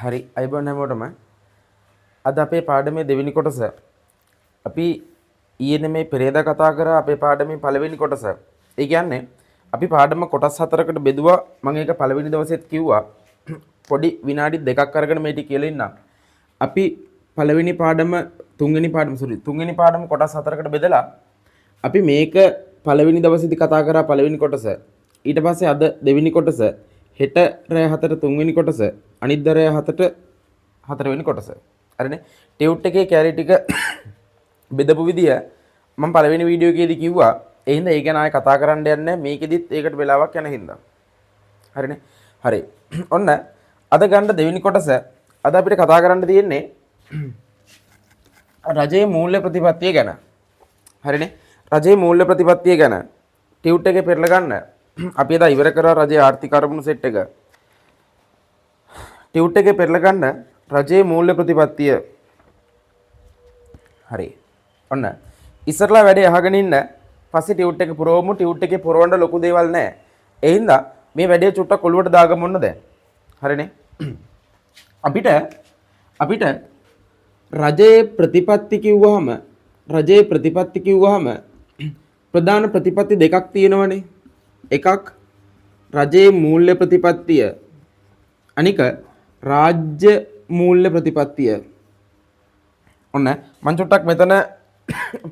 හරි අයිබෝන් හැමෝටම අද අපේ පාඩමේ දෙවෙනි කොටස අපි ඊයේ නෙමෙයි පෙරේදා කතා කරා අපේ පාඩමේ පළවෙනි කොටස. ඒ කියන්නේ අපි පාඩම කොටස් හතරකට බෙදුවා. මම ඒක පළවෙනි දවසෙත් කිව්වා. පොඩි විනාඩි දෙකක් අරගෙන මේ ටික කියලා ඉන්නම්. අපි පළවෙනි පාඩම තුන්වෙනි පාඩම කොටස් හතරකට බෙදලා අපි මේක පළවෙනි දවසේදී කතා කරා පළවෙනි කොටස. ඊට පස්සේ අද දෙවෙනි කොටස, හෙට රෑ 4 තුන්වෙනි කොටස, අනිද්දා රෑ 7ට හතරවෙනි කොටස. හරිනේ. ටියුට් එකේ කැරි ටික බෙදපු විදිය මම පළවෙනි වීඩියෝ එකේදී කිව්වා. ඒ හින්දා ඒ ගැන ආයෙ කතා කරන්න යන්නේ නැහැ. මේකෙදිත් ඒකට වෙලාවක් යන හින්දා. හරිනේ. හරි. ඔන්න අද ගන්න දෙවෙනි කොටස. අද අපිට කතා කරන්න තියෙන්නේ රජයේ මූල්‍ය ප්‍රතිපත්තිය ගැන. හරිනේ. රජයේ මූල්‍ය ප්‍රතිපත්තිය ගැන ටියුට් එකේ පෙරලා ගන්න. අපි එදා ඉවර කරා රජයේ ආර්ථික අරමුණු සෙට් එක. ටියුට් එකේ පෙරලා ගන්න රජයේ මූල්‍ය ප්‍රතිපත්තිය. හරි. ඔන්න ඉස්සරලා වැඩේ අහගෙන ඉන්න. පස්සේ ටියුට් එක පුරවමු. ටියුට් එකේ පුරවන්න ලොකු දේවල් නැහැ. ඒ හින්දා මේ වැඩේ චුට්ටක් ඔළුවට දාගමු ඔන්න දැන්. හරිනේ. අපිට රජයේ ප්‍රතිපත්ති කිව්වහම ප්‍රධාන ප්‍රතිපත්ති දෙකක් තියෙනවනේ. එකක් රජයේ මූල්‍ය ප්‍රතිපත්තිය, අනික රාජ්‍ය මූල්‍ය ප්‍රතිපත්තිය. ඔන්න මං චුට්ටක් මෙතන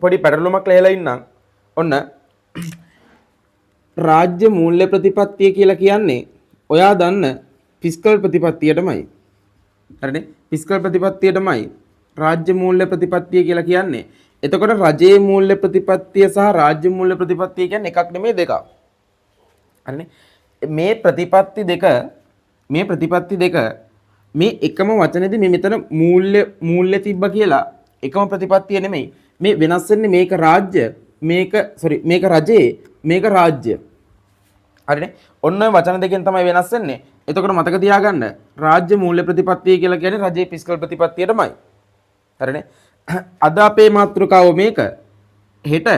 පොඩි පැටලුමක් ලියලා ඉන්නම්. ඔන්න රාජ්‍ය මූල්‍ය ප්‍රතිපත්තිය කියලා කියන්නේ ඔයා දන්න ෆිස්කල් ප්‍රතිපත්තියටමයි. හරිනේ. ෆිස්කල් ප්‍රතිපත්තියටමයි රාජ්‍ය මූල්‍ය ප්‍රතිපත්තිය කියලා කියන්නේ. එතකොට රජයේ මූල්‍ය ප්‍රතිපත්තිය සහ රාජ්‍ය මූල්‍ය ප්‍රතිපත්තිය කියන්නේ එකක් නෙමෙයි දෙකක්. හරිනේ. මේ ප්‍රතිපත්ති දෙක මේ එකම වචනේදී මේ මෙතන මූල්‍ය තිබ්බ කියලා එකම ප්‍රතිපත්තිය නෙමෙයි. මේ වෙනස් වෙන්නේ මේක රාජ්‍ය, මේක රජේ, මේක රාජ්‍ය. හරිනේ. ඔන්න ඔය වචන දෙකෙන් තමයි වෙනස් වෙන්නේ. එතකොට මතක තියාගන්න රාජ්‍ය මූල්‍ය ප්‍රතිපත්තිය කියලා කියන්නේ රජයේ ෆිස්කල් ප්‍රතිපත්තියටමයි. හරිනේ. අද අපේ මාතෘකාව මේක. හෙට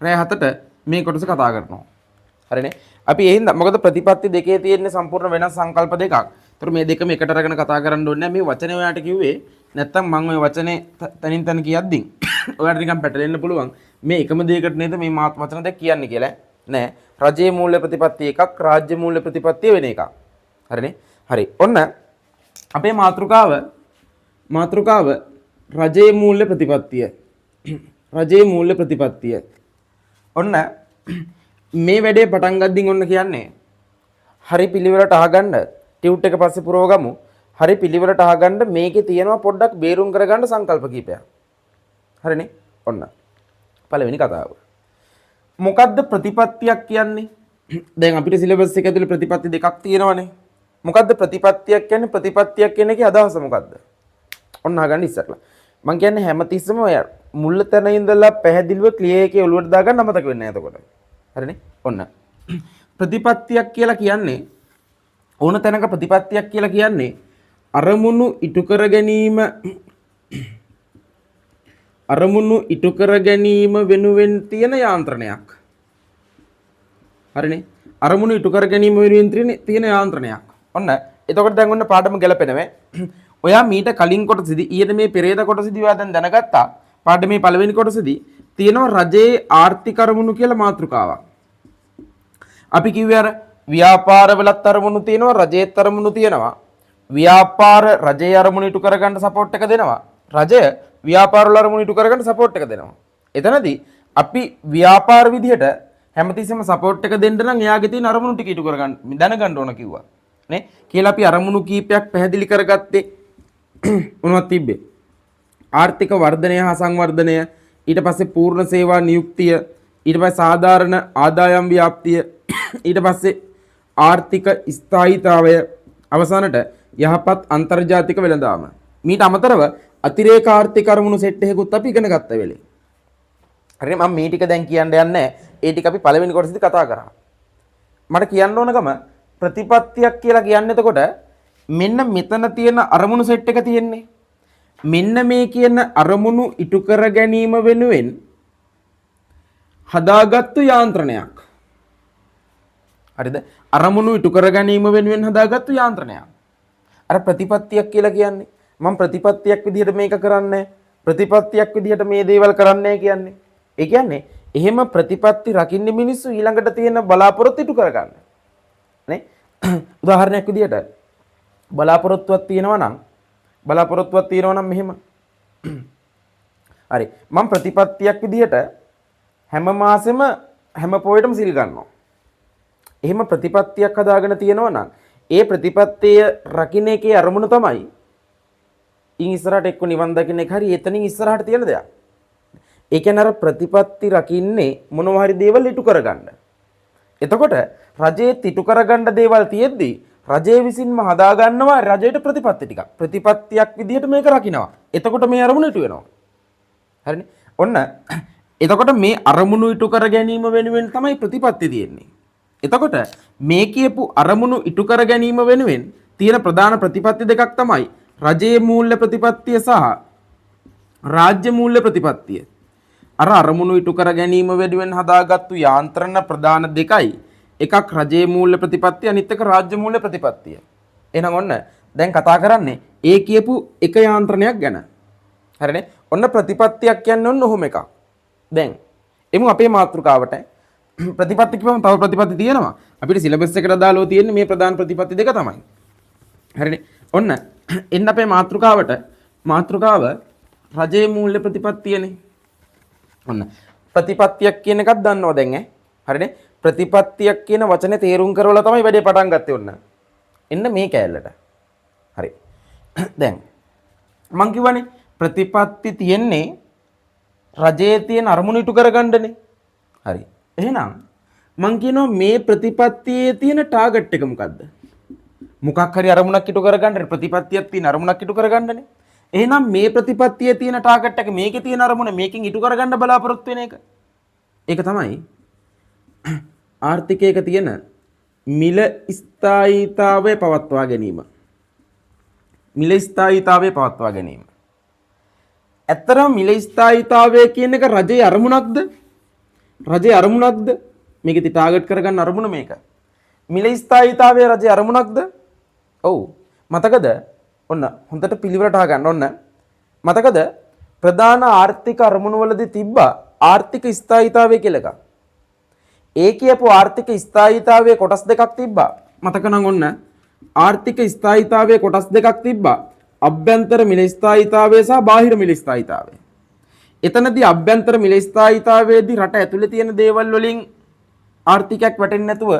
රෑ 7ට මේ කොටස කතා කරනවා. හරිනේ. අපි ඒ හින්දා මොකද ප්‍රතිපත්ති දෙකේ තියෙන සම්පූර්ණ වෙනස් සංකල්ප දෙකක්. ඒතර මේ දෙකම එකට අරගෙන කතා කරන්න ඕනේ නැහැ. මේ වචනේ ඔයාලට කිව්වේ නැත්තම් මම ওই වචනේ තනින් තන කියද්දි ඔයාලට නිකන් පැටලෙන්න පුළුවන්. මේ එකම දෙයකට නේද මේ වචන දෙක කියන්නේ කියලා. නෑ. රජයේ මූල්‍ය ප්‍රතිපත්තිය එකක්, රාජ්‍ය මූල්‍ය ප්‍රතිපත්තිය වෙන එකක්. හරිනේ. හරි. ඔන්න අපේ මාතෘකාව රජයේ මූල්‍ය ප්‍රතිපත්තිය. රජයේ මූල්‍ය ප්‍රතිපත්තිය. ඔන්න මේ වැඩේ පටන් ගද්දින් ඔන්න කියන්නේ හරි පිළිවෙලට අහගන්න. ටියුට් එක පස්සේ පුරවගමු. හරි පිළිවෙලට අහගන්න. මේකේ තියෙනවා පොඩ්ඩක් බේරුම් කරගන්න සංකල්ප කීපයක්. හරිනේ. ඔන්න පළවෙනි කතාව. මොකද්ද ප්‍රතිපත්තියක් කියන්නේ? දැන් අපිට සිලබස් එක ඇතුලේ ප්‍රතිපත්ති දෙකක් තියෙනවානේ. මොකද්ද ප්‍රතිපත්තියක් කියන්නේ? ප්‍රතිපත්තියක් කියන එකේ අදහස මොකද්ද? ඔන්න අහගන්න ඉස්සරලා. මම කියන්නේ හැමතිස්සෙම ඔය මුල් තැන ඉඳලා පැහැදිලිව ක්ලියර් එකේ ඔලුවට දාගන්න අමතක වෙන්නේ නැහැ එතකොට. හරිනේ. ඔන්න ප්‍රතිපත්තියක් කියලා කියන්නේ ඕන තැනක ප්‍රතිපත්තියක් කියලා කියන්නේ අරමුණු ඉටු කර ගැනීම වෙනුවෙන් තියෙන යාන්ත්‍රණයක්. හරිනේ. අරමුණු ඉටු කර ගැනීම වෙනුවෙන් තියෙන යාන්ත්‍රණයක්. ඔන්න එතකොට දැන් ඔන්න පාඩම ගැලපෙනවේ. ඔයා මීට කලින් කොටසදී ඊයේ මේ පෙරේද කොටසදී ඔයා දැන් දැනගත්තා පාඩමේ පළවෙනි කොටසදී තියෙනවා රජයේ ආර්ථික අරමුණු කියලා මාතෘකාවක්. අපි කිව්වේ අර ව්‍යාපාරවලත් අරමුණු තියෙනවා, රජයේත් අරමුණු තියෙනවා. ව්‍යාපාර රජයේ අරමුණු ඉටු කරගන්න සපෝට් එක දෙනවා. රජය ව්‍යාපාර වල අරමුණු ඉටු කරගන්න සපෝට් එක දෙනවා. එතනදී අපි ව්‍යාපාර විදිහට හැමතිස්සෙම සපෝට් එක දෙන්න නම් එයාගේ තියෙන අරමුණු ටික ඉටු කරගන්න දැනගන්න ඕන කිව්වා. නේ? කියලා අපි අරමුණු කීපයක් පැහැදිලි කරගත්තේ මොනවද තිබ්බේ? ආර්ථික වර්ධනය හා සංවර්ධනය, ඊට පස්සේ පූර්ණ සේවා නියුක්තිය, ඊට පස්සේ සාධාරණ ආදායම් ව්‍යාප්තිය, ඊට පස්සේ ආර්ථික ස්ථායීතාවය, අවසානට යහපත් අන්තර්ජාතික වෙළඳාම. මීට අමතරව අතිරේක ආර්ථික අරමුණු සෙට් එකකුත් අපි ඉගෙන ගත්ත වෙලේ. හරිනේ. මම මේ ටික දැන් කියන්න යන්නේ. ඒ ටික අපි පළවෙනි කොටසේදී කතා කරා. මට කියන්න ඕනකම ප්‍රතිපත්තියක් කියලා කියන්නේ එතකොට මෙන්න මෙතන තියෙන අරමුණු සෙට් එක තියෙන්නේ. මෙන්න මේ කියන අරමුණු ඉටු කර ගැනීම වෙනුවෙන් හදාගත්තු යාන්ත්‍රණයක්. හරිද? අරමුණු ඉටු කර ගැනීම වෙනුවෙන් හදාගත්තු යාන්ත්‍රණයක්. අර ප්‍රතිපත්තියක් කියලා කියන්නේ. මම ප්‍රතිපත්තියක් විදිහට මේක කරන්නේ ප්‍රතිපත්තියක් විදිහට මේ දේවල් කරන්නේ කියන්නේ. ඒ කියන්නේ එහෙම ප්‍රතිපත්ති රකින්න මිනිස්සු ඊළඟට තියෙන බලාපොරොත්තු ඉටු කරගන්න. නේ? උදාහරණයක් විදිහට බලාපොරොත්තුවක් තියෙනවා නම් මෙහෙම. හරි. මම ප්‍රතිපත්තියක් විදිහට හැම මාසෙම හැම පොයෙටම සිල් ගන්නවා. එහෙම ප්‍රතිපත්තියක් හදාගෙන තියෙනවා නම් ඒ ප්‍රතිපත්තිය රකින්න එකේ අරමුණ තමයි ඉන් ඉස්සරහට එක්ක නිවන් දකින්න එක හරි එතනින් ඉස්සරහට තියෙන දෙයක්. ඒ කියන්නේ අර ප්‍රතිපත්ති රකින්නේ මොනවා හරි දේවල් ඉටු කරගන්න. එතකොට රජයේ ඉටු කරගන්න දේවල් තියෙද්දි රජයේ විසින්ම හදා ගන්නවා රජයට ප්‍රතිපත්ති ටිකක්. ප්‍රතිපත්තියක් විදිහට මේක රකින්නවා. එතකොට මේ අරමුණ ඉටු වෙනවා. හරිනේ? ඔන්න එතකොට මේ අරමුණු ඉටු කර ගැනීම වෙනුවෙන් තමයි ප්‍රතිපත්ති තියෙන්නේ. එතකොට මේ කියපු අරමුණු ඉටු කර ගැනීම වෙනුවෙන් තියෙන ප්‍රධාන ප්‍රතිපත්ති දෙකක් තමයි රජයේ මූල්‍ය ප්‍රතිපත්තිය සහ රාජ්‍ය මූල්‍ය ප්‍රතිපත්තිය. අර අරමුණු ඉටු කර ගැනීම වෙනුවෙන් හදාගත්තු යාන්ත්‍රණ ප්‍රධාන දෙකයි. එකක් රජයේ මූල්‍ය ප්‍රතිපත්තිය අනිත් එක රාජ්‍ය මූල්‍ය ප්‍රතිපත්තිය. එහෙනම් ඔන්න දැන් කතා කරන්නේ ඒ කියපු එක යාන්ත්‍රණයක් ගැන. හරිනේ? ඔන්න ප්‍රතිපත්තියක් කියන්නේ ඔන්න ඔහොම එකක්. දැන් එමු අපේ මාතෘකාවට ප්‍රතිපත්ති කිව්වම තව ප්‍රතිපත්ති තියෙනවා. අපිට සිලබස් එකට දාලා තියෙන්නේ මේ ප්‍රධාන ප්‍රතිපත්ති දෙක තමයි. හරිනේ? ඔන්න එන්න අපේ මාතෘකාවට මාතෘකාව රජයේ මූල්‍ය ප්‍රතිපත්තියනේ. ඔන්න ප්‍රතිපත්තියක් කියන එකක් දන්නවා දැන් ඈ. හරිනේ? ප්‍රතිපත්තියක් කියන වචනේ තේරුම් කරවලා තමයි වැඩේ පටන් ගත්තේ ඔන්න. එන්න මේ කෑල්ලට. හරි. දැන් මං කිව්වනේ ප්‍රතිපත්ති තියෙන්නේ රජයේ තියෙන අරමුණු ඉටු කරගන්නනේ. හරි. එහෙනම් මං කියනවා මේ ප්‍රතිපත්තියේ තියෙන ටාගට් එක මොකද්ද? මොකක් හරි අරමුණක් ඉටු කරගන්න ප්‍රතිපත්තියක් තියෙන අරමුණක් ඉටු කරගන්නනේ. එහෙනම් මේ ප්‍රතිපත්තියේ තියෙන ටාගට් එක මේකේ තියෙන අරමුණ මේකෙන් ඉටු කරගන්න බලාපොරොත්තු වෙන එක. ඒක තමයි ආර්ථිකයක තියෙන මිල ස්ථායීතාවය පවත්වා ගැනීම. මිල ස්ථායීතාවය පවත්වා ගැනීම. ඇත්තරම මිල ස්ථායීතාවය කියන එක රජයේ අරමුණක්ද? රජයේ අරමුණක්ද? මේකේ ටාගට් කරගන්න අරමුණ මේක. මිල ස්ථායීතාවය රජයේ අරමුණක්ද? ඔව්. මතකද? ඔන්න හොඳට පිළිවෙලට අහගන්න ඔන්න. මතකද? ප්‍රධාන ආර්ථික අරමුණු වලදී තිබ්බා ආර්ථික ස්ථායීතාවය කියලා එකක්. ඒ කියපු ආර්ථික ස්ථායීතාවයේ කොටස් දෙකක් තිබ්බා. මතක නම් ඔන්න ආර්ථික ස්ථායීතාවයේ කොටස් දෙකක් තිබ්බා. අභ්‍යන්තර මිල ස්ථායීතාවය සහ බාහිර මිල ස්ථායීතාවය. එතනදී අභ්‍යන්තර මිල ස්ථායීතාවයේදී රට ඇතුලේ තියෙන දේවල් වලින් ආර්ථිකයක් වැටෙන්නේ නැතුව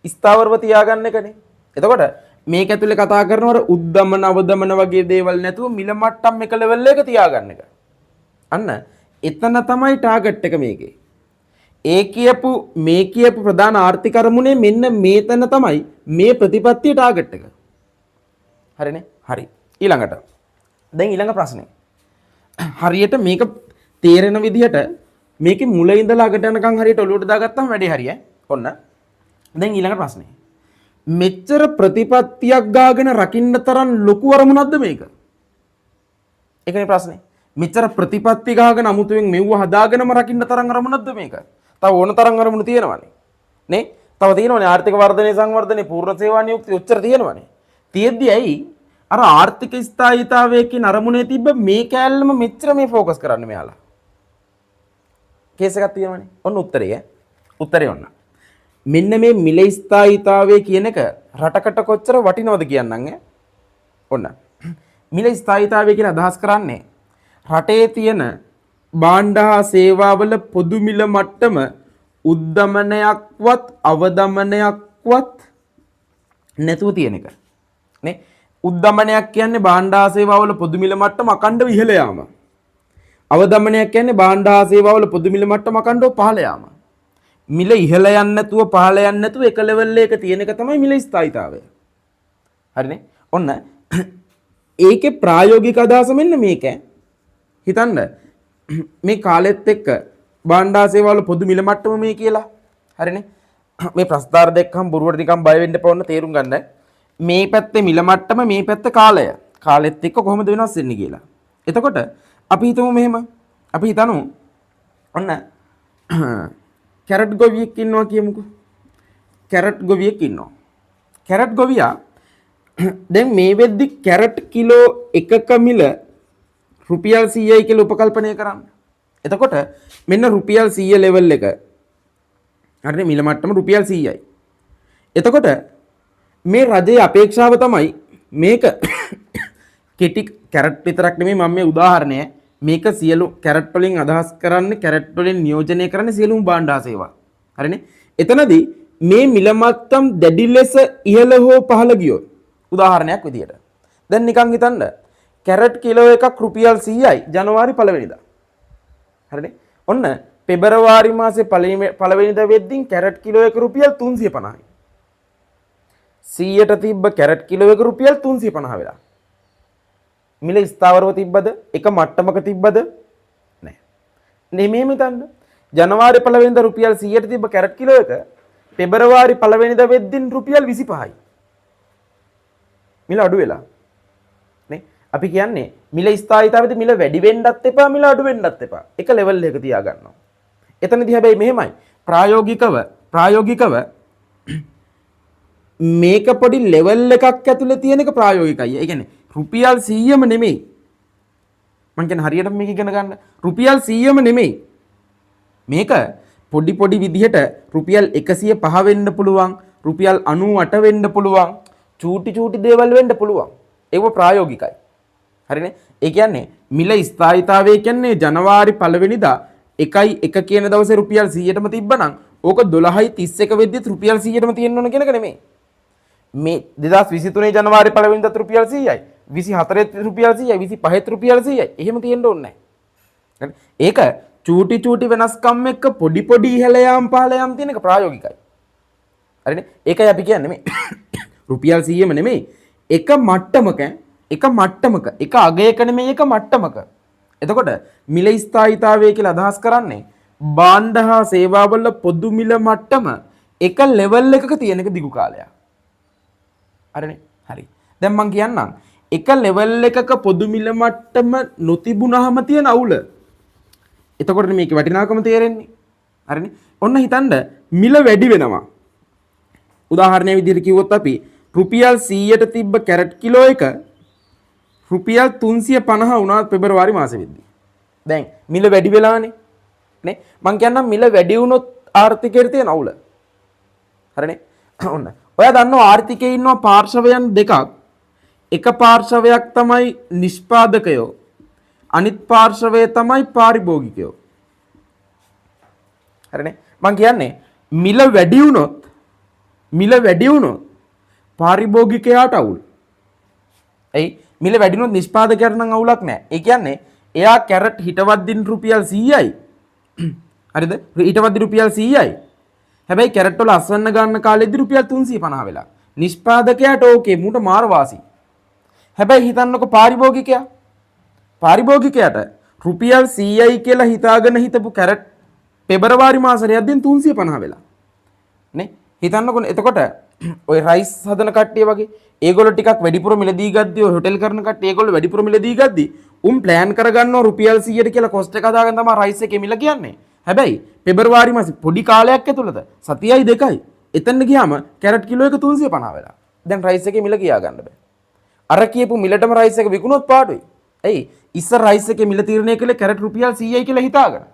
ස්ථාවරව තියාගන්න එකනේ. එතකොට මේක ඇතුලේ කතා කරනවර උද්දමන අවදමන වගේ දේවල් නැතුව මිල මට්ටම් එක ලෙවල් එක තියාගන්න එක. අන්න එතන තමයි ටාගට් එක මේකේ. ඒ කියපු මේ කියපු ප්‍රධාන ආර්ථික අරමුණේ මෙන්න මේතන තමයි මේ ප්‍රතිපත්තිය ටාගට් එක. හරිනේ? හරි. ඊළඟට දැන් ඊළඟ ප්‍රශ්නේ. හරියට මේක තේරෙන විදිහට මේකේ මුල ඉඳලා අගට යනකම් හරියට ඔලුවට දාගත්තාම වැඩේ හරියයි. ඔන්න. දැන් ඊළඟ ප්‍රශ්නේ. මෙච්චර ප්‍රතිපත්තියක් ගාගෙන රකින්න තරම් ලොකු අරමුණක්ද මේක? ඒකනේ ප්‍රශ්නේ. මෙච්චර ප්‍රතිපත්ති ගාගෙන අමුතුවෙන් මෙව්ව හදාගෙනම රකින්න තරම් අරමුණක්ද මේක? තව ඕන තරම් අරමුණු තියෙනවනේ. නේ? තව තියෙනවනේ ආර්ථික වර්ධනය සංවර්ධනය පූර්ණ සේවා නියුක්ති ඔච්චර තියෙනවනේ. තියෙද්දි ඇයි අර ආර්ථික ස්ථායීතාවයේ කියන අරමුණේ තිබ්බ මේ කෑල්ලම මෙච්චර මේ ફોකස් කරන්නේ මෙයාලා? කේස් එකක් තියෙනවනේ. ඔන්න උත්තරේ. උත්තරේ ඔන්න. මෙන්න මේ මිල ස්ථායීතාවය කියන එක රටකට කොච්චර වටිනවද කියන්නම් ඔන්න. මිල ස්ථායීතාවය කියන අදහස් කරන්නේ රටේ තියෙන භාණ්ඩ හා සේවාවල පොදු මිල මට්ටම උද්දමනයක්වත් අවදමනයක්වත් නැතුව තියෙන එක. නේ? උද්දමනයක් කියන්නේ භාණ්ඩ හා සේවාවල පොදු මිල මට්ටම අකණ්ඩව ඉහළ යාම. අවදමනයක් කියන්නේ භාණ්ඩ හා සේවාවල පොදු මිල මට්ටම අකණ්ඩව පහළ යාම. මිල ඉහළ යන්නේ නැතුව පහළ යන්නේ නැතුව එක ලෙවල් එකක තියෙන එක තමයි මිල ස්ථායීතාවය. හරිනේ? ඔන්න ඒකේ ප්‍රායෝගික අදහස මෙන්න මේක. හිතන්න මේ කාලෙත් එක්ක භාණ්ඩ සේවාවල පොදු මිල මට්ටම මේ කියලා. හරිනේ? මේ ප්‍රස්තාර දෙකම බොරුවට නිකන් බය වෙන්න එපා. ඔන්න තේරුම් ගන්න. මේ පැත්තේ මිල මට්ටම මේ පැත්තේ කාලය. කාලෙත් එක්ක කොහොමද වෙනස් වෙන්නේ කියලා. එතකොට අපි හිතමු මෙහෙම. අපි හිතමු ඔන්න කැරට් ගොවියෙක් ඉන්නවා කියමුකෝ. කැරට් ගොවියෙක් ඉන්නවා. කැරට් ගොවියා දැන් මේ වෙද්දි කැරට් කිලෝ එකක මිල රුපියල් 100යි කියලා උපකල්පනය කරන්න. එතකොට මෙන්න රුපියල් 100 ලෙවල් එක. හරිනේ මිල මට්ටම රුපියල් 100යි. එතකොට මේ රජයේ අපේක්ෂාව තමයි මේක කෙටි කැරට් විතරක් නෙමෙයි මම මේ උදාහරණය මේක සියලු කැරට් වලින් අදහස් කරන්නේ කැරට් වලින් නියෝජනය කරන්නේ සියලුම භාණ්ඩ සේවා. හරිනේ? එතනදී මේ මිල මට්ටම් දැඩි ලෙස ඉහළ හෝ පහළ ගියොත් උදාහරණයක් විදියට දැන් නිකන් හිතන්න කැරට් කිලෝ එකක් රුපියල් 100යි ජනවාරි 1 වෙනිදා. හරිනේ? ඔන්න පෙබරවාරි මාසේ 1 වෙනිදා වෙද්දී කැරට් කිලෝ එක රුපියල් 350යි. 100ට තිබ්බ කැරට් කිලෝ එක රුපියල් 350 වෙලා. මිල ස්ථාවරව තිබ්බද? එක මට්ටමක තිබ්බද? නැහැ. නෙමෙයිම හිතන්න. ජනවාරි 1 වෙනිදා රුපියල් 100ට තිබ්බ කැරට් කිලෝ එක පෙබරවාරි 1 වෙනිදා වෙද්දී රුපියල් 25යි. මිල අඩු වෙලා. නේ? අපි කියන්නේ මිල ස්ථායීතාවයේදී මිල වැඩි වෙන්නත් එපා මිල අඩු වෙන්නත් එපා. එක ලෙවල් එකක තියා ගන්නවා. එතනදී හැබැයි මෙහෙමයි. ප්‍රායෝගිකව මේක පොඩි ලෙවල් එකක් ඇතුලේ තියෙන එක ප්‍රායෝගිකයි. ඒ කියන්නේ රුපියල් 100ම නෙමෙයි. මං කියන්නේ හරියට මේක ඉගෙන ගන්න. රුපියල් 100ම නෙමෙයි. මේක පොඩි විදිහට රුපියල් 105 වෙන්න පුළුවන්. රුපියල් 98 වෙන්න පුළුවන්. චූටි දේවල් වෙන්න පුළුවන්. ඒක ප්‍රායෝගිකයි. හරිනේ? ඒ කියන්නේ මිල ස්ථායීතාවය කියන්නේ ජනවාරි 1 වෙනිදා 1.1 කියන දවසේ රුපියල් 100ටම තිබ්බනම් ඕක 12.31 වෙද්දිත් රුපියල් 100ටම තියෙන්න ඕන කියන එක නෙමෙයි. මේ 2023 ජනවාරි 1 වෙනිදාත් රුපියල් 100යි 24 රුපියල් 100යි 25 රුපියල් 100යි එහෙම තියෙන්න ඕනේ නැහැ. ඒක චූටි වෙනස්කම් එක්ක පොඩි ඉහළ යාම් පහළ යාම් තියෙන එක ප්‍රායෝගිකයි. හරිනේ? ඒකයි අපි කියන්නේ මේ රුපියල් 100ම නෙමෙයි එක මට්ටමක එක අගයක නෙමෙයි එක මට්ටමක. එතකොට මිල ස්ථායීතාවය කියලා අදහස් කරන්නේ භාණ්ඩ හා සේවාවල පොදු මිල මට්ටම එක ලෙවල් එකක තියෙන එක දිගු කාලයක්. හරිනේ? හරි. දැන් මම කියන්නම් එක ලෙවල් එකක පොදු මිල මට්ටම නොතිබුණාම තියෙන අවුල. එතකොට මේකේ වටිනාකම තේරෙන්නේ. හරිනේ? ඔන්න හිතන්න මිල වැඩි වෙනවා. උදාහරණයක් විදිහට කිව්වොත් අපි රුපියල් 100ට තිබ්බ කැරට් කිලෝ එක රුපියල් 350 වුණා පෙබරවාරි මාසෙ වෙද්දී. දැන් මිල වැඩි වෙලානේ. නේ? මං කියන්නම් මිල වැඩි වුණොත් ආර්ථිකයට තියෙන අවුල. හරිනේ? ඔන්න. ඔයා දන්නවා ආර්ථිකයේ ඉන්නවා පාර්ශවයන් දෙකක්. එක පාර්ශවයක් තමයි නිෂ්පාදකයෝ. අනිත් පාර්ශවය තමයි පාරිභෝගිකයෝ. හරිනේ? මං කියන්නේ මිල වැඩි වුණොත් පාරිභෝගිකයාට අවුල්. එයි මිල වැඩි වුණොත් නිෂ්පාදකයාට නම් අවුලක් නැහැ. ඒ කියන්නේ එයා කැරට් හිටවත් දින් රුපියල් 100යි. හරිද? හිටවත් දින් රුපියල් 100යි. හැබැයි කැරට් වල අස්වැන්න ගන්න කාලෙදී රුපියල් 350 වෙලා. නිෂ්පාදකයාට ඕකේ මූට මාර වාසි. හැබැයි හිතන්නකො පාරිභෝගිකයාට රුපියල් 100යි කියලා හිතාගෙන හිටපු කැරට් පෙබරවාරි මාසෙට යද්දී 350 වෙලා. නේ? හිතන්නකො එතකොට ඔය රයිස් හදන කට්ටිය වගේ ඒගොල්ලෝ ටිකක් වැඩිපුර මිලදී ගද්දී ඔය හොටෙල් කරන කට්ටිය ඒගොල්ලෝ වැඩිපුර මිලදී ගද්දී ප්ලෑන් කරගන්නවා රුපියල් 100ට කියලා කොස්ට් එක හදාගෙන තමයි රයිස් එකේ මිල කියන්නේ. හැබැයි පෙබරවාරි මාසේ පොඩි කාලයක් ඇතුළත සතියයි දෙකයි එතන ගියාම කැරට් කිලෝ එක 350 වෙලා. දැන් රයිස් එකේ මිල කියා ගන්න බෑ. අර කියපු මිලටම රයිස් එක විකුණුවොත් පාඩුයි. එයි ඉස්සර රයිස් එකේ මිල තීරණය කළේ කැරට් රුපියල් 100යි කියලා හිතාගෙන.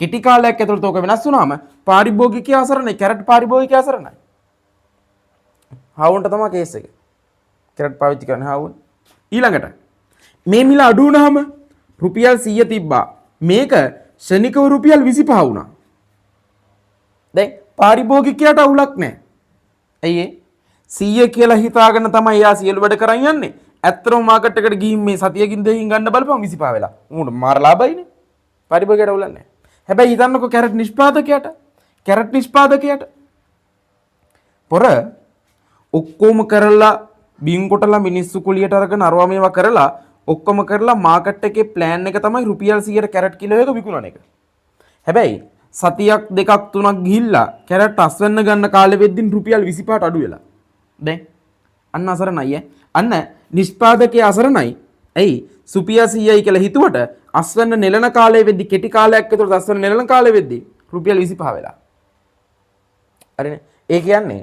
කෙටි කාලයක් ඇතුළත ඕක වෙනස් වුණාම පාරිභෝගිකයා අසරණයි කැරට් පාරිභෝගිකයා අසරණයි. හාවුන්ට තමයි කේස් එක. කැරට් පාවිච්චි කරන හාවුන්. ඊළඟට මේ මිල අඩු වුණාම රුපියල් 100 තිබ්බා. මේක ශනිකව රුපියල් 25 වුණා. දැන් පාරිභෝගිකයාට අවුලක් නැහැ. ඇයි 100 කියලා හිතාගෙන තමයි එයා සියලු වැඩ කරන් යන්නේ. ඇත්තටම මාකට් එකට ගිහින් මේ සතියකින් දෙකකින් ගන්න බලපන් 25 වෙලා. උඹට මාර ලාභයිනේ. පාරිභෝගිකයාට අවුලක් නැහැ. හැබැයි හිතන්නකෝ කැරට් නිෂ්පාදකයාට පොර ඔක්කොම කරලා බින් කොටලා මිනිස්සු කුලියට අරගෙන අරවා මේවා කරලා ඔක්කොම කරලා මාකට් එකේ ප්ලෑන් එක තමයි රුපියල් 100ට කැරට් කිලෝ එක විකුණන එක. හැබැයි සතියක් දෙකක් තුනක් ගිහිල්ලා කැරට් අස්වැන්න ගන්න කාලෙ වෙද්දින් රුපියල් 25ට අඩු වෙලා. දැන් අන්න අසරණයි අන්න නිෂ්පාදකයා අසරණයි. ඇයි රුපියල් 100යි කියලා හිතුවට අස්වැන්න නෙලන කාලෙ වෙද්දි කෙටි කාලයක් ඇතුළත අස්වැන්න නෙලන කාලෙ වෙද්දි රුපියල් 25 වෙලා. හරිනේ? ඒ කියන්නේ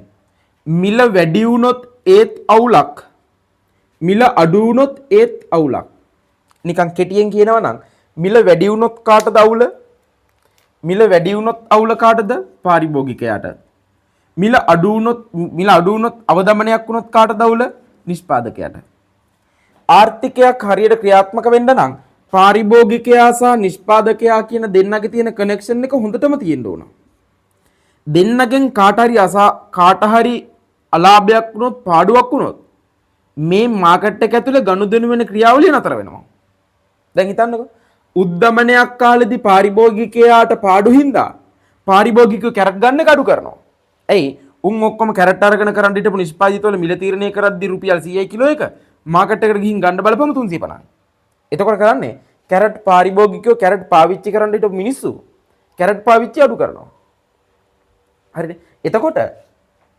මිල වැඩි වුණොත් ඒත් අවුලක් මිල අඩු වුණොත් ඒත් අවුලක්. නිකන් කෙටියෙන් කියනවා නම් මිල වැඩි වුණොත් කාටද අවුල? මිල වැඩි වුණොත් අවුල කාටද? පාරිභෝගිකයාට. මිල අඩු වුණොත් අවදමනයක් වුණොත් කාටද අවුල? නිෂ්පාදකයාට. ආර්ථිකයක් හරියට ක්‍රියාත්මක වෙන්න නම් පාරිභෝගිකයා සහ නිෂ්පාදකයා කියන දෙන්නගේ තියෙන කනෙක්ෂන් එක හොඳටම තියෙන්න ඕන. දෙන්නගෙන් කාට හරි අලාභයක් වුණොත් පාඩුවක් වුණොත් මේ මාකට් එක ඇතුලේ ගනුදෙනු වෙන ක්‍රියාවලිය නතර වෙනවා. දැන් හිතන්නකෝ උද්දමනයක් කාලෙදී පාරිභෝගිකයාට පාඩු හින්දා පාරිභෝගිකයෝ කැරට් ගන්න එක අඩු කරනවා. ඇයි? උන් ඔක්කොම කැරට් අරගෙන කරන් හිටපු නිෂ්පාදිතවල මිල තීරණය කරද්දී රුපියල් 100යි කිලෝ එක මාකට් එකට ගිහින් ගන්න බලපම 350. එතකොට කරන්නේ කැරට් පාරිභෝගිකයෝ කැරට් පාවිච්චි කරන්න හිටපු මිනිස්සු කැරට් පාවිච්චි අඩු කරනවා. හරිනේ? එතකොට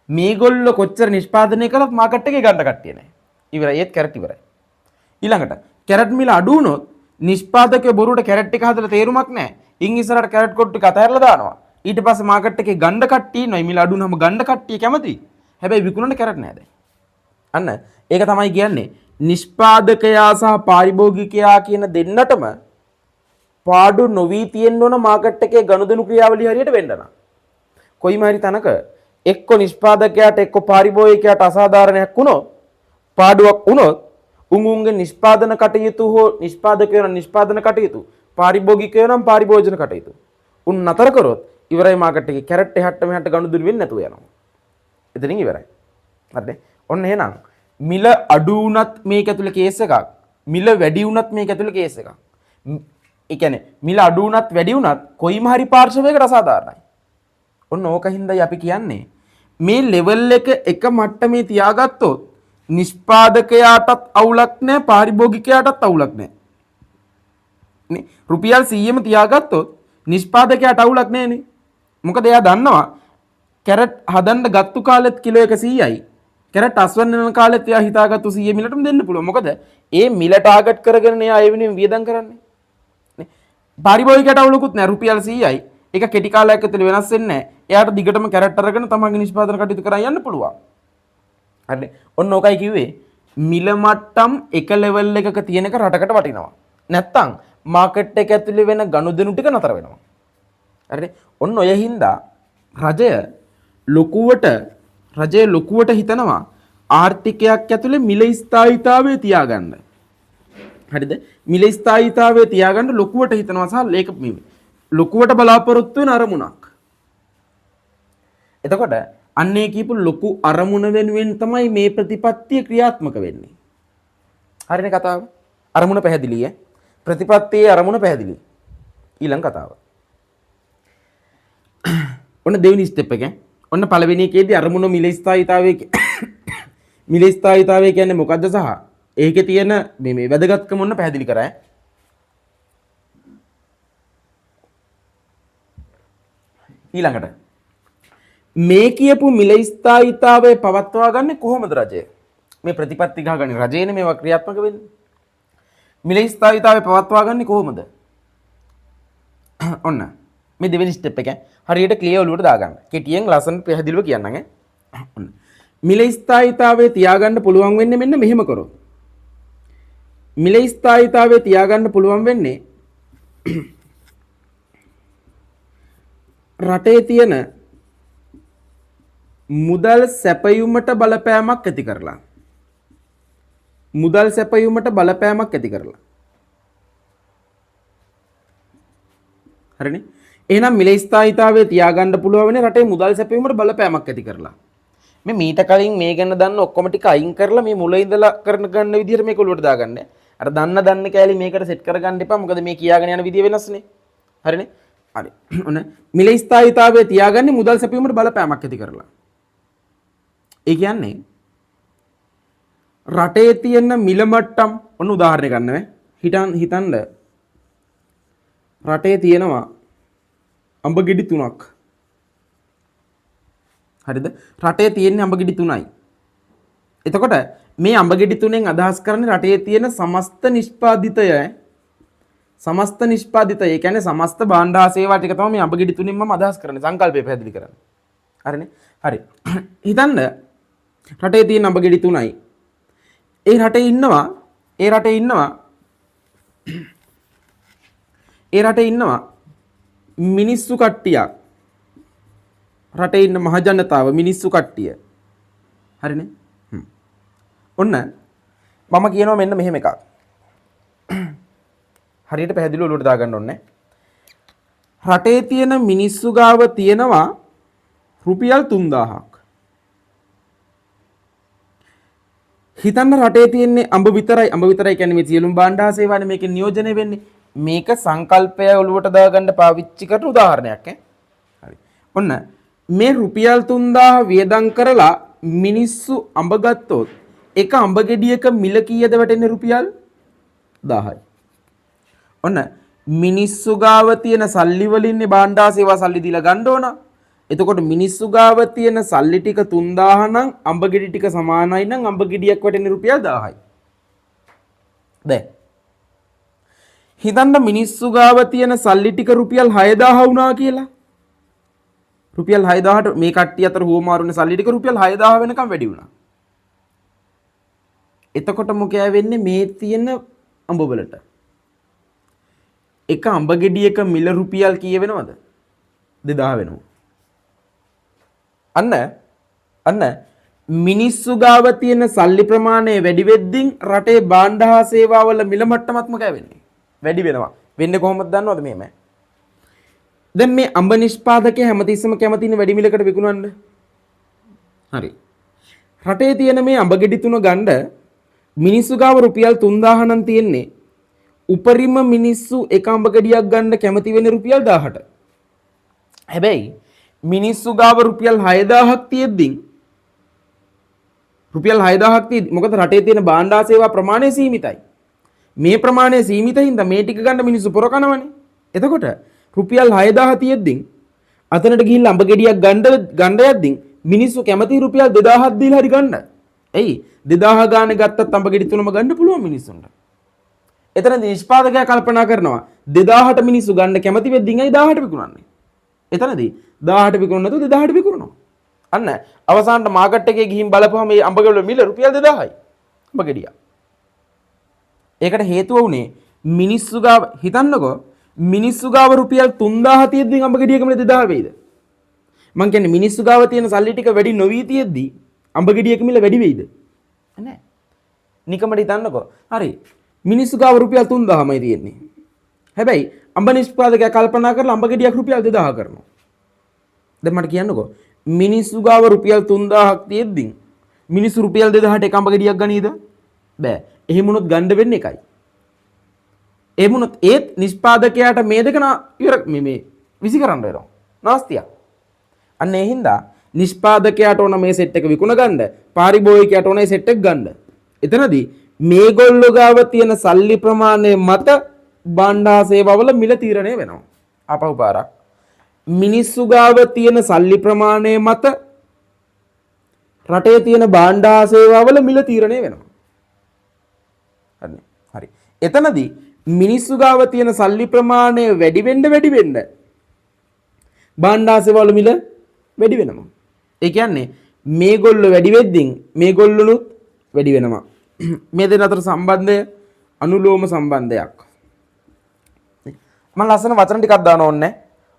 මේගොල්ලෝ කොච්චර නිෂ්පාදනය කළත් මාකට් එකේ ගන්න කට්ටිය නැහැ. ඉවරයි. ඒත් කැරට් ඉවරයි. ඊළඟට කැරට් මිල අඩු වුණොත් නිෂ්පාදකයෝ බොරුවට කැරට් එක හදලා තේරුමක් නැහැ. ඉන් ඉස්සරහට කැරට් කොට්ටු ටික අතහැරලා දානවා. ඊට පස්සේ මාකට් එකේ ගන්න කට්ටිය ඉන්නවා. මිල අඩු වුණාම ගන්න කට්ටිය කැමති. හැබැයි විකුණන්න කැරට් නැහැ දැන්. අන්න ඒක තමයි කියන්නේ නිෂ්පාදකයා සහ පාරිභෝගිකයා කියන දෙන්නටම පාඩු නොවී තියෙන්න ඕන මාකට් එකේ ගනුදෙනු ක්‍රියාවලිය හරියට වෙන්න නම්. කොයිම හරි තැනක එක්ක නිෂ්පාදකයාට එක්ක පාරිභෝගිකයාට අසාධාරණයක් වුණොත් පාඩුවක් වුණොත් උන්ගේ නිෂ්පාදන කටයුතු හෝ නිෂ්පාදකයෝ නම් නිෂ්පාදන කටයුතු පාරිභෝගිකයෝ නම් පාරිභෝජන කටයුතු උන් නතර කරොත් ඉවරයි මාකට් එකේ කැරට් එහාට මෙහාට ගනුදෙනු වෙන්නේ නැතුව යනවා. එතනින් ඉවරයි. හරිද? ඔන්න එහෙනම් මිල අඩු වුණත් මේක ඇතුලේ කේස් එකක්. මිල වැඩි වුණත් මේක ඇතුලේ කේස් එකක්. ඒ කියන්නේ මිල අඩු වුණත් වැඩි වුණත් කොයිම හරි පාර්ශවයකට අසාධාරණයි. ඔන්න ඕකින්දයි අපි කියන්නේ මේ ලෙවල් එක මට්ටමේ තියාගත්තොත් නිෂ්පාදකයාටත් අවුලක් නැහැ පාරිභෝගිකයාටත් අවුලක් නැහැ. නේ රුපියල් 100ම තියාගත්තොත් නිෂ්පාදකයාට අවුලක් නැහැ නේ. මොකද එයා දන්නවා කැරට් හදන්න ගත්තු කාලෙත් කිලෝ 100යි. කැරට් අස්වැන්න යන කාලෙත් එයා හිතාගත්තු 100 මිලටම දෙන්න පුළුවන්. මොකද ඒ මිල ටාගට් කරගෙන එයා ඒ වෙනුවෙන් වියදම් කරන්නේ. නේ පාරිභෝගිකයාට අවුලකුත් නැහැ රුපියල් 100යි. ඒක කෙටි කාලයක් ඇතුළේ වෙනස් වෙන්නේ නැහැ. එයාට දිගටම කැරට් අරගෙන තමන්ගේ නිෂ්පාදන කටයුතු කරන් යන්න පුළුවන්. හරිද? ඔන්න ඕකයි කිව්වේ මිල මට්ටම් එක ලෙවල් එකක තියෙන එක රටකට වටිනවා. නැත්තම් මාකට් එක ඇතුළේ වෙන ගනුදෙනු ටික නතර වෙනවා. හරිද? ඔන්න ඔය හින්දා රජය ලොකුවට හිතනවා ආර්ථිකයක් ඇතුළේ මිල ස්ථායීතාවය තියාගන්න. හරිද? මිල ස්ථායීතාවය තියාගන්න ලොකුවට හිතනවා සහ ඒක ලොකුවට බලාපොරොත්තු වෙන අරමුණක්. එතකොට අන්නේ කියපු ලොකු අරමුණ වෙනුවෙන් තමයි මේ ප්‍රතිපත්තිය ක්‍රියාත්මක වෙන්නේ. හරිනේ කතාව? අරමුණ පැහැදිලි ඈ. ප්‍රතිපත්තියේ අරමුණ පැහැදිලි. ඊළඟ කතාව. ඔන්න දෙවෙනි ස්ටෙප් එක. ඔන්න පළවෙනි එකේදී අරමුණ මිල ස්ථායීතාවය කියන්නේ මොකද්ද සහ ඒකේ තියෙන මේ වැදගත්කම ඔන්න පැහැදිලි කරා ඈ. ඊළඟට මේ කියපු මිල ස්ථායීතාවය පවත්වා ගන්න කොහොමද රජය? මේ ප්‍රතිපත්ති ගහගන්නේ රජයනේ මේවා ක්‍රියාත්මක වෙන්නේ. මිල ස්ථායීතාවය පවත්වා ගන්න කොහොමද? ඔන්න මේ දෙවෙනි ස්ටෙප් එක හරියට ක්ලියර් ඔලුවට දාගන්න. කෙටියෙන් ලස්සන පැහැදිලිව කියන්නම් ඈ. ඔන්න මිල ස්ථායීතාවය තියාගන්න පුළුවන් වෙන්නේ මෙන්න මෙහෙම කරොත්. මිල ස්ථායීතාවය තියාගන්න පුළුවන් වෙන්නේ රටේ තියෙන මුදල් සැපයුමට බලපෑමක් ඇති කරලා. මුදල් සැපයුමට බලපෑමක් ඇති කරලා. හරිනේ? එහෙනම් මිල ස්ථායීතාවය තියාගන්න පුළුවන් වෙන්නේ රටේ මුදල් සැපයුමට බලපෑමක් ඇති කරලා. මේ මීට කලින් මේ ගැන දන්න ඔක්කොම ටික අයින් කරලා මේ මුල ඉඳලා කරන ගන්න විදිහට මේක ඔලුවට දාගන්න. අර දන්න කෑලි මේකට සෙට් කරගන්න එපා. මොකද මේ කියාගෙන යන විදිය වෙනස්නේ. හරිනේ? හරි. ඔන්න මිල ස්ථායීතාවය තියාගන්නේ මුදල් සැපයුමට බලපෑමක් ඇති කරලා. ඒ කියන්නේ රටේ තියෙන මිල මට්ටම් ඔන්න උදාහරණයක් ගන්න හිතන්න රටේ තියෙනවා අඹ ගෙඩි 3ක්. හරිද? රටේ තියෙන අඹ ගෙඩි 3යි. එතකොට මේ අඹ ගෙඩි 3ෙන් අදහස් කරන්නේ රටේ තියෙන සමස්ත නිෂ්පාදිතය. සමස්ත නිෂ්පාදිතය කියන්නේ සමස්ත භාණ්ඩ සේවා ටික තමයි මේ අඹ ගෙඩි 3ෙන් මම අදහස් කරන්නේ. සංකල්පය පැහැදිලි කරන්න. හරිනේ? හරි. හිතන්න රටේ තියෙන අඹ ගෙඩි 3යි. ඒ රටේ ඉන්නවා මිනිස්සු කට්ටියක්. රටේ ඉන්න මහ ජනතාව මිනිස්සු කට්ටිය. හරිනේ? ඔන්න මම කියනවා මෙන්න මෙහෙම එකක්. හරියට පැහැදිලිව ඔලුවට දාගන්න ඕනේ. රටේ තියෙන මිනිස්සු ගාව තියෙනවා රුපියල් 3000ක්. හිතන්න රටේ තියෙන්නේ අඹ විතරයි. අඹ විතරයි කියන්නේ මේ සියලුම භාණ්ඩ සේවානේ මේකේ නියෝජනය වෙන්නේ. මේක සංකල්පය ඔලුවට දාගන්න පාවිච්චි කරන උදාහරණයක් ඈ. හරි. ඔන්න මේ රුපියල් 3000 වියදම් කරලා මිනිස්සු අඹ ගත්තොත් එක අඹ ගෙඩියක මිල කීයද වැටෙන්නේ? රුපියල් 1000යි. ඔන්න මිනිස්සු ගාව තියෙන සල්ලි වලින්නේ භාණ්ඩ සේවා සල්ලි දීලා ගන්න ඕන. එතකොට මිනිස්සු ගාව තියෙන සල්ලි ටික 3000 නම් අඹ ගෙඩි ටික සමානයි නම් අඹ ගෙඩියක් වැටෙන්නේ රුපියල් 1000යි. දැන් හිතන්න මිනිස්සු ගාව තියෙන සල්ලි ටික රුපියල් 6000 වුණා කියලා. රුපියල් 6000ට මේ කට්ටිය අතර හුවමාරුනේ සල්ලි ටික රුපියල් 6000 වෙනකම් වැඩි වුණා. එතකොට මොකෑ වෙන්නේ මේ තියෙන අඹ වලට? එක අඹ ගෙඩියක මිල රුපියල් කීය වෙනවද? 2000 වෙනවා. අන්න මිනිස්සු ගාව තියෙන සල්ලි ප්‍රමාණය වැඩි වෙද්දී රටේ භාණ්ඩ හා සේවා වල මිල මට්ටමත් මොකෑ වෙන්නේ? වැඩි වෙනවා. වෙන්නේ කොහොමද දන්නවද මෙහෙම? දැන් මේ අඹ නිෂ්පාදකයා හැමතිස්සම කැමතිනේ වැඩි මිලකට විකුණන්න. හරි. රටේ තියෙන මේ අඹ ගෙඩි තුන ගන්න මිනිස්සු ගාව රුපියල් 3000 නම් තියෙන්නේ. උපරිම මිනිස්සු එක අඹ ගෙඩියක් ගන්න කැමති වෙන්නේ රුපියල් 1000ට. හැබැයි මිනිස්සු ගාව රුපියල් 6000ක් තියෙද්දි මොකද රටේ තියෙන භාණ්ඩ සේවා ප්‍රමාණය සීමිතයි. මේ ප්‍රමාණය සීමිතින් හින්දා මේ ටික ගන්න මිනිස්සු පොර කනවනේ. එතකොට රුපියල් 6000 තියෙද්දි අතනට ගිහිල්ලා අඹ ගෙඩියක් ගන්න යද්දි මිනිස්සු කැමති රුපියල් 2000ක් දීලා හරි ගන්න. එයි 2000 ගානේ ගත්තත් අඹ ගෙඩි තුනම ගන්න පුළුවන් මිනිස්සුන්ට. එතනදී නිෂ්පාදකයා කල්පනා කරනවා 2000ට මිනිස්සු ගන්න කැමති වෙද්දී ඇයි 1000ට විකුණන්නේ? එතනදී 1000ට විකුණන නැතුව 2000ට විකුණනවා. අන්න අවසානට මාකට් එකේ ගිහින් බලපුවම මේ අඹ ගෙඩිවල මිල රුපියල් 2000යි. අඹ ගෙඩිය. ඒකට හේතුව උනේ මිනිස්සු ගාව හිතන්නකෝ මිනිස්සු ගාව රුපියල් 3000 තියෙද්දි අඹ ගෙඩියක මිල 2000 වෙයිද? මං කියන්නේ මිනිස්සු ගාව තියෙන සල්ලි ටික වැඩි නොවි තියෙද්දි අඹ ගෙඩියක මිල වැඩි වෙයිද? නෑ. නිකමට හිතන්නකෝ. හරි. මිනිස්සු ගාව රුපියල් 3000මයි තියෙන්නේ. හැබැයි අඹ නිෂ්පාදකයා කල්පනා කරලා අඹ ගෙඩියක් රුපියල් 2000 කරනවා. දැන් මට කියන්නකෝ මිනිස්සු ගාව රුපියල් 3000ක් තියෙද්දි මිනිස්සු රුපියල් 2000ට එක අඹ ගෙඩියක් ගනීද? බෑ. එහෙම වුණොත් ගන්න වෙන්නේ එකයි. එහෙම වුණොත් ඒත් නිෂ්පාදකයාට මේ දෙක මේ විසි කරන්න වෙනවා. නාස්තියක්. අන්න ඒ හින්දා නිෂ්පාදකයාට ඕන මේ සෙට් එක විකුණ ගන්න, පාරිභෝගිකයාට ඕන මේ සෙට් එක ගන්න. එතනදී මේගොල්ලෝ ගාව තියෙන සල්ලි ප්‍රමාණය මත භාණ්ඩ සේවාවල මිල තීරණය වෙනවා. අපහු පාරක්. මිනිස්සු ගාව තියෙන සල්ලි ප්‍රමාණය මත රටේ තියෙන භාණ්ඩ සේවාවල මිල තීරණය වෙනවා. හරි. එතනදී මිනිස්සු ගාව තියෙන සල්ලි ප්‍රමාණය වැඩි වෙන්න භාණ්ඩ සේවාවල මිල වැඩි වෙනවා. ඒ කියන්නේ මේගොල්ලෝ වැඩි වෙද්දී මේගොල්ලොනුත් වැඩි වෙනවා. මේ දෙක අතර සම්බන්ධය අනුලෝම සම්බන්ධයක්. මම ලස්සන වචන ටිකක් දාන්න ඕනේ.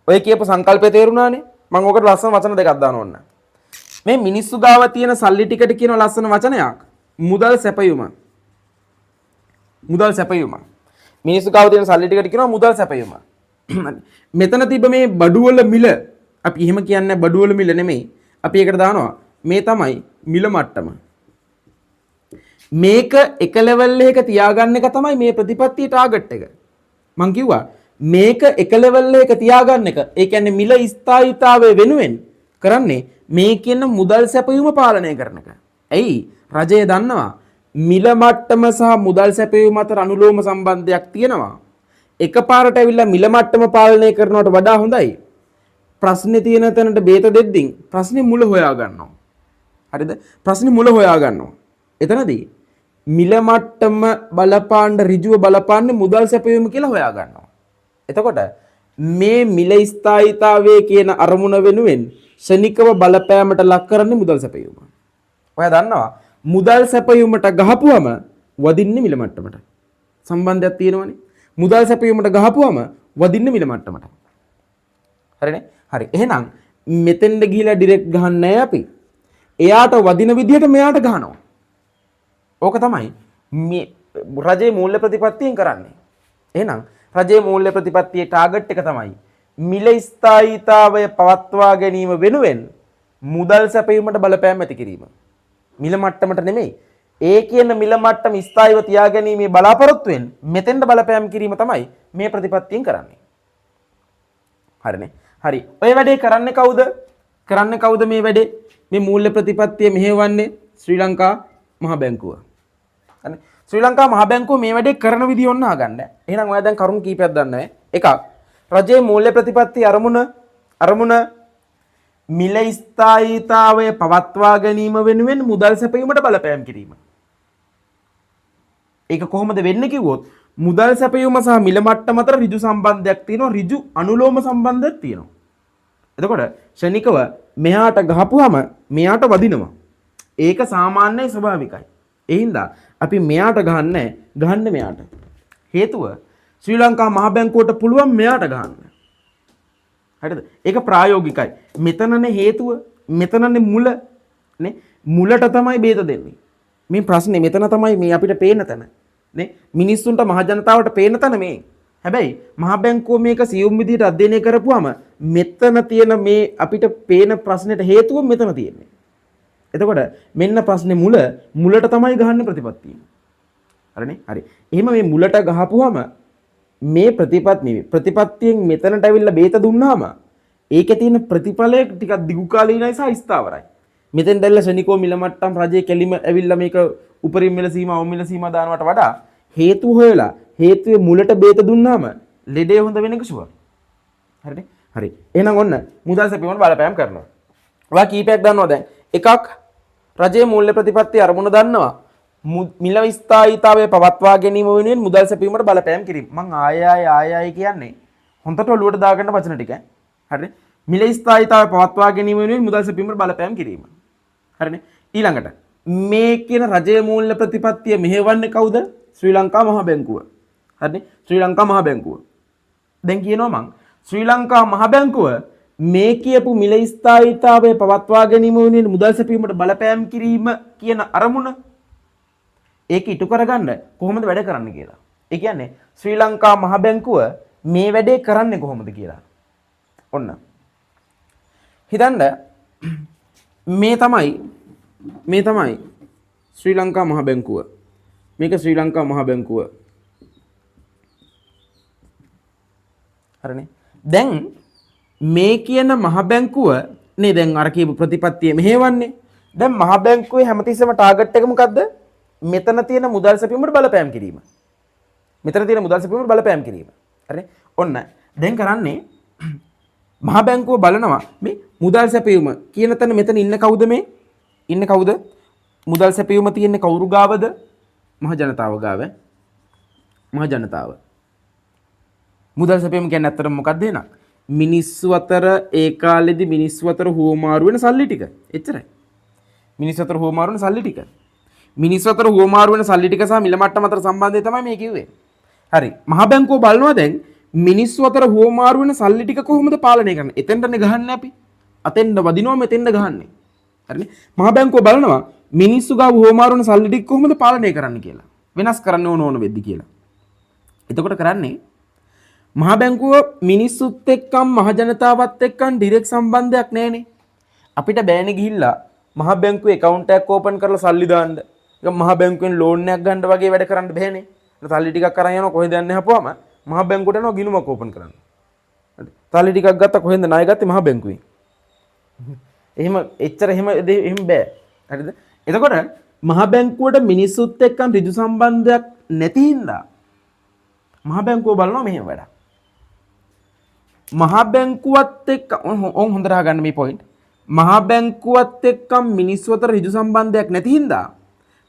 ඔය කියපු සංකල්පය තේරුණානේ? මම ඔකට ලස්සන වචන දෙකක් දාන්න ඕනේ. මේ මිනිස්සු ගාව තියෙන සල්ලි ටිකට කියන ලස්සන වචනයක් මුදල් සැපයුම. මිනිස්සු ගාව තියෙන සල්ලි ටිකට කියනවා මුදල් සැපයුම. මෙතන තිබ්බ මේ බඩුවල මිල අපි එහෙම කියන්නේ බඩුවල මිල නෙමෙයි. අපි ඒකට දානවා මේ තමයි මිල මට්ටම. මේක එක ලෙවල් එකක තියාගන්න එක තමයි මේ ප්‍රතිපත්තියේ ටාගට් එක. මං කිව්වා මේක එක ලෙවල් එකක තියාගන්න එක. ඒ කියන්නේ මිල ස්ථායීතාවය වෙනුවෙන් කරන්නේ මේ කියන මුදල් සැපයුම පාලනය කරන එක. ඇයි? රජය දන්නවා මිල මට්ටම සහ මුදල් සැපයුම අතර අනුලෝම සම්බන්ධයක් තියෙනවා. එකපාරට ඇවිල්ලා මිල මට්ටම පාලනය කරනවට වඩා හොඳයි ප්‍රශ්නේ තියෙන තැනට බේත දෙද්දී ප්‍රශ්නේ මුල හොයා ගන්නවා. හරිද? ප්‍රශ්නේ මුල හොයා ගන්නවා. එතනදී මිල මට්ටම බලපාන්න ඍජුව බලපාන්නේ මුදල් සැපයීම කියලා හොයා ගන්නවා. එතකොට මේ මිල ස්ථායීතාවයේ කියන අරමුණ වෙනුවෙන් ශනිකව බලපෑමට ලක් කරන්නේ මුදල් සැපයීම. ඔයා දන්නවා මුදල් සැපයීමට ගහපුවම වදින්නේ මිල මට්ටමට. සම්බන්ධයක් තියෙනවනේ. මුදල් සැපයීමට ගහපුවම වදින්නේ මිල මට්ටමට. හරිනේ? හරි. එහෙනම් මෙතෙන්ද ගිහිලා ඩිරෙක්ට් ගහන්නේ නැහැ අපි. එයාට වදින විදිහට මෙයාට ගහනවා. ඕක තමයි මේ රජයේ මූල්‍ය ප්‍රතිපත්තියෙන් කරන්නේ. එහෙනම් රජයේ මූල්‍ය ප්‍රතිපත්තියේ ටාගට් එක තමයි මිල ස්ථායීතාවය පවත්වා ගැනීම වෙනුවෙන් මුදල් සැපයීමට බලපෑම් ඇති කිරීම. මිල මට්ටමට නෙමෙයි. ඒ කියන මිල මට්ටම ස්ථායීව තියාගැනීමේ බලාපොරොත්තුවෙන් මෙතෙන්ට බලපෑම් කිරීම තමයි මේ ප්‍රතිපත්තියෙන් කරන්නේ. හරිනේ. හරි. ඔය වැඩේ කරන්නේ කවුද? කරන්නේ කවුද මේ වැඩේ? මේ මූල්‍ය ප්‍රතිපත්තිය මෙහෙවන්නේ ශ්‍රී ලංකා මහ බැංකුව. හරි. ශ්‍රී ලංකා මහ බැංකුව මේ වැඩේ කරන විදිය ඔන්න අහගන්න. එහෙනම් ඔයා දැන් කරුණු කීපයක් දන්නවා. එකක් රජයේ මූල්‍ය ප්‍රතිපත්තිය අරමුණ මිල ස්ථායීතාවය පවත්වා ගැනීම වෙනුවෙන් මුදල් සැපයීමට බලපෑම් කිරීම. ඒක කොහොමද වෙන්නේ කිව්වොත් මුදල් සැපයීම සහ මිල මට්ටම අතර ඍජු සම්බන්ධයක් තියෙනවා, ඍජු අනුලෝම සම්බන්ධයක් තියෙනවා. එතකොට ශනිකව මෙහාට ගහපුවාම මෙයාට වදිනවා. ඒක සාමාන්‍යයි ස්වභාවිකයි. ඒ හින්දා අපි මෙයාට ගහන්න මෙයාට. හේතුව ශ්‍රී ලංකා මහ බැංකුවට පුළුවන් මෙයාට ගහන්න. හරිද? ඒක ප්‍රායෝගිකයි. මෙතනනේ හේතුව, මෙතනනේ මුල නේ. මුලට තමයි බේද දෙන්නේ. මේ ප්‍රශ්නේ මෙතන තමයි මේ අපිට පේන තැන. නේ? මිනිස්සුන්ට මහ ජනතාවට පේන තැන මේ. හැබැයි මහ බැංකුව මේක සියුම් විදිහට අධ්‍යයනය කරපුවාම මෙතන තියෙන මේ අපිට පේන ප්‍රශ්නෙට හේතුව මෙතන තියෙන්නේ. එතකොට මෙන්න ප්‍රශ්නේ මුලට තමයි ගහන්නේ ප්‍රතිපත්තිය. හරිනේ? හරි. එහෙම මේ මුලට ගහපුවාම මේ ප්‍රතිපත්තියෙන් මෙතනට ඇවිල්ලා බේත දුන්නාම ඒකේ තියෙන ප්‍රතිඵලය ටිකක් දිගු කාලීනයි සහ ස්ථාවරයි. මෙතෙන් දැල්ල ශනිකෝ මිල මට්ටම් රජයේ කෙලිම ඇවිල්ලා මේක උපරිම මිල සීමා අවම මිල සීමා දානවට වඩා හේතු හොයලා හේතුවේ මුලට බේත දුන්නාම ලෙඩේ හොඳ වෙන එක ෂුවර්. හරිනේ? හරි. එහෙනම් ඔන්න මුදල් සැපීමට බලපෑම් කරනවා. ඔයා කීපයක් දන්නවා දැන්. එකක් රජයේ මූල්‍ය ප්‍රතිපත්තිය අරමුණ දන්නවා. මිල ස්ථායීතාවය පවත්වා ගැනීම වෙනුවෙන් මුදල් සැපීමට බලපෑම් කිරීම. මං ආය කියන්නේ හොඳට ඔලුවට දාගන්න වචන ටික. හරිනේ? මිල ස්ථායීතාවය පවත්වා ගැනීම වෙනුවෙන් මුදල් සැපීමට බලපෑම් කිරීම. හරිනේ? ඊළඟට මේ කියන රජයේ මූල්‍ය ප්‍රතිපත්තිය මෙහෙවන්නේ කවුද? ශ්‍රී ලංකා මහ බැංකුව. හරිනේ? ශ්‍රී ලංකා මහ බැංකුව. දැන් කියනවා මං ශ්‍රී ලංකා මහ බැංකුව මේ කියපු මිල ස්ථායීතාවය පවත්වා ගැනීම වෙනුවෙන් මුදල් සැපීමට බලපෑම් කිරීම කියන අරමුණ ඒක ඉටු කරගන්න කොහොමද වැඩ කරන්න කියලා. ඒ කියන්නේ ශ්‍රී ලංකා මහ බැංකුව මේ වැඩේ කරන්නේ කොහොමද කියලා. ඔන්න. හිතන්න මේ තමයි ශ්‍රී ලංකා මහ බැංකුව. මේක ශ්‍රී ලංකා මහ බැංකුව. හරිනේ? දැන් මේ කියන මහ බැංකුව නේ දැන් අර කියපු ප්‍රතිපත්තිය මෙහෙවන්නේ. දැන් මහ බැංකුවේ හැමතිස්සෙම ටාගට් එක මොකද්ද? මෙතන තියෙන මුදල් සැපීමට බලපෑම් කිරීම. හරිනේ? ඔන්න දැන් කරන්නේ මහ බැංකුව බලනවා මේ මුදල් සැපයීම කියන තැන මෙතන ඉන්න කවුද මේ? ඉන්නේ කවුද? මුදල් සැපයීම තියෙන්නේ කවුරු ගාවද? මහ ජනතාව ගාව. මහ ජනතාව. මුදල් සැපයීම කියන්නේ ඇත්තටම මොකක්ද එහෙනම්? මිනිස්සු අතර ඒ කාලෙදි මිනිස්සු අතර හුවමාරු වෙන සල්ලි ටික. එච්චරයි. මිනිස්සු අතර හුවමාරු වෙන සල්ලි ටික. මිනිස්සු අතර හුවමාරු වෙන සල්ලි ටික සහ මිල මට්ටම අතර සම්බන්ධය තමයි මේ කිව්වේ. හරි. මහ බැංකුව බලනවා දැන් මිනිස්සු අතර හුවමාරු වෙන සල්ලි ටික කොහොමද පාලනය කරන්නේ? එතෙන්ටනේ ගහන්නේ අපි. අතෙන්ද වදිනවා මෙතෙන්ද ගහන්නේ. හරිනේ? මහ බැංකුව බලනවා මිනිස්සු ගාව හුවමාරු වෙන සල්ලි ටික කොහොමද පාලනය කරන්න කියලා. වෙනස් කරන්න ඕන වෙද්දි කියලා. එතකොට කරන්නේ මහ බැංකුව මිනිස්සුත් එක්කම් මහ ජනතාවත් එක්කම් ඩිරෙක්ට් සම්බන්ධයක් නැහැනේ. අපිට බෑනේ ගිහිල්ලා මහ බැංකුවේ account එකක් open කරලා සල්ලි දාන්න. ඒක මහ බැංකුවෙන් loan එකක් ගන්න වගේ වැඩ කරන්න බෑනේ. සල්ලි ටිකක් අරන් යනවා කොහෙද යන්නේ හපුවම මහ බැංකුවට යනවා ගිණුමක් open කරන්න. හරි. සල්ලි ටිකක් ගත්තා කොහෙන්ද ණය ගත්තේ මහ බැංකුවෙන්. එහෙම බෑ. හරිද? එතකොට මහ බැංකුවට මිනිස්සුත් එක්කම් ඍජු සම්බන්ධයක් නැති හින්දා මහ බැංකුව බලනවා මෙහෙම වැඩක්. මහ බැංකුවත් එක්ක හොඳට අහගන්න මේ පොයින්ට්. මහ බැංකුවත් එක්කම් මිනිස්සු අතර ඍජු සම්බන්ධයක් නැති හින්දා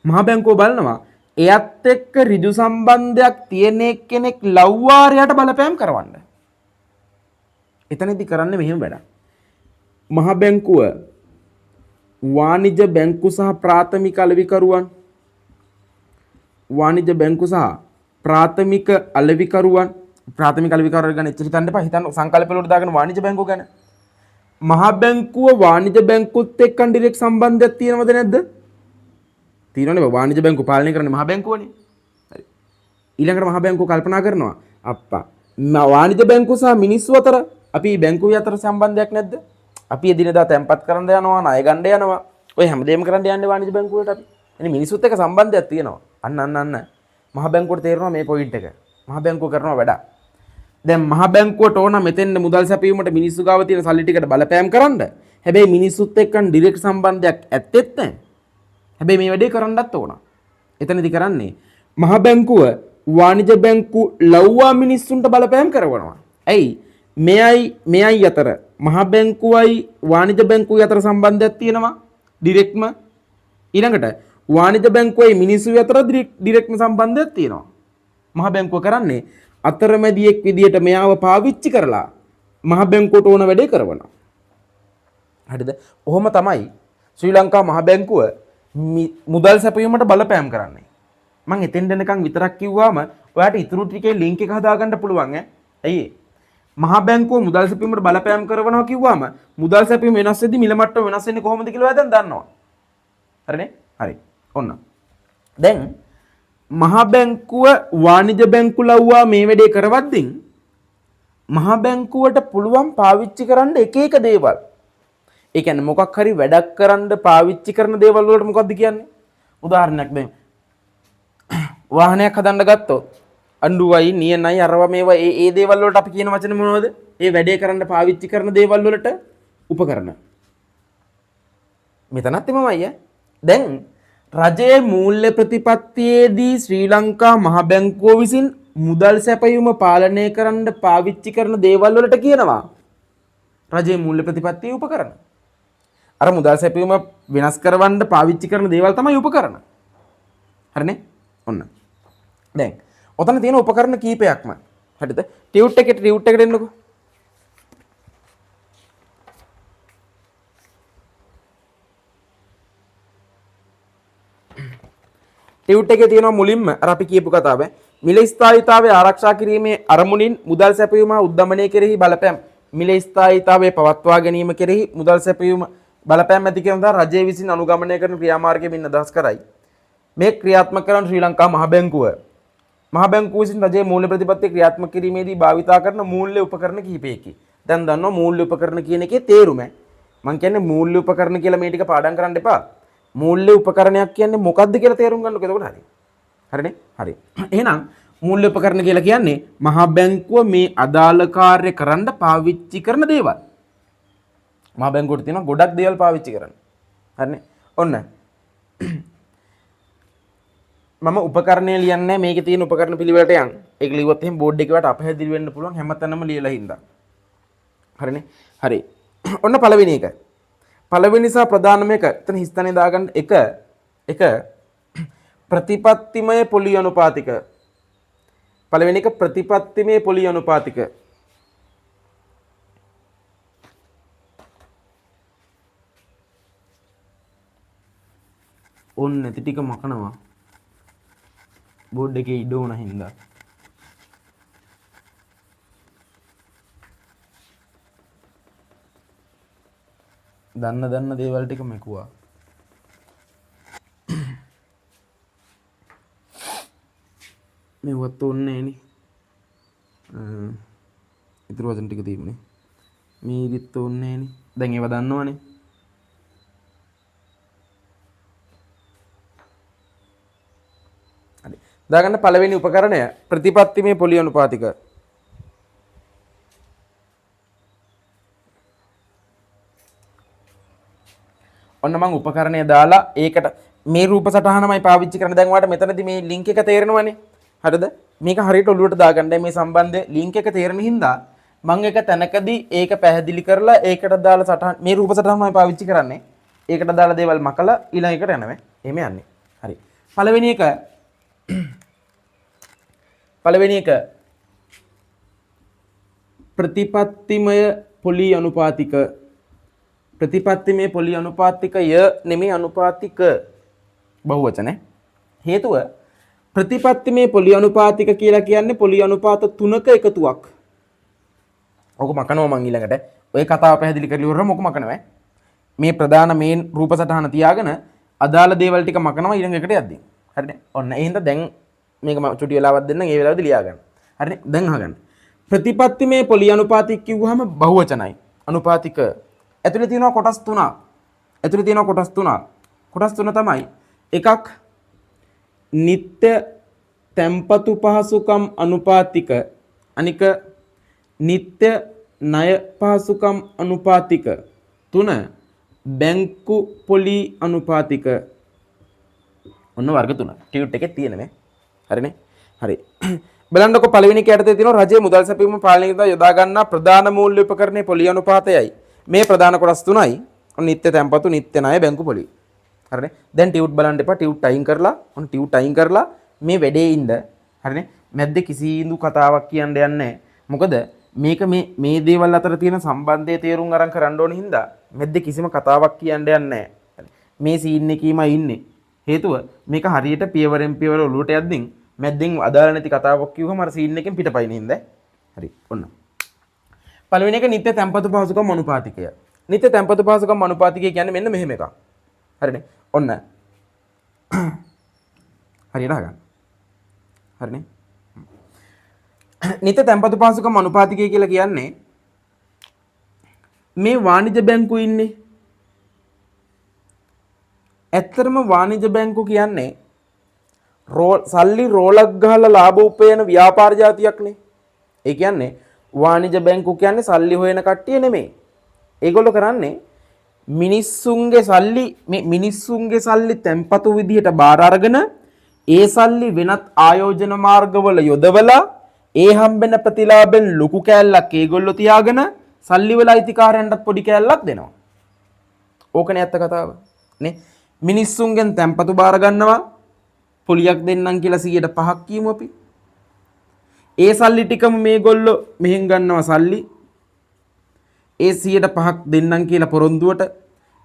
මහ බැංකුව බලනවා එයත් එක්ක ඍජු සම්බන්ධයක් තියෙන කෙනෙක් ලව්වාරයට බලපෑම් කරවන්න. එතනදී කරන්නේ මෙහෙම වැඩක්. මහ බැංකුව වාණිජ බැංකු සහ ප්‍රාථමික අලෙවිකරුවන් වාණිජ බැංකු සහ ප්‍රාථමික අලෙවිකරුවන් ප්‍රාථමික අලෙවිකරුවන් ගැන එච්චර හිතන්න එපා. හිතන්න සංකල්ප වලට දාගෙන වාණිජ බැංකුව ගැන. මහා බැංකුව වාණිජ බැංකුත් එක්ක ඩිරෙක්ට් සම්බන්ධයක් තියෙනවද නැද්ද? තියෙනවනේ. වාණිජ බැංකුව පාලනය කරන්නේ මහා බැංකුවනේ. හරි. ඊළඟට මහා බැංකුව කල්පනා කරනවා අප්පා වාණිජ බැංකුව සහ මිනිස්සු අතර අපි බැංකුව අතර සම්බන්ධයක් නැද්ද? අපි එදිනදා තැන්පත් කරන්න යනවා, ණය ගන්න යනවා. ඔය හැමදේම කරන්න යන්නේ වාණිජ බැංකුවලට අපි. එනි මිනිස්සුත් එක්ක සම්බන්ධයක් තියෙනවා. අන්න මහා බැංකුවට තේරෙනවා මේ පොයින්ට් එක. මහා බැංකුව කරනවා වැඩ. දැන් මහා බැංකුවට ඕන මෙතෙන්ද මුදල් සැපයීමට මිනිස්සු ගාව තියෙන සල්ලි ටිකට බලපෑම් කරන්න. හැබැයි මිනිස්සුත් එක්ක ඩිරෙක්ට් සම්බන්ධයක් ඇත්තෙත් නැහැ. හැබැයි මේ වැඩේ කරන්නත් ඕන. එතනදි කරන්නේ මහා බැංකුව වාණිජ බැංකු ලව්වා මිනිස්සුන්ට බලපෑම් කරනවා. ඇයි? මෙයයි අතර මහා බැංකුවයි වාණිජ බැංකුවයි අතර සම්බන්ධයක් තියෙනවා ඩිරෙක්ට්ම. ඊළඟට වාණිජ බැංකුවයි මිනිස්සු අතර ඩිරෙක්ට්ම සම්බන්ධයක් තියෙනවා. මහා බැංකුව කරන්නේ අතරමැදියෙක් විදියට මෙයාව පාවිච්චි කරලා මහා බැංකුවට ඕන වැඩේ කරනවා. හරිද? ඔහොම තමයි ශ්‍රී ලංකා මහා බැංකුව මුදල් සැපයීමට බලපෑම් කරන්නේ. මම එතෙන් දෙනකන් විතරක් කිව්වාම ඔයාට ඉතුරු ටිකේ ලින්ක් එක හදාගන්න පුළුවන් ඈ. ඇයි? මහා බැංකුව මුදල් සැපයීමට බලපෑම් කරනවා කිව්වම මුදල් සැපයීම වෙනස් වෙද්දි මිල මට්ටම වෙනස් වෙන්නේ කොහොමද කියලා ඔයා දැන් දන්නවා. හරිනේ? හරි. ඔන්න. දැන් මහා බැංකුව වාණිජ බැංකු ලව්වා මේ වැඩේ කරවද්දී මහා බැංකුවට පුළුවන් පාවිච්චි කරන්න එක එක දේවල්. ඒ කියන්නේ මොකක් හරි වැඩක් කරන්න පාවිච්චි කරන දේවල් වලට මොකද්ද කියන්නේ? උදාහරණයක් දැන් වාහනයක් හදන්න ගත්තොත් අඬුවයි නියනයි අරවා මේවා ඒ දේවල් වලට අපි කියන වචන මොනවද? ඒ වැඩේ කරන්න පාවිච්චි කරන දේවල් වලට උපකරණ. මෙතනත් එමමයි. දැන් රජයේ මූල්‍ය ප්‍රතිපත්තියේදී ශ්‍රී ලංකා මහ බැංකුව විසින් මුදල් සැපයීම පාලනය කරන්න පාවිච්චි කරන දේවල් වලට කියනවා රජයේ මූල්‍ය ප්‍රතිපත්තියේ උපකරණ. අර මුදල් සැපයීම වෙනස් කරවන්න පාවිච්චි කරන දේවල් තමයි උපකරණ. හරිනේ? ඔන්න. දැන් ඔතන තියෙන උපකරණ කීපයක්ම. හරිද? ටියුට් එකට එන්නකෝ. ටියුට් එකේ තියෙනවා මුලින්ම අර අපි කියපු කතාව මිල ස්ථායීතාවය ආරක්ෂා කිරීමේ අරමුණින් මුදල් සැපයීම උද්දමනය කෙරෙහි බලපෑම් මිල ස්ථායීතාවය පවත්වා ගැනීම කෙරෙහි මුදල් සැපයීම බලපෑම් ඇති කරන දා රජය විසින් අනුගමනය කරන ක්‍රියාමාර්ගයෙන් අදහස් කරයි. මේ ක්‍රියාත්මක කරන ශ්‍රී ලංකා මහ බැංකුව විසින් රජයේ මූල්‍ය ප්‍රතිපත්තිය ක්‍රියාත්මක කිරීමේදී භාවිතා කරන මූල්‍ය උපකරණ කිහිපයකි. දැන් දන්නවා මූල්‍ය උපකරණ කියන එකේ තේරුම. මම කියන්නේ මූල්‍ය උපකරණ කියලා මේ ටික පාඩම් කරන්න එපා. මූල්‍ය උපකරණයක් කියන්නේ මොකක්ද කියලා තේරුම් ගන්නකො එතකොට හරි. හරිනේ? හරි. එහෙනම් මූල්‍ය උපකරණ කියලා කියන්නේ මහා බැංකුව මේ අදාළ කාර්ය කරන්න පාවිච්චි කරන දේවල්. මහා බැංකුවට තියෙනවා ගොඩක් දේවල් පාවිච්චි කරන්න. හරිනේ? ඔන්න. මම උපකරණය ලියන්නේ මේකේ තියෙන උපකරණ පිළිවෙලට යන්. ඒක ලිව්වොත් එහෙනම් බෝඩ් එකේ වට අපහැදිලි වෙන්න පුළුවන් හැමතැනම ලියලා හින්දා. හරිනේ? හරි. ඔන්න පළවෙනි එක. පළවෙනි සහ ප්‍රධානම එක එතන හිස්තනේ දාගන්න එක ප්‍රතිපත්තිමය පොලි අනුපාතික. පළවෙනි එක ප්‍රතිපත්තිමය පොලි අනුපාතික. ඔන්න නැති ටික මකනවා. බෝඩ් එකේ ඉඩ ඕන හින්දා. දන්න දේවල් ටික මෙකුවා. මේවත් ඕනේ නේ. ඉතුරු වචන ටික තියෙන්නේ. මේ ඉරිත් ඕනේ නේ. දැන් ඒව දන්නවනේ. හරි. දාගන්න පළවෙනි උපකරණය ප්‍රතිපත්තිමය පොලි අනුපාතික. ඔන්න මම උපකරණය දාලා ඒකට මේ රූප සටහනමයි පාවිච්චි කරන්න. දැන් ඔයාලට මෙතනදී මේ ලින්ක් එක තේරෙනවනේ. හරිද? මේක හරියට ඔළුවට දාගන්න මේ සම්බන්ධ ලින්ක් එක තේරෙන හින්දා මම එක තැනකදී ඒක පැහැදිලි කරලා ඒකට දාලා සටහන් මේ රූප සටහනමයි පාවිච්චි කරන්නේ. ඒකට දාලා දේවල් මකලා ඊළඟ එකට යනවා. එහෙම යන්නේ. හරි. පළවෙනි එක ප්‍රතිපත්තිමය පොලි අනුපාතික ප්‍රතිපත්තිමේ පොලි අනුපාතිකය නෙමෙයි අනුපාතික බහුවචන. හේතුව ප්‍රතිපත්තිමේ පොලි අනුපාතික කියලා කියන්නේ පොලි අනුපාත තුනක එකතුවක්. ඔක මකනවා මං ඊළඟට. ඔය කතාව පැහැදිලි කරලා ඉවරම ඔක මකනවා. මේ ප්‍රධාන මේන් රූප සටහන තියාගෙන අදාළ දේවල් ටික මකනවා ඊළඟ එකට යද්දී. හරිනේ? ඔන්න ඒ හින්දා දැන් මේක මම චුටි වෙලාවක් දෙන්නම් ඒ වෙලාවෙදි ලියා ගන්න. හරිනේ? දැන් අහගන්න. ප්‍රතිපත්තිමේ පොලි අනුපාතික කිව්වහම බහුවචනයි. අනුපාතික ඇතුලේ තියෙනවා කොටස් තුනක්. කොටස් තුන තමයි එකක් නිත්‍ය තැම්පතු පහසුකම් අනුපාතික, අනික නිත්‍ය ණය පහසුකම් අනුපාතික, තුන බැංකු පොලි අනුපාතික. ඔන්න වර්ග තුනක් ටියුට් එකේ තියෙනනේ. හරිනේ? හරි. බලන්නකො පළවෙනි කැටතේ තියෙනවා රජයේ මුදල් සැපයීම පාලනය කරන යොදා ගන්නා ප්‍රධාන මූල්‍ය උපකරණයේ පොලි අනුපාතයයි. මේ ප්‍රධාන කොටස් තුනයි. ඔන්න නිත්‍ය තැම්පතු, නිත්‍ය ණය, බැංකු පොලි. හරිනේ? දැන් ටියුට් බලන්න එපා. ටියුට් අයින් කරලා, ඔන්න ටියුට් අයින් කරලා මේ වැඩේ ඉන්න. හරිනේ? මැද්දේ කිසිදු කතාවක් කියන්න යන්නේ නැහැ. මොකද මේක මේ දේවල් අතර තියෙන සම්බන්ධය තේරුම් අරන් කරන්න ඕන හින්දා මැද්දේ කිසිම කතාවක් කියන්න යන්නේ නැහැ. මේ සීන් එකේමයි ඉන්නේ. හේතුව මේක හරියට පියවරෙන් පියවර ඔලුවට යද්දී මැද්දෙන් අදාළ නැති කතාවක් කිව්වම අර සීන් එකෙන් පිටපයින් හින්දා. හරි. ඔන්න. පළවෙනි එක නිත්‍ය තැම්පතු පහසුකම් අනුපාතිකය. නිත්‍ය තැම්පතු පහසුකම් අනුපාතිකය කියන්නේ මෙන්න මෙහෙම එකක්. හරිනේ? ඔන්න. හරියට අහගන්න. හරිනේ? නිත්‍ය තැම්පතු පහසුකම් අනුපාතිකය කියලා කියන්නේ මේ වාණිජ බැංකුව ඉන්නේ. ඇත්තටම වාණිජ බැංකු කියන්නේ සල්ලි රෝලක් ගහලා ලාභ උපයන ව්‍යාපාර જાතියක්නේ. ඒ කියන්නේ වාණිජ බැංකු කියන්නේ සල්ලි හොයන කට්ටිය නෙමෙයි. ඒගොල්ලෝ කරන්නේ මිනිස්සුන්ගේ සල්ලි තැම්පතු විදිහට බාර අරගෙන ඒ සල්ලි වෙනත් ආයෝජන මාර්ගවල යොදවලා ඒ හම්බෙන ප්‍රතිලාභෙන් ලොකු කෑල්ලක් ඒගොල්ලෝ තියාගෙන සල්ලි වල අයිතිකාරයන්ටත් පොඩි කෑල්ලක් දෙනවා. ඕකනේ ඇත්ත කතාව. නේ? මිනිස්සුන්ගෙන් තැම්පතු බාර ගන්නවා පොලියක් දෙන්නම් කියලා 105ක් කියමු අපි. ඒ සල්ලි ටිකම මේගොල්ලෝ මෙහෙන් ගන්නවා සල්ලි. ඒ 105ක් දෙන්නම් කියලා පොරොන්දුවට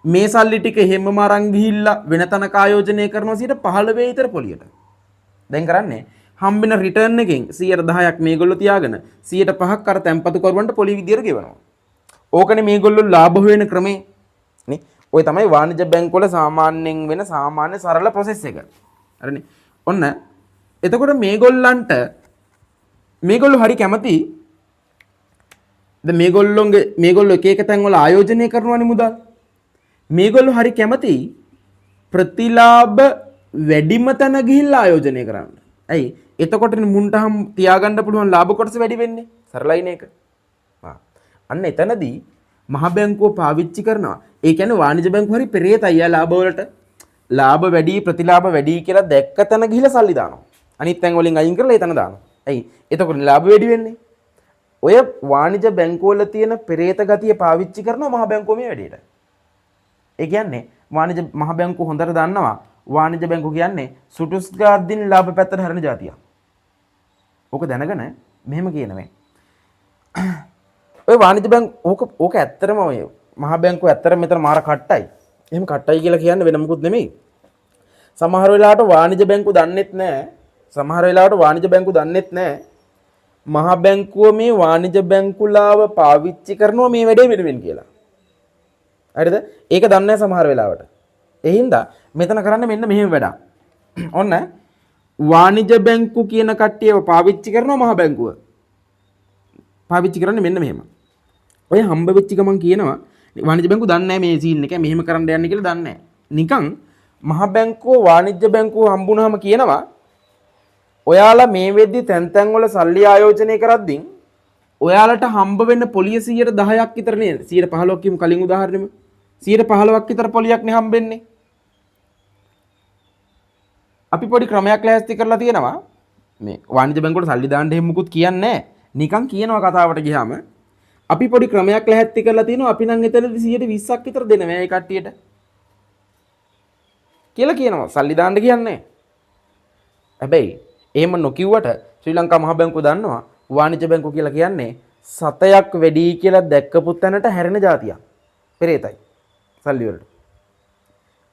මේ සල්ලි ටික හැමම අරන් ගිහිල්ලා වෙන තැනක ආයෝජනය කරනවා 15 විතර පොලියට. දැන් කරන්නේ හම්බෙන රිටර්න් එකෙන් 10%ක් මේගොල්ලෝ තියාගෙන 5%ක් අර තැම්පතු කරුවන්ට පොලි විදියට ගෙවනවා. ඕකනේ මේගොල්ලෝ ලාභ හොයන ක්‍රමේ. නේ? ඔය තමයි වාණිජ බැංකුවල සාමාන්‍යයෙන් වෙන සාමාන්‍ය සරල ප්‍රොසෙස් එක. හරිනේ? ඔන්න එතකොට මේගොල්ලෝ හරි කැමති මේගොල්ලෝ එක එක තැන් වල ආයෝජනය කරනවානේ මුදල්. මේගොල්ලෝ හරි කැමති ප්‍රතිලාභ වැඩිම තැන ගිහිල්ලා ආයෝජනය කරන්න. ඇයි? එතකොට මුන්ට තියාගන්න පුළුවන් ලාභ කොටස වැඩි වෙන්නේ. සරලයිනේ ඒක. අන්න එතනදී මහ බැංකුව පාවිච්චි කරනවා. ඒ කියන්නේ වාණිජ බැංකුව හරි පෙරේතයි ලාභ වලට. ලාභ වැඩි, ප්‍රතිලාභ වැඩි කියලා දැක්ක තැන ගිහිල්ලා සල්ලි දානවා. අනිත් තැන් වලින් අයින් කරලා ඒ තැන දානවා. ඇයි? එතකොට ලාභ වැඩි වෙන්නේ. ඔය වාණිජ බැංකුවල තියෙන පෙරේත ගතිය පාවිච්චි කරනවා මහ බැංකුව මේ වැඩේට. ඒ කියන්නේ මහ බැංකුව හොඳට දන්නවා වාණිජ බැංකුව කියන්නේ සුටුස්ගාර්දින් ලාභ පැත්තට හැරෙන જાතියක්. ඕක දැනගෙන මෙහෙම කියනවා. ඔය වාණිජ බැංකුව ඕක ඇත්තටම ඔය මහ බැංකුව ඇත්තටම මෙතන මාර කට්ටයි. එහෙම කට්ටයි කියලා කියන්නේ වෙන මොකුත් නෙමෙයි. සමහර වෙලාවට වාණිජ බැංකුව දන්නෙත් නැහැ. මහ බැංකුව මේ වාණිජ බැංකුලාව පාවිච්චි කරනවා මේ වැඩේ වෙනුවෙන් කියලා. හරිද? ඒක දන්නේ නැහැ සමහර වෙලාවට. ඒ හින්දා මෙතන කරන්නේ මෙන්න මෙහෙම වැඩක්. ඔන්න වාණිජ බැංකු කියන කට්ටියව පාවිච්චි කරනවා මහ බැංකුව. පාවිච්චි කරන්නේ මෙන්න මෙහෙම. ඔය හම්බ වෙච්ච ගමන් කියනවා වාණිජ බැංකුව දන්නේ නැහැ මේ සීන් එක මෙහෙම කරන්න යන්නේ කියලා දන්නේ නැහැ. නිකන් මහ බැංකුව වාණිජ බැංකුව හම්බුනහම කියනවා ඔයාලා මේ වෙද්දි තැන් තැන් වල සල්ලි ආයෝජනය කරද්දී ඔයාලට හම්බ වෙන්න පොලිය 10%ක් විතර නේද? 15ක් කියමු කලින් උදාහරණෙම. 15ක් විතර පොලියක් නේ හම්බෙන්නේ. අපි පොඩි ක්‍රමයක් ලෑස්ති කරලා තියෙනවා. මේ වාණිජ බැංකුවට සල්ලි දාන්න එහෙම මුකුත් කියන්නේ නැහැ. නිකන් කියනවා කතාවට ගියාම අපි පොඩි ක්‍රමයක් ලෑස්ති කරලා තියෙනවා. අපි නම් එතනදී 120ක් විතර දෙනවා මේ කට්ටියට. කියලා කියනවා. සල්ලි දාන්න කියන්නේ. හැබැයි එහෙම නොකියුවට ශ්‍රී ලංකා මහ බැංකුව දන්නවා වාණිජ බැංකුව කියලා කියන්නේ 7ක් වැඩි කියලා දැක්කපු තැනට හැරෙන જાතියක්. පෙරේතයි. සල්ලි වලට.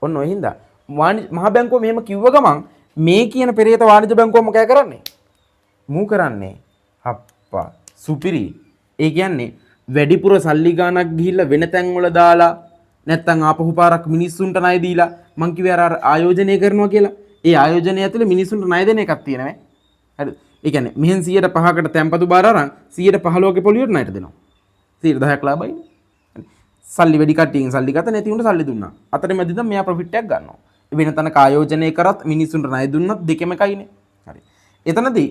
ඔන්න ඔය හින්දා මහා බැංකුව මෙහෙම කිව්ව ගමන් මේ කියන පෙරේත වාණිජ බැංකුව මොකද කරන්නේ? මූ කරන්නේ අප්පා සුපිරි. ඒ කියන්නේ වැඩිපුර සල්ලි ගාණක් ගිහිල්ලා වෙන තැන් වල දාලා නැත්තම් ආපහු පාරක් මිනිස්සුන්ට ණය දීලා මං කිව්වේ අර ආයෝජනය කරනවා කියලා. ඒ ආයෝජනය ඇතුලේ මිනිස්සුන්ට ණය දෙන එකක් තියෙනවා. හරිද? ඒ කියන්නේ මෙහෙන් 105කට තැම්පතු බාර අරන් 115ක පොලියට ණයට දෙනවා. 10ක් ලාභයිනේ. සල්ලි වැඩි කට්ටියකින් සල්ලි ගත්ත නැති උන්ට සල්ලි දුන්නා. අතරමැදි නම් මෙයා ප්‍රොෆිට් එකක් ගන්නවා. වෙන තැනක ආයෝජනය කරත් මිනිස්සුන්ට ණය දුන්නත් දෙකම එකයිනේ. හරි. එතනදී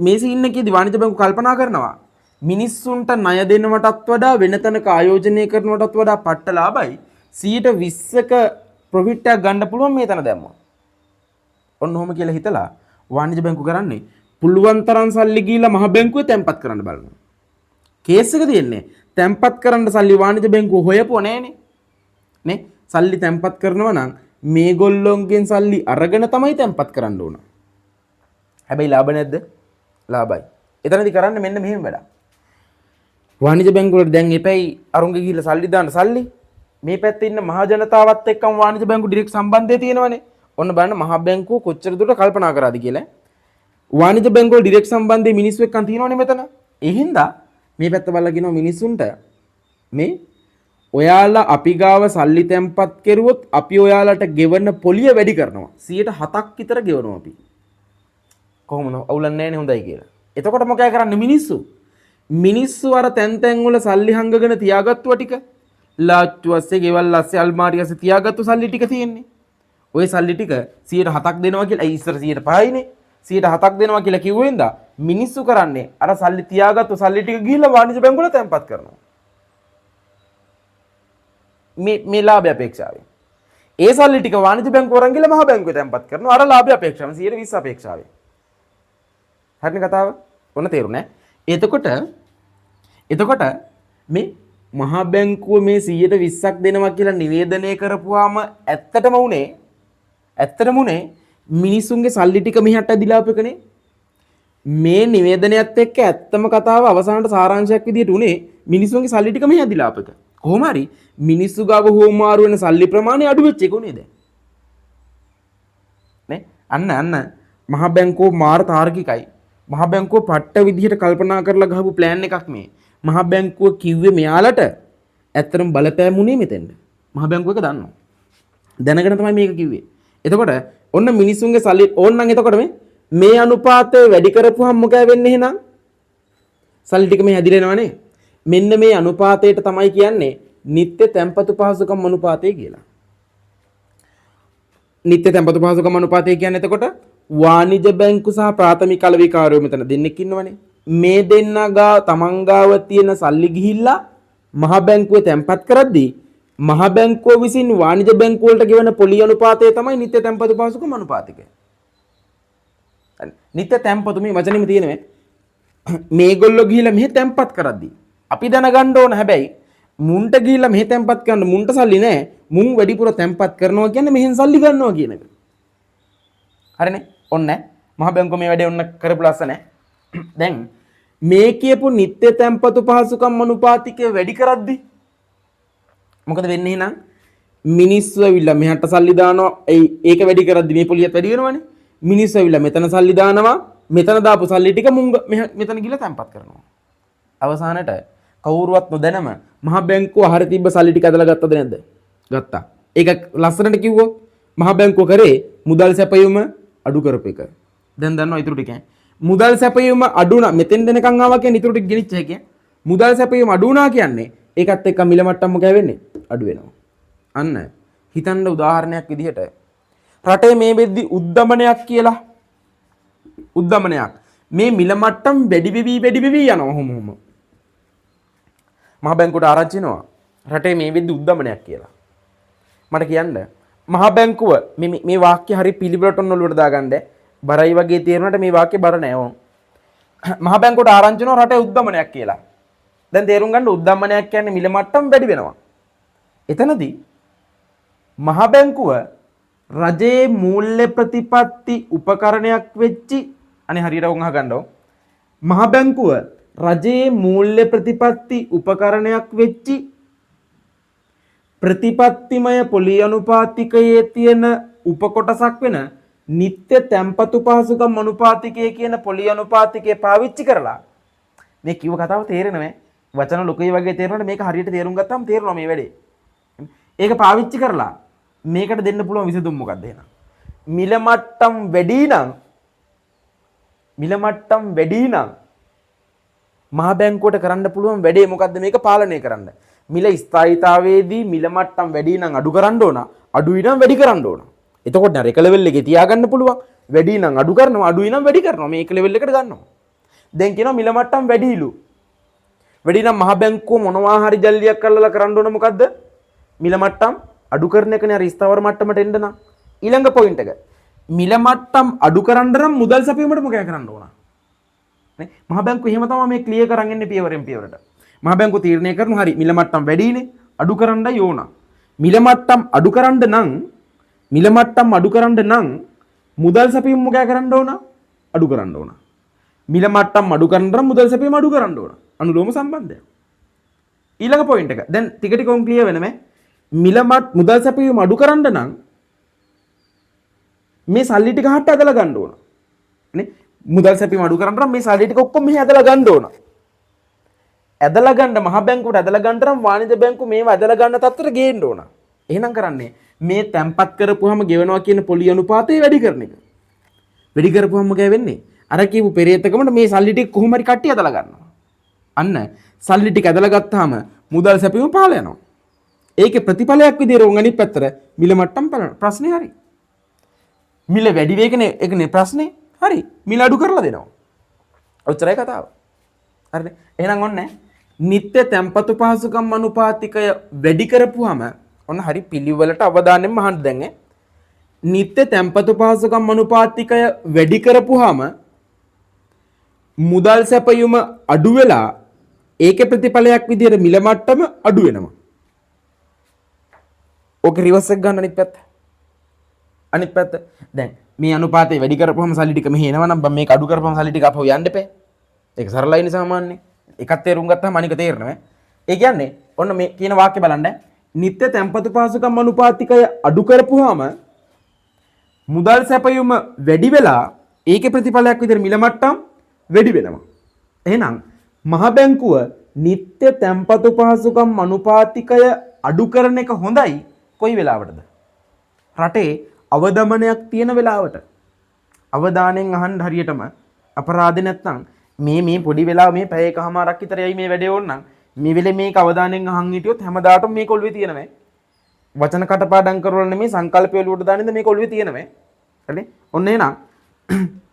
මේ සීන් එකේදී වාණිජ බැංකුව කල්පනා කරනවා මිනිස්සුන්ට ණය දෙනවටත් වඩා වෙන තැනක ආයෝජනය කරනවටත් වඩා පට්ට ලාභයි 120ක ප්‍රොෆිට් එකක් ගන්න පුළුවන් මේ තැන දැම්මා. ඔන්න ඔහොම කියලා හිතලා වාණිජ බැංකුව කරන්නේ පුළුවන් තරම් සල්ලි ගිහිල්ලා මහ බැංකුවේ තැන්පත් කරන්න බලනවා. කේස් එක තියෙන්නේ තැන්පත් කරන්න සල්ලි වාණිජ බැංකුව හොයපුව නෑනේ. නේ? සල්ලි තැන්පත් කරනවා නම් මේගොල්ලොන්ගෙන් සල්ලි අරගෙන තමයි තැන්පත් කරන්න ඕන. හැබැයි ලාභ නැද්ද? ලාභයි. එතනදී කරන්නේ මෙන්න මෙහෙම වැඩක්. වාණිජ බැංකුව වල දැන් එපැයි අරුන්ගේ ගිහිල්ලා සල්ලි දාන්න සල්ලි මේ පැත්තේ ඉන්න මහ ජනතාවත් එක්කම වාණිජ බැංකුව ඩිරෙක්ට් සම්බන්ධය තියෙනවනේ. ඔන්න බලන්න මහ බැංකුව කොච්චර දුරට කල්පනා කරාද කියලා. වාණිජ බැංකුව ඩිරෙක්ට් සම්බන්ධයේ මිනිස්සු එක්කන් තියෙනවනේ මෙතන. ඒ හින්දා මේ පැත්ත බලලා කියනවා මිනිස්සුන්ට මේ ඔයාලා අපි ගාව සල්ලි තැන්පත් කරුවොත් අපි ඔයාලට ගෙවන පොලිය වැඩි කරනවා. 7ක් විතර ගෙවනවා අපි. කොහොමද? අවුලන්නේ නැහැනේ හොඳයි කියලා. එතකොට මොකද කරන්නේ මිනිස්සු? මිනිස්සු අර තැන් තැන් වල සල්ලි හංගගෙන තියාගත්තුවා ටික ලාච්චු ඇස්සේ ගෙවල් ඇස්සේ අල්මාරිය ඇස්සේ තියාගත්තු සල්ලි ටික තියෙන්නේ. ওই සල්ලි ටික 107ක් දෙනවා කියලා ඉස්සර 105යිනේ 107ක් දෙනවා කියලා කිව්වෙන්ද මිනිස්සු කරන්නේ අර සල්ලි තියාගත්තු සල්ලි ටික ගිහිල්ලා වාණිජ බැංකුවල තැන්පත් කරනවා. මේ ලාභය අපේක්ෂාවෙන්. ඒ සල්ලි ටික වාණිජ බැංකුව වරන් ගිහලා මහ බැංකුවේ තැන්පත් කරනවා අර ලාභය අපේක්ෂාවෙන් 120 අපේක්ෂාවෙන්. හරිනේ කතාව? ඔන්න තේරුණා. එතකොට මේ මහා බැංකුව මේ 120ක් දෙනවා කියලා නිවේදනය කරපුවාම ඇත්තටම උනේ මිනිසුන්ගේ සල්ලි ටික මෙහාට ඇදිලා අපකනේ. මේ නිවේදනයත් එක්ක ඇත්තම කතාව අවසානට සාරාංශයක් විදිහට උනේ මිනිසුන්ගේ සල්ලි ටික මෙහා ඇදිලා අපක. කොහොම හරි මිනිස්සු ගාව හොමාරු වෙන සල්ලි ප්‍රමාණය අඩු වෙච්ච එක උනේ දැන්. නේ? අන්න මහා බැංකුව මාර තාර්කිකයි. මහා බැංකුව පට්ට විදිහට කල්පනා කරලා ගහපු ප්ලෑන් එකක් මේ. මහා බැංකුව කිව්වේ මෙයාලට ඇත්තටම බලපෑමුනේ මෙතෙන්ද. මහා බැංකුව එක දන්නවා. දැනගෙන තමයි මේක කිව්වේ. එතකොට ඔන්න මිනිස්සුන්ගේ සල්ලි ඕන්නම් එතකොට මේ අනුපාතය වැඩි කරපුවහම මොකද වෙන්නේ එහෙනම්? සල්ලි ටික මේ හැදිරෙනවනේ. මෙන්න මේ අනුපාතයට තමයි කියන්නේ නිත්‍ය තැන්පතු පහසුකම් අනුපාතය කියලා. නිත්‍ය තැන්පතු පහසුකම් අනුපාතය කියන්නේ එතකොට වාණිජ බැංකු සහ ප්‍රාථමික අලෙවිකාරයෝ මෙතන දෙන්නෙක් ඉන්නවනේ. මේ දෙන්නගා තමන් ගාව තියෙන සල්ලි ගිහිල්ලා මහ බැංකුවේ තැන්පත් කරද්දී මහ බැංකුව විසින් වාණිජ බැංකුව වලට ගෙවන පොලි අනුපාතය තමයි නිත්‍ය තැන්පතු පහසුකම් අනුපාතිකය. නිත්‍ය තැන්පතු මේ වචනේම තියෙනවා. මේගොල්ලෝ ගිහිල්ලා මෙහෙ තැන්පත් කරද්දී අපි දැනගන්න ඕන හැබැයි මුන්ට ගිහිල්ලා මෙහෙ තැන්පත් කරන්න මුන්ට සල්ලි නැහැ. මුන් වැඩිපුර තැන්පත් කරනවා කියන්නේ මෙහෙන් සල්ලි ගන්නවා කියන එක. හරිනේ? ඔන්න මහ බැංකුව මේ වැඩේ ඔන්න කරපු ලස්සන. දැන් මේ කියපු නිත්‍ය තැන්පතු පහසුකම් අනුපාතිකය වැඩි කරද්දී මොකද වෙන්නේ එහෙනම්? මිනිස්සු ඇවිල්ලා මෙහාට සල්ලි දානවා. ඒක වැඩි කරද්දී මේ පොලියත් වැඩි වෙනවනේ. මිනිස්සු ඇවිල්ලා මෙතන සල්ලි දානවා. මෙතන දාපු සල්ලි ටික මුංග මෙතන ගිහලා තැන්පත් කරනවා. අවසානට කවුරුවත් නොදැනම මහ බැංකුව හරිය තිබ්බ සල්ලි ටික අදලා ගත්තද නැද්ද? ගත්තා. ඒක ලස්සනට කිව්වොත් මහ බැංකුව කරේ මුදල් සැපයුම අඩු කරපු එක. දැන් දන්නවා ඊටු ටික. මුදල් සැපයීම අඩු වුණා. මෙතෙන් දෙනකන් ආවා කියන්නේ ඊටු ටික ගෙනිච්ච එක. මුදල් සැපයීම අඩු වුණා කියන්නේ ඒකත් එක්ක මිල මට්ටම මොකද වෙන්නේ? අඩු වෙනවා. අන්න හිතන්න උදාහරණයක් විදිහට රටේ මේ වෙද්දි උද්දමනයක් කියලා උද්දමනයක් මේ මිල මට්ටම් වැඩි වෙවි යනවා කොහොම මහ බැංකුවට ආරංචි වෙනවා රටේ මේ වෙද්දි උද්දමනයක් කියලා. මට කියන්න මහ බැංකුව මේ වාක්‍ය හරි පිළිවෙලට ඔන්නලුවට දාගන්න බරයි වගේ තේරුණාට මේ වාක්‍ය බර නෑ ඕන්. මහ බැංකුවට ආරංචි වෙනවා රටේ උද්දමනයක් කියලා. දැන් තේරුම් ගන්න උද්දමනයක් කියන්නේ මිල මට්ටම් වැඩි වෙනවා. එතනදී මහ බැංකුව රජයේ මූල්‍ය ප්‍රතිපත්ති උපකරණයක් වෙච්චි අනේ හරියට උන් අහගන්නව. මහ බැංකුව රජයේ මූල්‍ය ප්‍රතිපත්ති උපකරණයක් වෙච්චි ප්‍රතිපත්තිමය පොලි අනුපාතිකයේ තියෙන උපකොටසක් වෙන නිත්‍ය තැම්පතු පහසුකම් අනුපාතිකය කියන පොලි අනුපාතිකය පාවිච්චි කරලා මේ කිව්ව කතාව තේරෙනවද? වචන ලොකුයි වගේ තේරෙනවනේ. මේක හරියට තේරුම් ගත්තාම තේරෙනවා මේ වැඩේ. ඒක පාවිච්චි කරලා මේකට දෙන්න පුළුවන් විසඳුම මොකක්ද එහෙනම්? මිල මට්ටම් වැඩි නම් මහ බැංකුවට කරන්න පුළුවන් වැඩේ මොකද්ද? මේක පාලනය කරන්න. මිල ස්ථායීතාවයේදී මිල මට්ටම් වැඩි නම් අඩු කරන්න ඕන, අඩුයි නම් වැඩි කරන්න ඕන. එතකොට නේද එක ලෙවල් එකේ තියාගන්න පුළුවන්. වැඩි නම් අඩු කරනවා, අඩුයි නම් වැඩි කරනවා. මේක ලෙවල් එකට ගන්නවා. දැන් කියනවා මිල මට්ටම් වැඩිලු. වැඩි නම් මහ බැංකුව මොනවා හරි ජල්ලියක් කරලා කරන්න ඕන මොකද්ද? මිල මට්ටම් අඩු කරන එකනේ අර ස්ථාවර මට්ටමට එන්න නම්. ඊළඟ පොයින්ට් එක. මිල මට්ටම් අඩු කරන්න නම් මුදල් සැපයීමට මොකද කරන්න ඕන? නේ මහ බැංකුව එහෙම තමයි මේ ක්ලියර් කරන් ඉන්නේ පියවරෙන් පියවරට. මහ බැංකුව තීරණය කරනවා හරි මිල මට්ටම් වැඩිනේ අඩු කරන්නයි ඕන. මිල මට්ටම් අඩු කරන්න නම් මුදල් සැපයීම මොකද කරන්න ඕන? අඩු කරන්න ඕන. මිල මට්ටම් අඩු කරන්න නම් මුදල් සැපයීම අඩු කරන්න ඕන. අනුලෝම සම්බන්ධය. ඊළඟ පොයින්ට් එක. දැන් ටික ටික උන් ක්ලියර් වෙනමෙ. මුදල් සැපයීම අඩු කරන්න නම් මේ සල්ලි ටික හට ඇදලා ගන්න ඕන. නේ? මුදල් සැපීම අඩු කරන්න නම් මේ සල්ලි ටික ඔක්කොම මෙහි ඇදලා ගන්න ඕන. ඇදලා ගන්න මහ බැංකුවට ඇදලා ගන්න නම් වාණිජ බැංකුව මේව ඇදලා ගන්න තත්ත්වයට ගේන්න ඕන. එහෙනම් කරන්නේ මේ තැම්පත් කරපුවාම ගෙවනවා කියන පොලි අනුපාතය වැඩි කරන එක. වැඩි කරපුවාම මොකද වෙන්නේ? අර කියපු පෙරේතකමට මේ සල්ලි ටික කොහොම හරි කට්ටිය ඇදලා ගන්නවා. අන්න සල්ලි ටික ඇදලා ගත්තාම මුදල් සැපීම පහළ යනවා. ඒකේ ප්‍රතිඵලයක් විදිහට උන් අනිත් පැත්තට මිල මට්ටම් බලන ප්‍රශ්නේ හරි. මිල වැඩි වේගනේ ඒකනේ ප්‍රශ්නේ. හරි. මිල අඩු කරලා දෙනවා. ඔච්චරයි කතාව. හරිද? එහෙනම් ඔන්න නිත්‍ය තැම්පතු පහසුකම් අනුපාතිකය වැඩි කරපුවාම ඔන්න හරි පිළිවෙලට අවධානයෙන් අහන්න දැන් නිත්‍ය තැම්පතු පහසුකම් අනුපාතිකය වැඩි කරපුවාම මුදල් සැපයුම අඩු වෙලා ඒකේ ප්‍රතිඵලයක් විදිහට මිල මට්ටම අඩු වෙනවා. ඕක රිවර්ස් එක ගන්න අනිත් පැත්ත. දැන් මේ අනුපාතය වැඩි කරපුවම සල්ලි ටික මෙහි එනවා නම් මේක අඩු කරපුවම සල්ලි ටික අපහු යන්න එපේ. ඒක සරලයිනේ සාමාන්‍යයෙන්. එකක් තේරුම් ගත්තාම අනික තේරෙනවා. ඒ කියන්නේ ඔන්න මේ කියන වාක්‍ය බලන්න. නිත්‍ය තැම්පතු පහසුකම් අනුපාතිකය අඩු කරපුවාම මුදල් සැපයුම වැඩි වෙලා ඒකේ ප්‍රතිඵලයක් විදිහට මිල මට්ටම් වැඩි වෙනවා. එහෙනම් මහ බැංකුව නිත්‍ය තැම්පතු පහසුකම් අනුපාතිකය අඩු කරන එක හොඳයි කොයි වෙලාවටද? රටේ අවදමනයක් තියෙන වෙලාවට. අවධානයෙන් අහන්න හරියටම අපරාධ නැත්නම් මේ පොඩි වෙලාව මේ පැය එකමාරක් විතර යයි මේ වැඩේ ඕනනම් මේ වෙලේ මේක අවධානයෙන් අහන් හිටියොත් හැමදාටම මේක ඔළුවේ තියෙනවා. වචන කටපාඩම් කරවල නෙමෙයි සංකල්පය ඔළුවට දාන්නේ මේක ඔළුවේ තියෙනවා. හරිනේ? ඔන්න එහෙනම්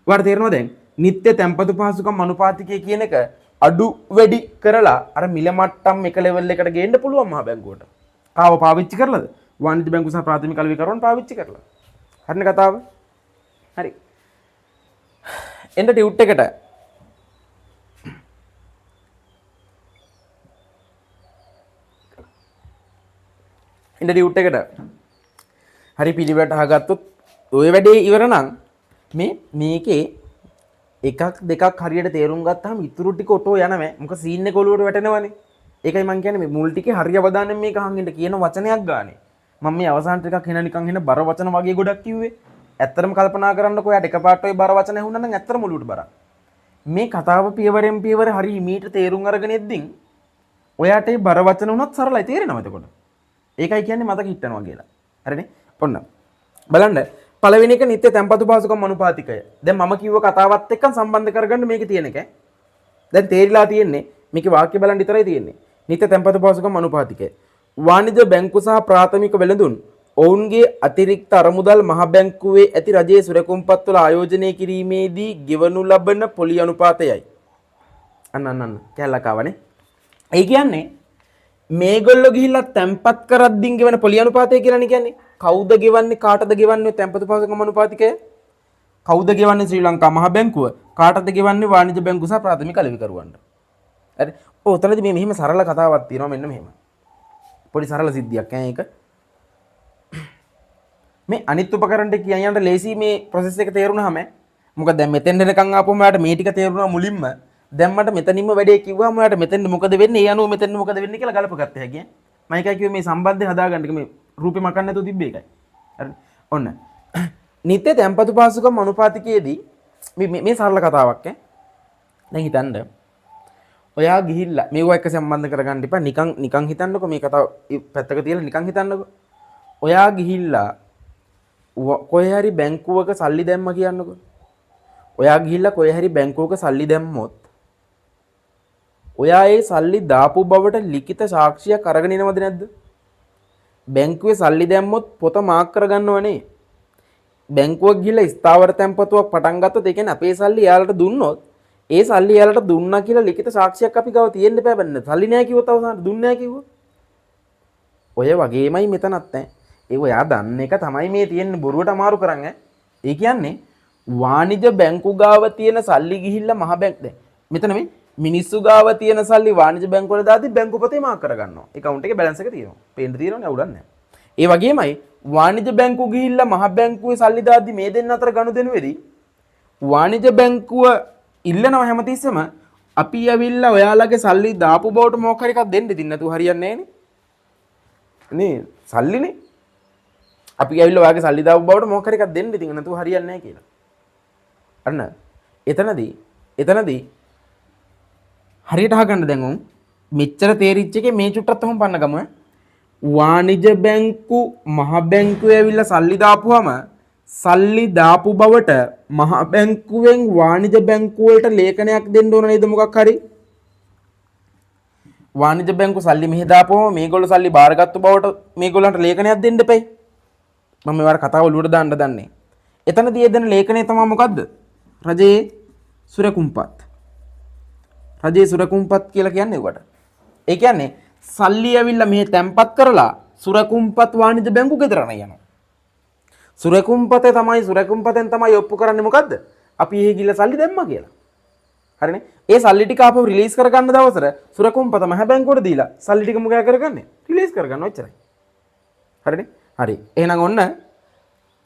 ඔයාලට තේරෙනවද දැන්? නිත්‍ය තැම්පතු පහසුකම් අනුපාතිකය කියන එක අඩු වැඩි කරලා අර මිල මට්ටම් එක ලෙවල් එකට ගේන්න පුළුවන් මහ බැංකුවට. කාව පාවිච්චි කරලාද? වාණිජ්‍ය බැංකුව සහ ප්‍රාථමික අලෙවිකරණ පාවිච්චි කරලා. හරිනේ කතාව? හරි. එන්න ටියුට් එකට. එන්න ටියුට් එකට. හරි පිළිවෙලට අහගත්තොත් ඔය වැඩේ ඉවර නම් මේකේ එකක් දෙකක් හරියට තේරුම් ගත්තාම ඉතුරු ටික ඔටෝ යනවා. මොකද සීන් එක ඔලුවට වැටෙනවනේ. ඒකයි මම කියන්නේ මේ මුල් ටිකේ හරිය අවධානයෙන් මේක අහන් ඉන්න කියන වචනයක් ගානේ. මම මේ අවසාන ටිකක් එන නිකන් එන බර වචන වගේ ගොඩක් කිව්වේ. ඇත්තටම කල්පනා කරන්නකෝ යාට එකපාරට ඔය බර වචන ඇහුණා නම් ඇත්තටම ඔලුවට බරක්. මේ කතාව පියවරෙන් පියවර හරි හිමීට තේරුම් අරගෙන එද්දින් ඔයාට මේ බර වචන උනත් සරලයි තේරෙනවා එතකොට. ඒකයි කියන්නේ මතක හිටනවා කියලා. හරිනේ? ඔන්න. බලන්න පළවෙනි එක නිත්‍ය තැම්පතු පහසුකම් අනුපාතිකය. දැන් මම කිව්ව කතාවත් එක්ක සම්බන්ධ කරගන්න මේකේ තියෙන එක. දැන් තේරිලා තියෙන්නේ මේකේ වාක්‍ය බලන්න විතරයි තියෙන්නේ. නිත්‍ය තැම්පතු පහසුකම් අනුපාතිකය. වාණිජ්‍ය බැංකු සහ ප්‍රාථමික වෙළඳුන් ඔවුන්ගේ අතිරික්ත අරමුදල් මහ බැංකුවේ ඇති රජයේ සුරකුම්පත්වල ආයෝජනය කිරීමේදී ගෙවනු ලබන පොලි අනුපාතයයි. අන්න කැලලකාවනේ. ඒ කියන්නේ මේගොල්ලෝ ගිහිල්ලා තැම්පත් කරද්දින් ගෙවන පොලි අනුපාතය කියලානේ කියන්නේ. කවුද ගෙවන්නේ කාටද ගෙවන්නේ තැම්පතු පහසුකම් අනුපාතිකය? කවුද ගෙවන්නේ ශ්‍රී ලංකා මහ බැංකුව? කාටද ගෙවන්නේ වාණිජ්‍ය බැංකුව සහ ප්‍රාථමික අලෙවිකරුවන්ට? හරි. ඔතනදී මේ මෙහෙම සරල කතාවක් තියෙනවා මෙන්න මෙහෙම. පොඩි සරල සිද්ධියක් ඒක. මේ අනිත් උපකරණ ටික කියන්න ලේසි මේ process එක තේරුණාම මොකද දැන් මෙතෙන් එනකන් ආපුවම යාට මේ ටික තේරුණා මුලින්ම. දැන් මට මෙතනින්ම වැඩේ කිව්වම යාට මෙතෙන් මොකද වෙන්නේ? ඒ අනුව මෙතෙන් මොකද වෙන්නේ කියලා ගලපගත්ත හැකියි. මම එකයි කිව්වේ මේ සම්බන්ධය හදාගන්න මේ රූපේ මකන්න නැතුව තිබ්බ එකයි. හරි. ඔන්න. නිත්‍ය තැම්පතු පහසුකම් අනුපාතිකයේදී මේ සරල කතාවක් ඈ. දැන් හිතන්න. ඔයා ගිහිල්ලා මේව එක්ක සම්බන්ධ කරගන්න එපා. නිකන් හිතන්නකෝ මේ කතාව පැත්තක තියලා නිකන් හිතන්නකෝ. ඔයා ගිහිල්ලා කොහේ හරි බැංකුවක සල්ලි දැම්ම කියන්නකෝ. ඔයා ගිහිල්ලා කොහේ හරි බැංකුවක සල්ලි දැම්මොත් ඔයා ඒ සල්ලි දාපු බවට ලිඛිත සාක්ෂියක් අරගෙන එනවද නැද්ද? බැංකුවේ සල්ලි දැම්මොත් පොත මාක් කරගන්නවනේ. බැංකුවක් ගිහිල්ලා ස්ථාවර තැන්පතුවක් පටන් ගත්තොත් ඒ කියන්නේ අපේ සල්ලි එයාලට දුන්නොත් ඒ සල්ලි එයාලට දුන්නා කියලා ලිඛිත සාක්ෂියක් අපි ගාව තියෙන්න බෑ බන්නේ. සල්ලි නෑ කිව්වොත් අවසානට දුන්නේ නෑ කිව්වොත්. ඔය වගේමයි මෙතනත් ඈ. ඒ ඔයා දන්න එක තමයි මේ තියෙන්නේ බොරුවට අමාරු කරන් ඈ. ඒ කියන්නේ වාණිජ බැංකු ගාව තියෙන සල්ලි ගිහිල්ලා මහ බැංක් දැන් මෙතන මේ මිනිස්සු ගාව තියෙන සල්ලි වාණිජ බැංකුවල දාද්දි බැංකු පොතේ මාක් කරගන්නවා. account එකේ balance එක තියෙනවා. පේන්න තියෙනවනේ අවුලක් නැහැ. ඒ වගේමයි වාණිජ බැංකුව ගිහිල්ලා මහ බැංකුවේ සල්ලි දාද්දි මේ දෙන්න අතර ගනුදෙනුවේදී වාණිජ බැංකුව ඉල්ලනවා හැමතිස්සෙම අපි ඇවිල්ලා ඔයාලගේ සල්ලි දාපු බවට මොකක් හරි එකක් දෙන්න ඉතින් නැතුව හරියන්නේ නැහනේ. නේ සල්ලිනේ. අපි ඇවිල්ලා ඔයාගේ සල්ලි දාපු බවට මොකක් හරි එකක් දෙන්න ඉතින් නැතුව හරියන්නේ නැහැ කියලා. අන්න එතනදී හරියට අහගන්න දැන් උන් මෙච්චර තේරිච්ච එකේ මේ චුට්ටත් තම පන්න ගමු වාණිජ බැංකු මහ බැංකුවේ ඇවිල්ලා සල්ලි දාපුවම සල්ලි දාපු බවට මහ බැංකුවෙන් වාණිජ බැංකුව වලට ලේඛනයක් දෙන්න ඕන නේද මොකක් හරි වාණිජ බැංකු සල්ලි මෙහෙ දාපුවම මේගොල්ලෝ සල්ලි බාරගත්තු බවට මේගොල්ලන්ට ලේඛනයක් දෙන්න එපයි මම මේවර කතාව ඔලුවට දාන්න දන්නේ එතනදී දෙන ලේඛනය තමයි මොකද්ද රජයේ සුරකුම්පත් රජයේ සුරකුම්පත් කියලා කියන්නේ උකට. ඒ කියන්නේ සල්ලි ඇවිල්ලා මෙහෙ තැම්පත් කරලා සුරකුම්පත් වාණිජ බැංකු ගෙදරන යනවා. සුරකුම්පතෙන් තමයි ඔප්පු කරන්නේ මොකද්ද? අපි එහෙ ගිහලා සල්ලි දැම්මා කියලා. හරිනේ? ඒ සල්ලි ටික ආපහු රිලීස් කරගන්න දවසට සුරකුම්පත මහ බැංකුවට දීලා සල්ලි ටික මොකද කරගන්නේ? රිලීස් කරගන්න ඔච්චරයි. හරිනේ? හරි. එහෙනම් ඔන්න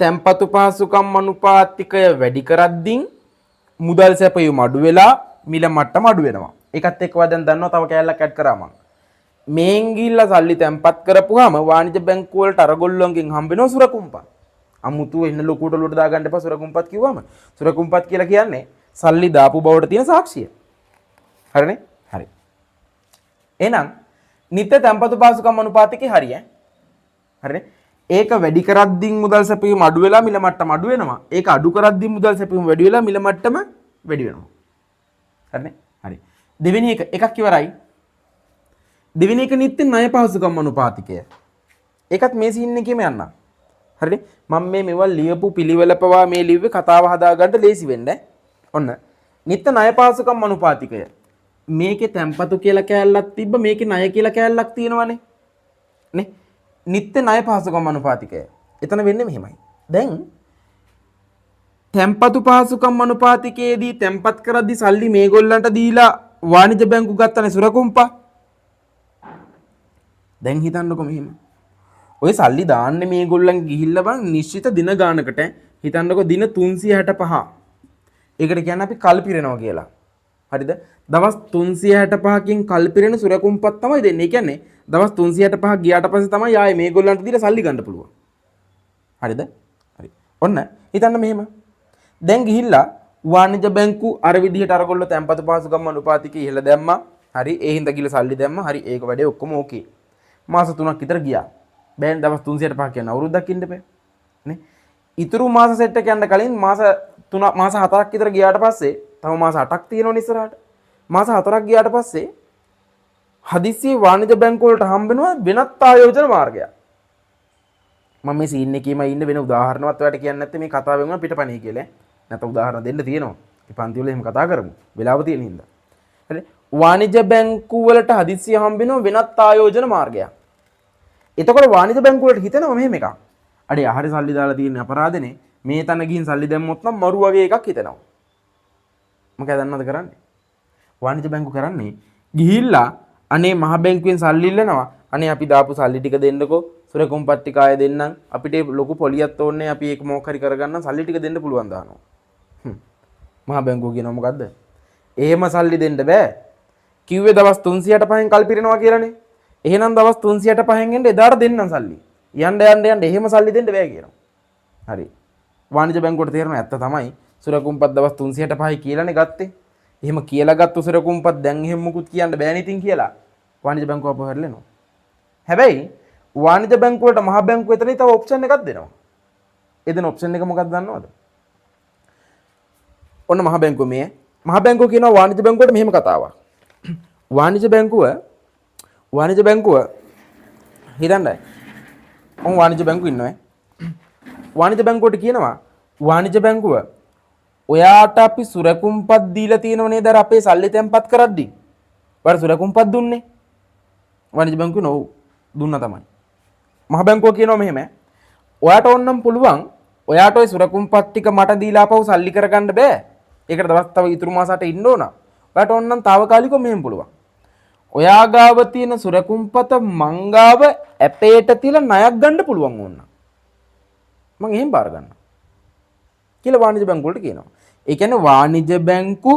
තැම්පතු පහසුකම් අනුපාතිකය වැඩි කරද්දී මුදල් සැපයීම අඩු වෙලා මිල මට්ටම අඩු වෙනවා. ඒකත් එක්කව දැන් දන්නවා තව කෑල්ලක් ඇඩ් කරා මම. මේන් ගිහිල්ලා සල්ලි තැම්පත් කරපුවාම වාණිජ බැංකු වලට අරගොල්ලෝන්ගෙන් හම්බ වෙනවා සුරකුම්පත්. අමුතු එන්න ලොකුට ලොට දාගන්න එපා සුරකුම්පත් කිව්වම. සුරකුම්පත් කියලා කියන්නේ සල්ලි දාපු බවට තියෙන සාක්ෂිය. හරිනේ? හරි. එහෙනම් නිත්‍ය තැම්පතු පහසුකම් අනුපාතිකේ හරිය. හරිනේ? ඒක වැඩි කරද්දී මුදල් සැපයීම අඩු වෙලා මිල මට්ටම අඩු වෙනවා. ඒක අඩු කරද්දී මුදල් සැපයීම වැඩි වෙලා මිල මට්ටම වැඩි වෙනවා. හරිනේ? හරි. දෙවෙනි එකක් ඉවරයි. දෙවෙනි එක නිත්‍ය ණය පහසුකම් අනුපාතිකය. ඒකත් මේ සීන් එකේම යන්න. හරිනේ? මම මේවල් ලියපු පිළිවෙල පවා මේ ලිව්වේ කතාව හදාගන්න ලේසි වෙන්න. ඔන්න. නිත්‍ය ණය පහසුකම් අනුපාතිකය. මේකේ තැම්පතු කියලා කෑල්ලක් තිබ්බ මේකේ ණය කියලා කෑල්ලක් තියෙනවනේ. නේ? නිත්‍ය ණය පහසුකම් අනුපාතිකය. එතන වෙන්නේ මෙහෙමයි. දැන් තැම්පතු පහසුකම් අනුපාතිකයේදී තැම්පත් කරද්දී සල්ලි මේගොල්ලන්ට දීලා වාණිජ බැංකු ගත්තනේ සුරකුම්පා. දැන් හිතන්නකො මෙහෙම. ඔය සල්ලි දාන්නේ මේගොල්ලන් ගිහිල්ලා බං නිශ්චිත දින ගානකට හිතන්නකො දින 365. ඒකට කියන්නේ අපි කල් පිරෙනවා කියලා. හරිද? දවස් 365කින් කල් පිරෙන සුරකුම්පත් තමයි දෙන්නේ. ඒ කියන්නේ දවස් 365 ගියාට පස්සේ තමයි ආයේ මේගොල්ලන්ට දීලා සල්ලි ගන්න පුළුවන්. හරිද? හරි. ඔන්න හිතන්න මෙහෙම. දැන් ගිහිල්ලා වාණිජ බැංකු අර විදිහට අරගොල්ලෝ තැම්පතු පහසුකම් අනුපාතිකය ඉහළ දැම්මා. හරි. ඒ හින්දා ගිහලා සල්ලි දැම්මා. හරි. ඒක වැඩේ ඔක්කොම ඕකේ. මාස 3ක් විතර ගියා. බෑන් දවස් 365 කියන අවුරුද්දක් ඉන්න බෑ. නේ? ඉතුරු මාස සෙට් එක යන්න කලින් මාස 4ක් විතර ගියාට පස්සේ තව මාස 8ක් තියෙනවනේ ඉස්සරහට. මාස 4ක් ගියාට පස්සේ හදිස්සියේ වාණිජ බැංකුව වලට හම්බ වෙනවා වෙනත් ආයෝජන මාර්ගයක්. මම මේ සීන් එකේම ඉන්න වෙන උදාහරණවත් ඔයාලට කියන්නේ නැත්නම් මේ කතාවෙන් වුණා පිටපණේ කියලා. නැත්නම් උදාහරණ දෙන්න තියෙනවා. මේ පන්ති වල එහෙම කතා කරමු. වෙලාව තියෙන හින්දා. හරි. වාණිජ බැංකුව වලට හදිස්සියේ හම්බ වෙනවා වෙනත් ආයෝජන මාර්ගයක්. එතකොට වාණිජ බැංකුව වලට හිතෙනවා මෙහෙම එකක්. අඩේ ආහාර සල්ලි දාලා තියෙන අපරාධනේ මේ තන ගිහින් සල්ලි දැම්මොත් නම් මරු වගේ එකක් හිතෙනවා. මොකද දන්නවද කරන්නේ? වාණිජ බැංකුව කරන්නේ ගිහිල්ලා අනේ මහ බැංකුවෙන් සල්ලි ඉල්ලනවා. අනේ අපි දාපු සල්ලි ටික දෙන්නකෝ. සුරකුම්පත් ටික ආයෙ දෙන්නම්. අපිට ලොකු පොලියක් ඕනේ. අපි ඒක මොකක් හරි කරගන්න සල්ලි ටික දෙන්න පුළුවන් දානවා. මහ බැංකුව කියනවා මොකද්ද? එහෙම සල්ලි දෙන්න බෑ. කිව්වේ දවස් 365න් කල් පිරෙනවා කියලානේ. එහෙනම් දවස් 365න් එන්න එදාට දෙන්නම් සල්ලි. යන්න එහෙම සල්ලි දෙන්න බෑ කියනවා. හරි. වාණිජ බැංකුවට තේරෙන ඇත්ත තමයි සුරකුම්පත් දවස් 365යි කියලානේ ගත්තේ. එහෙම කියලා ගත්ත සුරකුම්පත් දැන් එහෙම මුකුත් කියන්න බෑනේ ඉතින් කියලා. වාණිජ බැංකුව අපව හැරලෙනවා. හැබැයි වාණිජ බැංකුවට මහ බැංකුව එතනයි තව ඔප්ෂන් එකක් දෙනවා. ඒ දෙන ඔප්ෂන් එක මොකක්ද දන්නවද? ඔන්න මහ බැංකුව මේ. මහ බැංකුව කියනවා වාණිජ බැංකුවට මෙහෙම කතාවක්. වාණිජ බැංකුව හිතන්නයි. ඔන් වාණිජ බැංකුව ඉන්නවා. වාණිජ බැංකුවට කියනවා වාණිජ බැංකුව ඔයාට අපි සුරකුම්පත් දීලා තියෙනව නේද අර අපේ සල්ලි තැන්පත් කරද්දි. ඔයාට සුරකුම්පත් දුන්නේ. වාණිජ බැංකුව නෝ දුන්නා තමයි. මහ බැංකුව කියනවා මෙහෙම. ඔයාට ඕනනම් පුළුවන් ඔයාට ওই සුරකුම්පත් ටික මට දීලා ආපහු සල්ලි කරගන්න බෑ. ඒකට දවස් තව ඉතුරු මාසකට ඉන්න ඕන. ඔයාට ඕනනම් తాවකාලිකව මෙහෙම පුළුවන්. ඔයා ගාව තියෙන සුරකුම්පත මං ගාව ඇපේට තියලා ණයක් ගන්න පුළුවන් ඕන. මං එහෙම බාර ගන්නවා. කියලා වාණිජ බැංකුවලට කියනවා. ඒ කියන්නේ වාණිජ බැංකු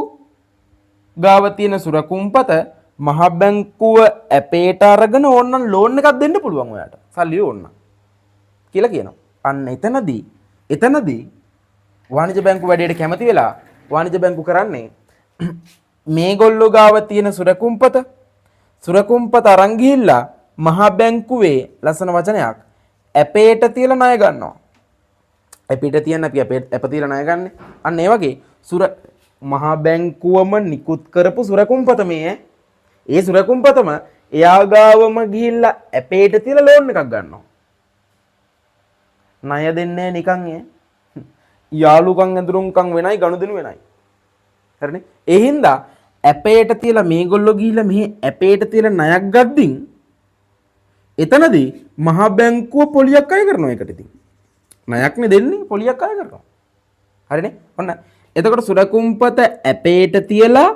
ගාව තියෙන සුරකුම්පත මහ බැංකුව ඇපේට අරගෙන ඕනනම් ලෝන් එකක් දෙන්න පුළුවන් ඔයාට. සල්ලි ඕන කියලා කියනවා. අන්න එතනදී වාණිජ බැංකු වැඩේට කැමති වෙලා වාණිජ බැංකු කරන්නේ මේගොල්ලෝ ගාව තියෙන සුරකුම්පත අරන් ගිහිල්ලා මහ බැංකුවේ ලස්සන වචනයක් ඇපේට තියලා ණය ගන්නවා. ඇපේට තියන්න අපි ඇප තියලා ණය ගන්න. අන්න ඒ වගේ මහ බැංකුවම නිකුත් කරපු සුරකුම්පත මේ. ඒ සුරකුම්පතම එයා ගාවම ගිහිල්ලා ඇපේට තියලා ලෝන් එකක් ගන්නවා. ණය දෙන්නේ නිකන් යාළුකම් ඇඳුරුම්කම් වෙනයි ගනුදෙනු වෙනයි. හරිනේ? ඒ හින්දා ඇපේට තියලා මේගොල්ලෝ ගිහිල්ලා මෙහි ඇපේට තියලා ණයක් ගද්දින් එතනදී මහ බැංකුව පොලියක් අය කරනවා ඒකට ඉතින්. ණයක්නේ දෙන්නේ පොලියක් අය කරනවා. හරිනේ? ඔන්න. එතකොට සුරකුම්පත ඇපේට තියලා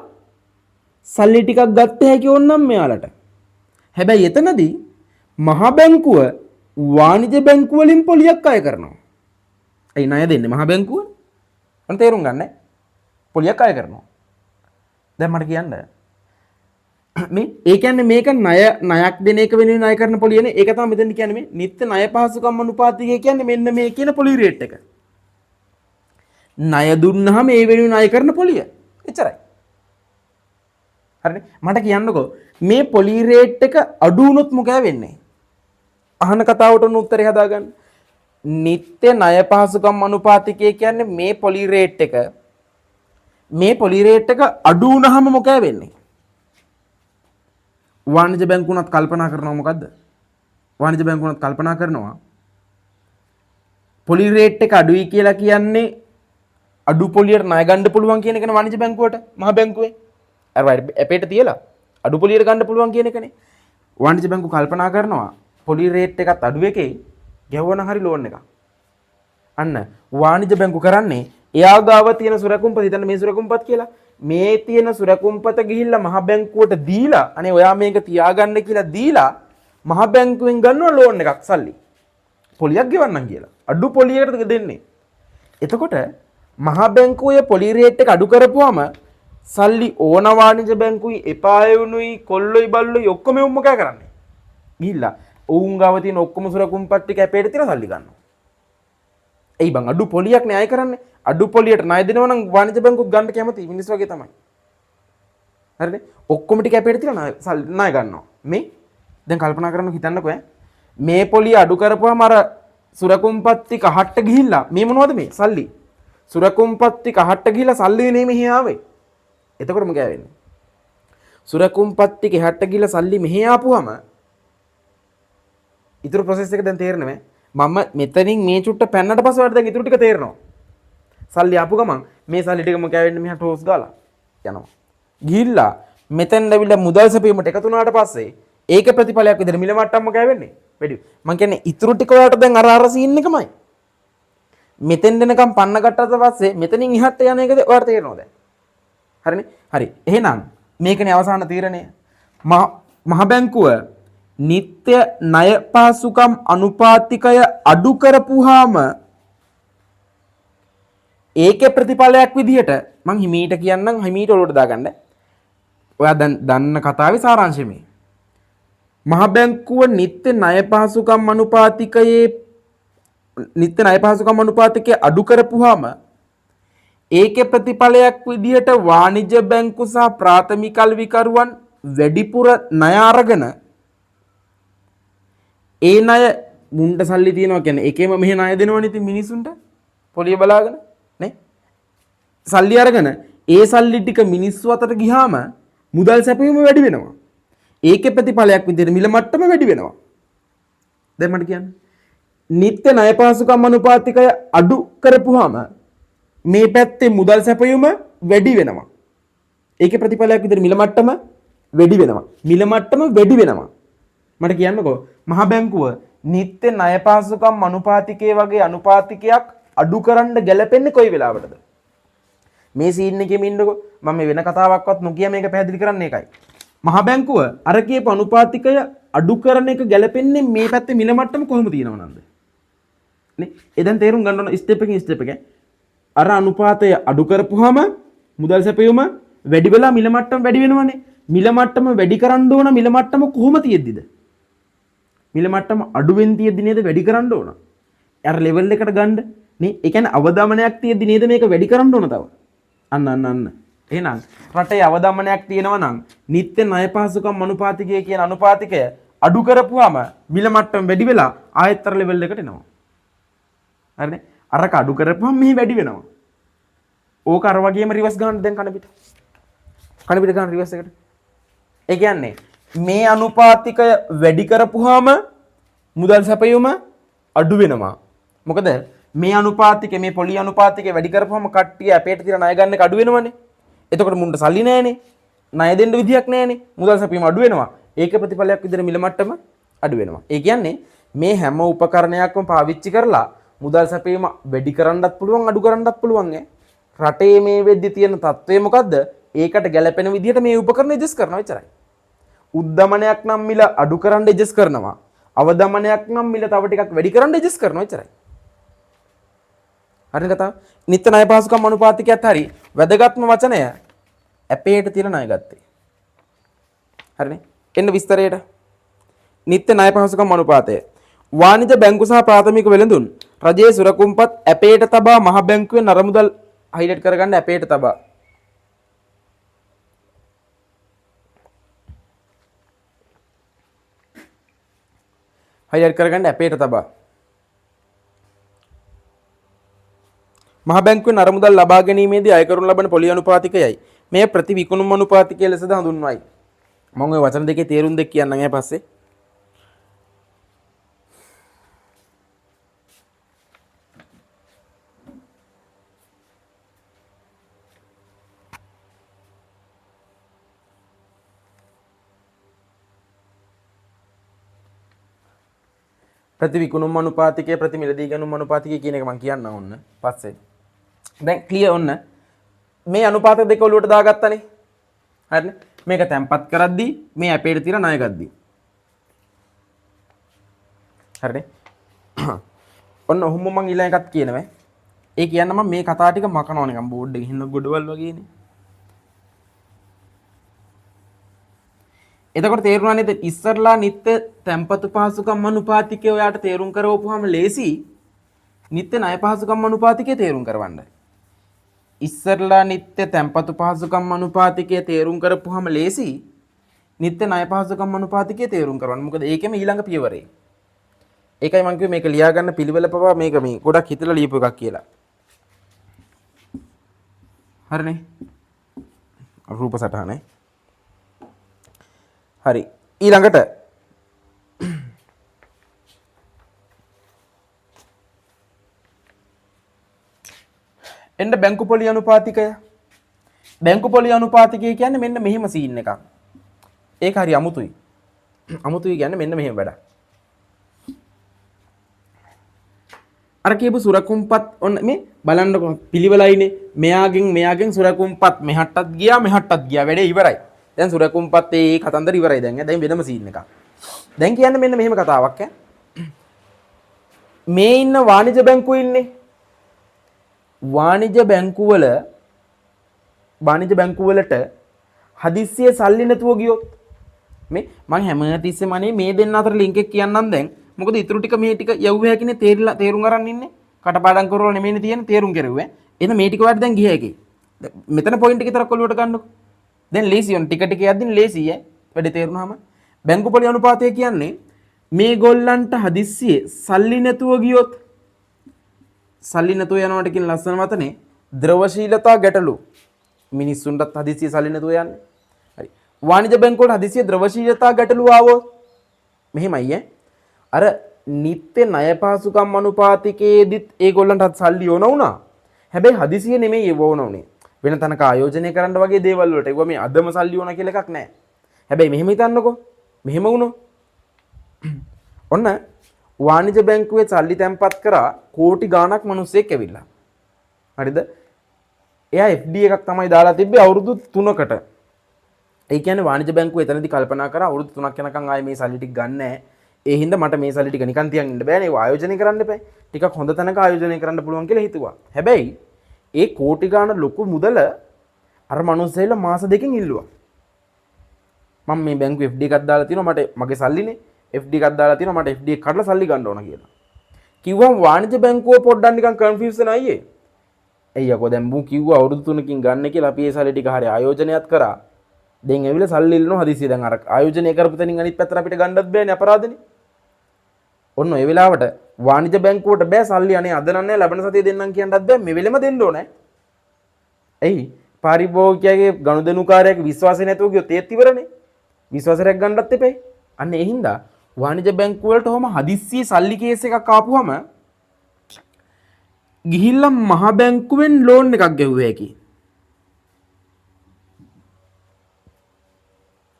සල්ලි ටිකක් ගත්ත හැකි ඕනනම් මෙයාලට. හැබැයි එතනදී මහ බැංකුව වාණිජ බැංකුව වලින් පොලියක් අය කරනවා. ඒ ණය දෙන්නේ මහ බැංකුව. මම තේරුම් ගන්න. පොලියක් අය කරනවා. දැන් මට කියන්න. මේ ඒ කියන්නේ මේක ණයක් දෙන එක වෙනුවෙන් ණය කරන පොලියනේ. ඒක තමයි මෙතන කියන්නේ මේ නිත්‍ය ණය පහසුකම් අනුපාතිකය කියන්නේ මෙන්න මේ කියන පොලි රේට් එක. ණය දුන්නාම ඒ වෙනුවෙන් ණය කරන පොලිය. එච්චරයි. හරිනේ? මට කියන්නකෝ මේ පොලි රේට් එක අඩු වුණොත් මොකද වෙන්නේ? අහන කතාවට උත්තරේ හදාගන්න. නිත්‍ය ණය පහසුකම් අනුපාතිකය කියන්නේ මේ පොලි රේට් එක අඩු වුණාම මොකද වෙන්නේ? වාණිජ බැංකුවනත් කල්පනා කරනවා මොකද්ද? වාණිජ බැංකුවනත් කල්පනා කරනවා පොලි රේට් එක අඩුයි කියලා කියන්නේ අඩු පොලියට ණය ගන්න පුළුවන් කියන එකනේ වාණිජ බැංකුවට මහ බැංකුවේ. අර ඇපේට තියලා අඩු පොලියට ගන්න පුළුවන් කියන එකනේ. වාණිජ බැංකුව කල්පනා කරනවා පොලි රේට් එකත් අඩු එකේ ගැවුවන හරි ලෝන් එකක්. අන්න වාණිජ බැංකුව කරන්නේ එයා ගාව තියෙන සුරකුම්පත හිතන්න මේ සුරකුම්පත් කියලා. මේ තියෙන සුරකුම්පත ගිහිල්ලා මහ බැංකුවට දීලා අනේ ඔයා මේක තියාගන්න කියලා දීලා මහ බැංකුවෙන් ගන්නවා ලෝන් එකක් සල්ලි. පොලියක් ගෙවන්නම් කියලා. අඩු පොලියකට දෙන්නේ. එතකොට මහ බැංකුවේ පොලි රේට් එක අඩු කරපුවාම සල්ලි ඕන වාණිජ බැංකුයි එපා වුණුයි කොල්ලොයි බල්ලොයි ඔක්කොම මොකද කරන්නේ? ගිහිල්ලා ඔවුන් ගාව තියෙන ඔක්කොම සුරකුම්පත් ටික ඇපේට තියලා සල්ලි ගන්නවා. එයි බං අඩු පොලියක් ණය කරන්නේ. අඩු පොලියට ණය දෙනවා නම් වාණිජ බැංකුවක් ගන්න කැමති මිනිස්සු වගේ තමයි. හරිනේ? ඔක්කොම ටික ඇපේට තියලා ණය ගන්නවා. මේ දැන් කල්පනා කරන්න හිතන්නකෝ මේ පොලිය අඩු කරපුවාම අර සුරකුම්පත් ටික අහට්ට ගිහිල්ලා මේ මොනවද මේ සල්ලි? සුරකුම්පත් ටික අහට්ට ගිහිල්ලා සල්ලි නේ මෙහි ආවේ. එතකොට මොකද වෙන්නේ? සුරකුම්පත් ටික එහාට ගිහිල්ලා සල්ලි මෙහි ආපුවම ඉතුරු ප්‍රොසෙස් එක දැන් තේරෙන්නේ මම මෙතනින් මේ චුට්ට පැන්නට පස්සේ වලට දැන් ඉතුරු ටික තේරෙනවා. සල්ලි ආපු ගමන් මේ සල්ලි ටික මොකද වෙන්නේ මෙහා ටෝස් ගාලා යනවා. ගිහිල්ලා මෙතෙන් ඇවිල්ලා මුදල් සැපීමට එකතු වුණාට පස්සේ ඒක ප්‍රතිඵලයක් විදිහට මිල මට්ටම මොකද වෙන්නේ? වැඩි. මම කියන්නේ ඉතුරු ටික වලට දැන් අර සීන් එකමයි. මෙතෙන් දෙනකම් පන්න ගත්තට පස්සේ මෙතනින් එහාට යන එකද ඔයාලට තේරෙනවද? හරිනේ? හරි. එහෙනම් මේකනේ අවසාන තීරණය. මහ බැංකුව නිත්‍ය ණය පාසුකම් අනුපාතිකය අඩු කරපුවාම ඒකේ ප්‍රතිඵලයක් විදිහට මං හිමීට කියන්නම් හිමීට ඔලුවට දාගන්න. ඔයා දැන් දන්න කතාවේ සාරාංශය මේ. මහ බැංකුව නිත්‍ය ණය පහසුකම් අනුපාතිකයේ අඩු කරපුවාම ඒකේ ප්‍රතිඵලයක් විදිහට වාණිජ බැංකු සහ ප්‍රාථමික අලෙවිකරුවන් වැඩිපුර ණය අරගෙන ඒ ණය මුන්ට සල්ලි තියනවා කියන්නේ ඒකෙම මෙහෙ ණය දෙනවනේ ඉතින් මිනිසුන්ට පොලිය බලාගෙන නේ සල්ලි අරගෙන ඒ සල්ලි ටික මිනිස්සු අතට ගියාම මුදල් සැපයීම වැඩි වෙනවා. ඒකේ ප්‍රතිඵලයක් විදිහට මිල මට්ටම වැඩි වෙනවා. දැන් මට කියන්න. නිත්‍ය ණය පහසුකම් අනුපාතිකය අඩු කරපුවාම මේ පැත්තේ මුදල් සැපයීම වැඩි වෙනවා. ඒකේ ප්‍රතිඵලයක් විදිහට මිල මට්ටම වැඩි වෙනවා. මිල මට්ටම වැඩි වෙනවා. මට කියන්නකෝ මහ බැංකුව නිත්‍ය ණය පහසුකම් අනුපාතිකයේ වගේ අනුපාතිකයක් අඩු කරන්න ගැලපෙන්නේ කොයි වෙලාවටද? මේ සීන් එකෙම ඉන්නකො මම වෙන කතාවක්වත් නොකිය මේක පැහැදිලි කරන්නේ ඒකයි. මහ බැංකුව අර කියපු අනුපාතිකය අඩු කරන එක ගැලපෙන්නේ මේ පැත්තේ මිල මට්ටම කොහොම තියෙනව නන්ද? නේ? ඒ දැන් තේරුම් ගන්න ඕන ස්ටෙප් එකකින් ස්ටෙප් එක. අර අනුපාතය අඩු කරපුවාම මුදල් සැපයීම වැඩි වෙලා මිල මට්ටම වැඩි වෙනවනේ. මිල මට්ටම වැඩි කරන්න ඕන මිල මට්ටම කොහොම තියෙද්දිද? මිල මට්ටම අඩුවෙන් තියෙද්දි නේද වැඩි කරන්න ඕන. අර ලෙවල් එකට ගන්න නේ. ඒ කියන්නේ අවදමනයක් තියෙද්දි නේද මේක වැඩි කරන්න ඕන තව. අන්න. එහෙනම් රටේ අවදමනයක් තියෙනවා නම් නිත්‍ය ණය පහසුකම් අනුපාතිකය කියන අනුපාතිකය අඩු කරපුවාම මිල මට්ටම වැඩි වෙලා ආයතර ලෙවල් එකට එනවා. හරිනේ? අරක අඩු කරපුවාම මෙහි වැඩි වෙනවා. ඕක අර වගේම රිවර්ස් ගන්න දැන් කන පිට ගන්න රිවර්ස් එකට. ඒ කියන්නේ මේ අනුපාතිකය වැඩි කරපුවාම මුදල් සැපයීම අඩු වෙනවා. මොකද මේ අනුපාතිකේ මේ පොලි අනුපාතිකේ වැඩි කරපුවම කට්ටිය අපේට තියන ණය ගන්න එක අඩු වෙනවනේ. එතකොට මුන්ට සල්ලි නැහැනේ. ණය දෙන්න විදියක් නැහැනේ. මුදල් සැපීම අඩු වෙනවා. ඒක ප්‍රතිඵලයක් විදිහට මිල මට්ටම අඩු වෙනවා. ඒ කියන්නේ මේ හැම උපකරණයක්ම පාවිච්චි කරලා මුදල් සැපීම වැඩි කරන්නත් පුළුවන් අඩු කරන්නත් පුළුවන් ඈ. රටේ මේ වෙද්දි තියෙන තත්ත්වය මොකද්ද? ඒකට ගැළපෙන විදිහට මේ උපකරණ ඇඩ්ජස්ට් කරනවා එච්චරයි. උද්දමනයක් නම් මිල අඩු කරන්න ඇඩ්ජස්ට් කරනවා. අවදමනයක් නම් මිල තව ටිකක් වැඩි කරන්න ඇඩ්ජස්ට් කරනවා එච්චරයි. හරි කතාව. නිත්‍ය ණය පහසුකම් අනුපාතිකයත් හරි වැදගත්ම වචනය අපේට තියෙන ණය ගත්තේ. හරිනේ. එන්න විස්තරයට. නිත්‍ය ණය පහසුකම් අනුපාතය. වාණිජ බැංකු සහ ප්‍රාථමික වෙළඳුන් රජයේ සුරකුම්පත් අපේට තබා මහ බැංකුවේ නරමුදල් හයිලයිට් කරගන්න අපේට තබා. හයිලයිට් කරගන්න අපේට තබා. මහ බැංකුවේ නරමුදල් ලබා ගැනීමේදී අය කරනු ලබන පොලි අනුපාතිකයයි මේ ප්‍රතිවිකුණුම් අනුපාතිකය ලෙසද හඳුන්වයි. මම ওই වචන දෙකේ තේරුම් දෙක කියන්නම් ඊට පස්සේ. ප්‍රතිවිකුණුම් අනුපාතිකය ප්‍රතිමිලදී ගණුම් අනුපාතිකය කියන එක මම කියන්න ඕන පස්සේ. දැන් ක්ලියර් ඔන්න මේ අනුපාත දෙක ඔලුවට දාගත්තනේ. හරිනේ. මේක තැම්පත් කරද්දී මේ අපේට තියෙන ණය ගද්දී. හරිනේ. ඔන්න ඔහොම මම ඊළඟ එකක් කියනවා. ඒ කියන්න මම මේ කතා ටික මකනවා නිකන් බෝඩ් එකේ හින්න ගොඩවල් වගේනේ. එතකොට තේරුණා නේද ඉස්සරලා නිත්‍ය තැම්පතු පහසුකම් අනුපාතිකය ඔයාට තේරුම් කරවපුවාම ලේසි නිත්‍ය ණය පහසුකම් අනුපාතිකය තේරුම් කරවන්න. ඉස්සරලා නිත්‍ය තැම්පතු පහසුකම් අනුපාතිකය තේරුම් කරපුවාම ලේසි නිත්‍ය ණය පහසුකම් අනුපාතිකය තේරුම් කරවන්න. මොකද ඒකෙම ඊළඟ පියවරේ. ඒකයි මම කිව්වේ මේක ලියා ගන්න පිළිවෙල පවා මේක මේ ගොඩක් හිතලා ලියපු එකක් කියලා. හරිනේ. රූප සටහනේ. හරි ඊළඟට එන්න බැංකු පොලි අනුපාතිකය. බැංකු පොලි අනුපාතිකය කියන්නේ මෙන්න මෙහෙම සීන් එකක්. ඒක හරි අමුතුයි. අමුතුයි කියන්නේ මෙන්න මෙහෙම වැඩක්. අර කියපු සුරකුම්පත් ඔන්න මේ බලන්නකො පිළිවෙලයිනේ. මෙයාගෙන් සුරකුම්පත් මෙහාටත් ගියා මෙහාටත් ගියා වැඩේ ඉවරයි. දැන් සුරකුම්පත් ඒ කතන්දර ඉවරයි දැන්. දැන් වෙනම සීන් එකක්. දැන් කියන්නේ මෙන්න මෙහෙම කතාවක් ඈ. මේ ඉන්න වාණිජ බැංකුව ඉන්නේ. වාණිජ බැංකුවලට හදිස්සියේ සල්ලි නැතුව ගියොත් මේ මම හැමතිස්සෙම අනේ මේ දෙන්න අතර ලින්ක් එක කියන්නම් දැන්. මොකද ඊටු ටික මේ ටික යවුව හැකිනේ තේරුම් අරන් ඉන්නේ. කටපාඩම් කරවල නෙමෙයිනේ තියෙන්නේ තේරුම් කරුවේ. එහෙනම් මේ ටික වට දැන් ගිය හැකි. මෙතන පොයින්ට් එක විතරක් ඔලුවට ගන්නකො. දැන් ලේසි on ටික ටික යද්දින් ලේසි ඈ. වැඩි තේරුණාම බැංකු පොලි අනුපාතය කියන්නේ මේ ගොල්ලන්ට හදිස්සියේ සල්ලි නැතුව ගියොත් සල්ලි නැතුව යනවට කියන ලස්සන මතනේ ද්‍රවශීලතා ගැටලු. මිනිස්සුන්ටත් හදිස්සියේ සල්ලි නැතුව යන්නේ. හරි. වාණිජ බැංකුවල හදිස්සියේ ද්‍රවශීලතා ගැටලු ආවොත් මෙහෙමයි ඈ. අර නිත්‍ය ණය පහසුකම් අනුපාතිකයේදීත් ඒගොල්ලන්ටත් සල්ලි ඕන වුණා. හැබැයි හදිසියෙ නෙමෙයි ඒව ඕන උනේ. වෙන තැනක ආයෝජනය කරන්න වගේ දේවල් වලට. ඒව මේ අදම සල්ලි ඕන කියලා එකක් නැහැ. හැබැයි මෙහෙම හිතන්නකෝ. මෙහෙම වුණොත් ඔන්න වාණිජ බැංකුවේ සල්ලි තැන්පත් කරා කෝටි ගාණක් මිනිස්සෙක් ඇවිල්ලා. හරිද? එයා FD එකක් තමයි දාලා තිබ්බේ අවුරුදු 3කට. ඒ කියන්නේ වාණිජ බැංකුව එතනදී කල්පනා කරා අවුරුදු 3ක් යනකම් ආයේ මේ සල්ලි ටික ගන්න නැහැ. ඒ හින්දා මට මේ සල්ලි ටික නිකන් තියන් ඉන්න බෑනේ. ඒව ආයෝජනය කරන්න එපා. ටිකක් හොඳ තැනක ආයෝජනය කරන්න පුළුවන් කියලා හිතුවා. හැබැයි ඒ කෝටි ගාණ ලොකු මුදල අර මිනිස්සෙයිලා මාස දෙකකින් ඉල්ලුවා. මම මේ බැංකුවේ FD එකක් දාලා තියෙනවා මට මගේ සල්ලිනේ FD එකක් දාලා තියෙනවා මට FD එක කඩලා සල්ලි ගන්න ඕන කියලා. කිව්වම වාණිජ බැංකුව පොඩ්ඩක් නිකන් කන්ෆියුසන් අයියේ. එయ్యකෝ දැන් මූ කිව්වා අවුරුදු 3කින් ගන්න කියලා අපි ඒ සල්ලි ටික හරිය ආයෝජනයත් කරා. දැන් ඇවිල්ලා සල්ලි ඉල්ලනවා හදිසියෙ දැන් අර ආයෝජනය කරපු තැනින් අනිත් පැත්තට අපිට ගන්නත් බෑනේ අපරාධනේ. ඔන්න ඒ වෙලාවට වාණිජ බැංකුවට බෑ සල්ලි අනේ අද නන්නේ ලබන සතියේ දෙන්නම් කියන්නත් බෑ මේ වෙලෙම දෙන්න ඕනේ. එයි පාරිභෝගිකයාගේ ගනුදෙනුකාරයාගේ විශ්වාසය නැතුව ගියොත් ඒත් ඉවරනේ. විශ්වාසයක් ගන්නත් එපේ. අන්න ඒ හින්දා වාණිජ බැංකුව වලට ඔහම හදිස්සියේ සල්ලි කේස් එකක් ආපුවම ගිහිල්ලා මහ බැංකුවෙන් ලෝන් එකක් ගෙවුවේ කි.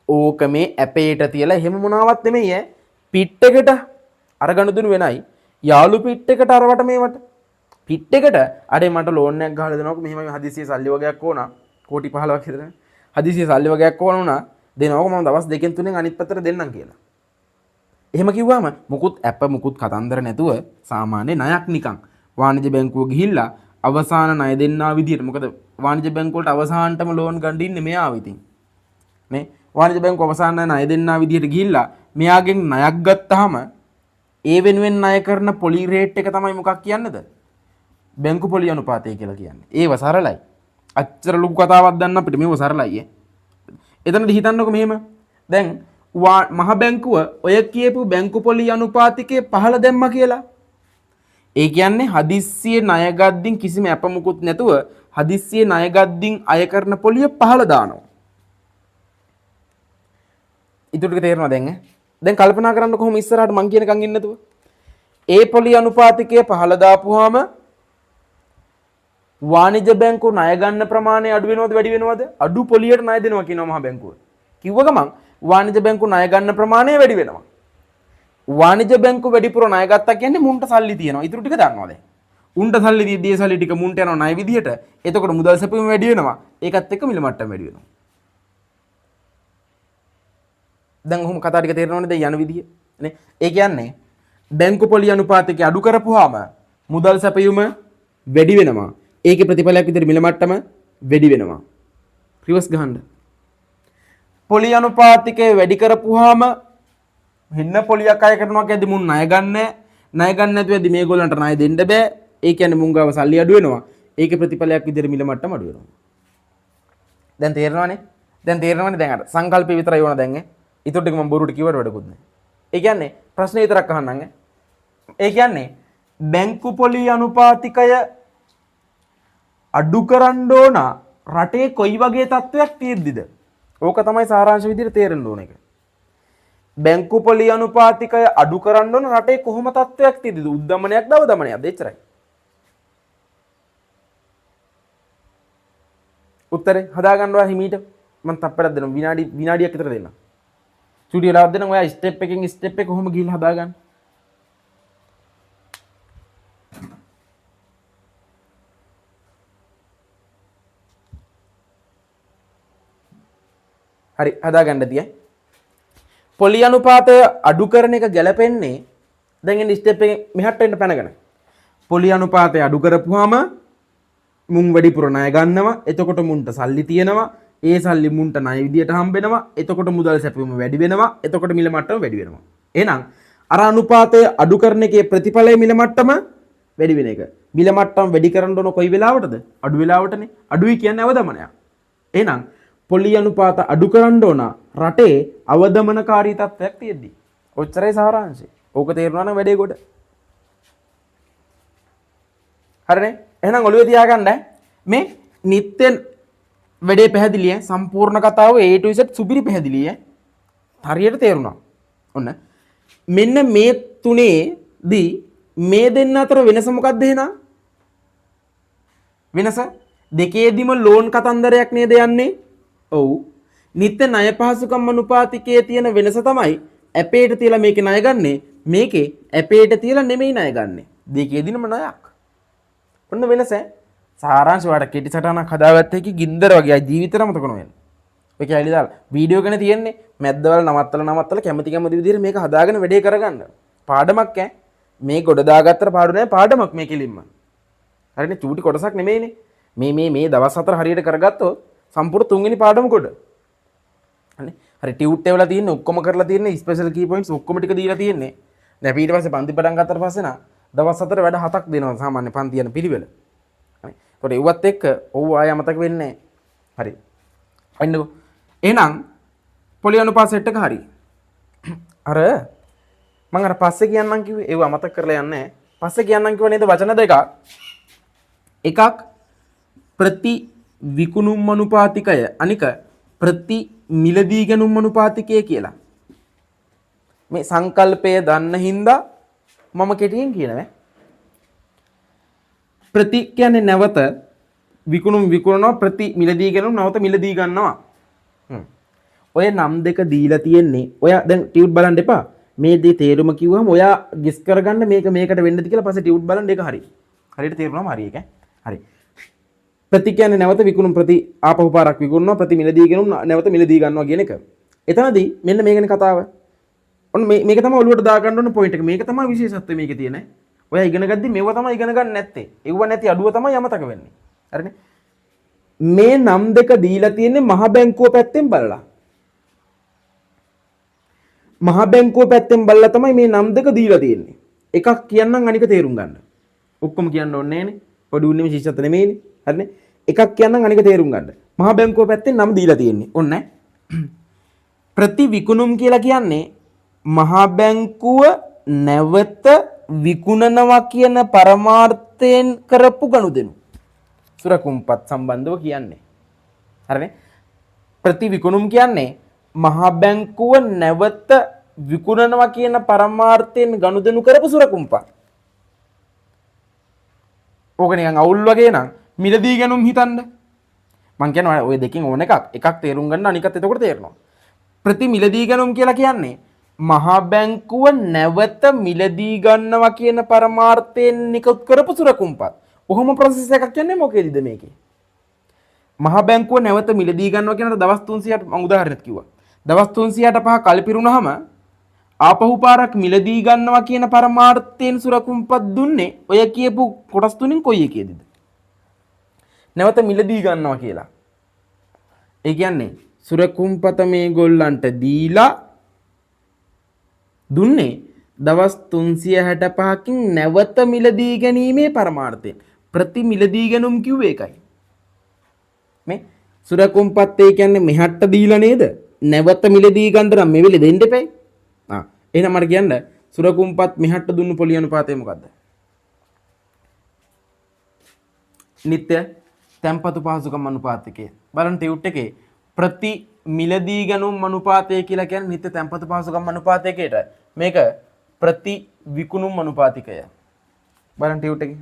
ඕක මේ ඇපේට තියලා එහෙම මොනාවත් නෙමෙයි ඈ. පිට් එකට අර ගනුදෙනු වෙනයි. යාළු පිට් එකට අරවට මේවට. පිට් එකට අඩේ මට ලෝන් එකක් ගහලා දෙනවකෝ මෙහෙම හදිස්සියේ සල්ලි වගේක් ඕන. කෝටි 15ක් විතර. හදිස්සියේ සල්ලි වගේක් ඕන වුණා. දෙනවකෝ මම දවස් දෙකෙන් තුනෙන් අනිත් පැත්තට දෙන්නම් කියලා. එහෙම කිව්වම මුකුත් ඇප මුකුත් කතන්දර නැතුව සාමාන්‍ය ණයක් නිකන් වාණිජ බැංකුව ගිහිල්ලා අවසාන ණය දෙන්නා විදියට මොකද වාණිජ බැංකුව වලට අවසානටම ලෝන් ගන්න ඉන්නේ මෙයාව ඉතින් නේ වාණිජ බැංකුව අවසාන ණය දෙන්නා විදියට ගිහිල්ලා මෙයාගෙන් ණයක් ගත්තාම ඒ වෙනුවෙන් ණය කරන පොලි රේට් එක තමයි මොකක් කියන්නේද බැංකු පොලි අනුපාතය කියලා කියන්නේ ඒව සරලයි අච්චර ලොකු කතාවක් දන්න අපිට මේව සරලයි එතනදී හිතන්නකෝ මෙහෙම දැන් මහ බැංකුව ඔය කියපු බැංකු පොලි අනුපාතිකයේ පහළ දැම්මා කියලා. ඒ කියන්නේ හදිස්සියේ ණය ගද්දින් කිසිම අප මුකුත් නැතුව හදිස්සියේ ණය ගද්දින් අය කරන පොලිය පහළ දානවා. ඊට ටික තේරෙනවද දැන් දැන් කල්පනා කරන්න කොහොම ඉස්සරහට මං කියනකන් ඉන්නේ නැතුව. ඒ පොලි අනුපාතිකයේ පහළ දාපුවාම වාණිජ බැංකුව ණය ගන්න ප්‍රමාණය අඩු වෙනවද වැඩි වෙනවද? අඩු පොලියට ණය දෙනවා කියනවා මහ බැංකුව. කිව්ව ගමන් වාණිජ බැංකුව ණය ගන්න ප්‍රමාණය වැඩි වෙනවා. වාණිජ බැංකුව වැඩිපුර ණය ගත්තා කියන්නේ මුන්ට සල්ලි තියෙනවා. ඊටු ටික දන්නවද? උන්ට සල්ලි දීදී ඒ සල්ලි ටික මුන්ට යනවා ණය විදියට. එතකොට මුදල් සැපයීම වැඩි වෙනවා. ඒකත් එක්ක මිල මට්ටම වැඩි වෙනවා. දැන් ඔහොම කතා ටික තේරෙනවනේ දැන් යන විදිය. නේ? ඒ කියන්නේ බැංකු පොලි අනුපාතකය අඩු කරපුවාම මුදල් සැපයීම වැඩි වෙනවා. ඒකේ ප්‍රතිඵලයක් විදිහට මිල මට්ටම වැඩි වෙනවා. රිවර්ස් ගහන්න. පොලි අනුපාතිකය වැඩි කරපුවාම හින්න පොලියක් අය කරනවා කියද්දි මුන් ණය ගන්න නැතුව ඇද්දි මේගොල්ලන්ට ණය දෙන්න බෑ. ඒ කියන්නේ මුන් ගාව සල්ලි අඩු වෙනවා. ඒකේ ප්‍රතිඵලයක් විදිහට මිල මට්ටම අඩු වෙනවා. දැන් තේරෙනවනේ? දැන් අර සංකල්පය විතරයි ඕන දැන් ඊට ටික මම බොරුට කිව්වට වැඩකුත් නැහැ. ඒ කියන්නේ ප්‍රශ්න විතරක් අහන්නම් ඒ කියන්නේ බැංකු පොලි අනුපාතිකය අඩු කරන්න ඕන රටේ කොයි වගේ තත්ත්වයක් තියෙද්දිද? ඕක තමයි සාරාංශ විදිහට තේරෙන්න ඕන එක. බැංකු පොලි අනුපාතිකය අඩු කරන්න ඕන රටේ කොහොම තත්ත්වයක් තියෙද්දිද? උද්දමනයක්ද අවදමනයක්ද? එච්චරයි. උත්තරේ හදාගන්නවා හිමීට මම තප්පරක් දෙනවා විනාඩියක් විතර දෙන්න. චුටි වෙලාවක් දෙන්න ඔයා ස්ටෙප් එකකින් ස්ටෙප් එක කොහොම ගිහිල්ලා හදාගන්න. හරි හදාගන්න තිය. පොලි අනුපාතය අඩු කරන එක ගැලපෙන්නේ දැන් ඉන්නේ ස්ටෙප් එකෙන් මෙහාට එන්න පැනගෙන. පොලි අනුපාතය අඩු කරපුවාම මුන් වැඩිපුර ණය ගන්නවා. එතකොට මුන්ට සල්ලි තියෙනවා. ඒ සල්ලි මුන්ට ණය විදියට හම්බෙනවා. එතකොට මුදල් සැපයුම වැඩි වෙනවා. එතකොට මිල මට්ටම වැඩි වෙනවා. එහෙනම් අර අනුපාතය අඩු කරන එකේ ප්‍රතිඵලය මිල මට්ටම වැඩි වෙන එක. මිල මට්ටම වැඩි කරන්න ඕන කොයි වෙලාවටද? අඩු වෙලාවටනේ. අඩුයි කියන්නේ අවදමනයක්. එහෙනම් පොලි අනුපාත අඩු කරන්න ඕන රටේ අවදමනකාරී තත්ත්වයක් තියෙද්දි. ඔච්චරයි සාරාංශය. ඕක තේරුණා නම් වැඩේ ගොඩ. හරිනේ? එහෙනම් ඔළුවේ තියාගන්න මේ නිත්‍ය වැඩේ පැහැදිලිය සම්පූර්ණ කතාව A to Z සුපිරි පැහැදිලිය. හරියට තේරුණා. ඔන්න මෙන්න මේ තුනේදී මේ දෙන්න අතර වෙනස මොකක්ද එහෙනම්? වෙනස දෙකේදිම ලෝන් කතන්දරයක් නේද යන්නේ? ඔව්. නිත්‍ය ණය පහසුකම් අනුපාතිකයේ තියෙන වෙනස තමයි ඇපේට තියලා මේකේ ණය ගන්නෙ. මේකේ ඇපේට තියලා නෙමෙයි ණය ගන්නෙ. දෙකේදිනම ණයක්. ඔන්න වෙනස. සාරාංශ වලට කෙටි සටහනක් හදාගත්ත එකේ ගින්දර වගේ ජීවිතේම මතක නොවෙන්න. ඔය කැලේ දාලා වීඩියෝ ගැන තියෙන්නේ මැද්දවල නවත්තලා කැමති විදිහට මේක හදාගෙන වැඩේ කරගන්න. පාඩමක් ඈ. මේ ගොඩ දාගත්තට පාඩු නෑ පාඩමක් මේ කෙලින්ම. හරිනේ චූටි කොටසක් නෙමෙයිනේ. මේ දවස් 4 හරියට කරගත්තොත් සම්පූර්ණ තුන්වෙනි පාඩම කොට. හරි ටියුට් එකවල තියෙන ඔක්කොම කරලා තියෙන ස්පෙෂල් කී පොයින්ට්ස් ඔක්කොම ටික දීලා තියෙන්නේ. දැන් ඊට පස්සේ පන්ති පටන් ගත්තට පස්සේ නා දවස් 4 වැඩ 7ක් දෙනවා සාමාන්‍ය පන්ති යන පිළිවෙල. හරි. ඒකට ඒවත් එක්ක ඔව් ආය අමතක වෙන්නේ නැහැ. හරි. අන්නකෝ. එහෙනම් පොලි අනුපාත සෙට් එක හරි. අර මම අර පස්සේ කියන්නම් කිව්වේ ඒව අමතක කරලා යන්නේ නැහැ. පස්සේ කියන්නම් කිව්ව නේද වචන දෙකක්. එකක් ප්‍රති විකුණුම් අනුපාතිකය අනික ප්‍රති මිලදී ගැනුම් අනුපාතිකය කියලා. මේ සංකල්පය දන්න හින්දා මම කෙටියෙන් කියනවා. ප්‍රති කියන්නේ නැවත විකුණුම් විකුණනවා ප්‍රති මිලදී ගැනුම් නැවත මිලදී ගන්නවා. ඔය නම් දෙක දීලා තියෙන්නේ. ඔයා දැන් ටියුට් බලන්න එපා. මේ දේ තේරුම කිව්වම ඔයා ගෙස් කරගන්න මේක මේකට වෙන්නද කියලා පස්සේ ටියුට් බලන්න ඒක හරි. හරියට තේරුණාම හරි ඒක. හරි. ප්‍රති කියන්නේ නැවත විකුණුම් ප්‍රති ආපහු පාරක් විකුණනවා ප්‍රති මිලදී ගෙනුම් නැවත මිලදී ගන්නවා කියන එක. එතනදී මෙන්න මේකනේ කතාව. ඔන්න මේක තමයි ඔළුවට දා ගන්න ඕන පොයින්ට් එක. මේක තමයි විශේෂත්වය මේකේ තියෙන්නේ. ඔයා ඉගෙන ගද්දි මේව තමයි ඉගෙන ගන්න නැත්තේ. ඒව නැති අඩුව තමයි යමතක වෙන්නේ. හරිනේ. මේ නම් දෙක දීලා තියෙන්නේ මහ බැංකුව පැත්තෙන් බලලා. මහ බැංකුව පැත්තෙන් බලලා තමයි මේ නම් දෙක දීලා තියෙන්නේ. එකක් කියන්නම් අනික තේරුම් ගන්න. ඔක්කොම කියන්න ඕනේ නෑනේ. පොඩි උන්නේ විශේෂත්ව නෙමෙයිනේ. හරිනේ. එකක් කියන්නම් අනික තේරුම් ගන්න. මහ බැංකුව පැත්තෙන් නම් දීලා තියෙන්නේ. ඔන්න ප්‍රති විකුණුම් කියලා කියන්නේ මහ බැංකුව නැවත විකුණනවා කියන පරමාර්ථයෙන් කරපු ගනුදෙනු. සුරකුම්පත් සම්බන්ධව කියන්නේ. හරිනේ. ප්‍රති විකුණුම් කියන්නේ මහ බැංකුව නැවත විකුණනවා කියන පරමාර්ථයෙන් ගනුදෙනු කරපු සුරකුම්පත්. ඕක නිකන් අවුල් වගේ නම් මිලදී ගැනුම් හිතන්න. මං කියනවා ඔය දෙකෙන් ඕන එකක් තේරුම් ගන්න අනිකත් එතකොට තේරෙනවා. ප්‍රති මිලදී ගැනුම් කියලා කියන්නේ මහා බැංකුව නැවත මිලදී ගන්නවා කියන පරමාර්ථයෙන් නිකුත් කරපු සුරකුම්පත්. ඔහොම ප්‍රොසෙස් එකක් කියන්නේ මොකේද මේකේ? මහා බැංකුව නැවත මිලදී ගන්නවා කියනට දවස් 300ට මම උදාහරණයක් කිව්වා. දවස් 365 කල්පිරුණාම ආපහු පාරක් මිලදී ගන්නවා කියන පරමාර්ථයෙන් සුරකුම්පත් දුන්නේ ඔය කියපු කොටස් තුنين කොයි එකේදද? නැවත මිලදී ගන්නවා කියලා. ඒ කියන්නේ සුරකුම්පත මේගොල්ලන්ට දීලා දුන්නේ දවස් 365කින් නැවත මිලදී ගැනීමේ පරමාර්ථයෙන්. ප්‍රති මිලදී ගැනුම් කිව්වේ ඒකයි. මේ සුරකුම්පත් ඒ කියන්නේ මෙහාට දීලා නේද? නැවත මිලදී ගන්න නම් මේ වෙලේ දෙන්න එපේ. එහෙනම් මට කියන්න සුරකුම්පත් මෙහාට දුන්නු පොලි අනුපාතය මොකද්ද? නිත්‍ය තැන්පතු පහසුකම් අනුපාතිකය. බලන්න ටියුට් එකේ ප්‍රති මිලදී ගැනුම් අනුපාතය කියලා කියන්නේ නිත්‍ය තැන්පතු පහසුකම් අනුපාතයකට. මේක ප්‍රති විකුණුම් අනුපාතිකය. බලන්න ටියුට් එකේ.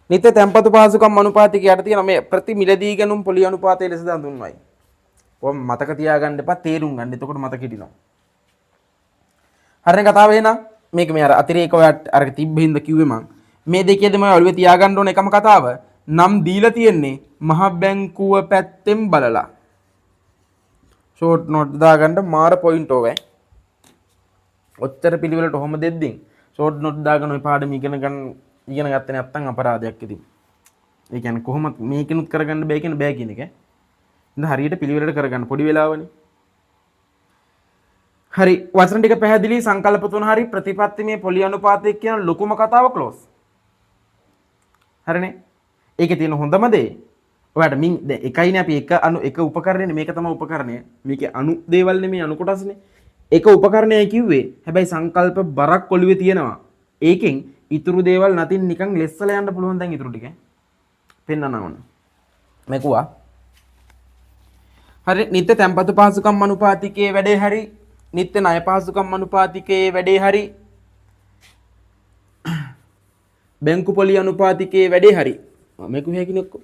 නිත්‍ය තැන්පතු පහසුකම් අනුපාතිකයට තියෙන මේ ප්‍රති මිලදී ගැනුම් පොලි අනුපාතය ලෙස දන්දුන්නයි. ඔය මතක තියාගන්න එපා තේරුම් ගන්න. එතකොට මතක හිටිනවා. හරිනේ කතාව එහෙනම් මේක මේ අර අතිරේක ඔයාට අර තිබ්බ හින්දා කිව්වේ මං. මේ දෙකේදී මම ඔළුවේ තියාගන්න ඕන එකම කතාව නම් දීලා තියෙන්නේ මහ බැංකුව පැත්තෙන් බලලා. ෂෝට් නෝට් දාගන්න මාර පොයින්ට් ඕක. ඔච්චර පිළිවෙලට ඔහොම දෙද්දින් ෂෝට් නෝට් දාගෙන ඔය පාඩම ඉගෙන ගත්තේ නැත්නම් අපරාධයක් ඉතින්. ඒ කියන්නේ කොහොමද මේකිනුත් කරගන්න බෑ කියන එක. ඉතින් හරියට පිළිවෙලට කරගන්න පොඩි වෙලාවනේ. හරි වචන ටික පැහැදිලි සංකල්ප තුන හරි ප්‍රතිපත්තිමය පොලි අනුපාතය කියන ලොකුම කතාව ක්ලෝස්. හරිනේ. ඒකේ තියෙන හොඳම දේ ඔයාලට මින් දැන් එකයිනේ අපි එක උපකරණයනේ මේක තමයි උපකරණය. මේකේ අණු දේවල් නෙමෙයි අණු කොටස්නේ. එක උපකරණයයි කිව්වේ. හැබැයි සංකල්ප බරක් ඔළුවේ තියෙනවා. ඒකෙන් ඉතුරු දේවල් නැතිනම් නිකන් ලෙස්සලා යන්න පුළුවන් දැන් ඉතුරු ටික. පෙන්නන්න ඕන. මේකුවා. හරි නිත්‍ය තැම්පතු පහසුකම් අනුපාතිකයේ වැඩේ හරි නිත්‍ය ණය පහසුකම් අනුපාතිකයේ වැඩේ හරි බැංකු පොලි අනුපාතිකයේ වැඩේ හරි මේක හැකිනේ ඔක්කොම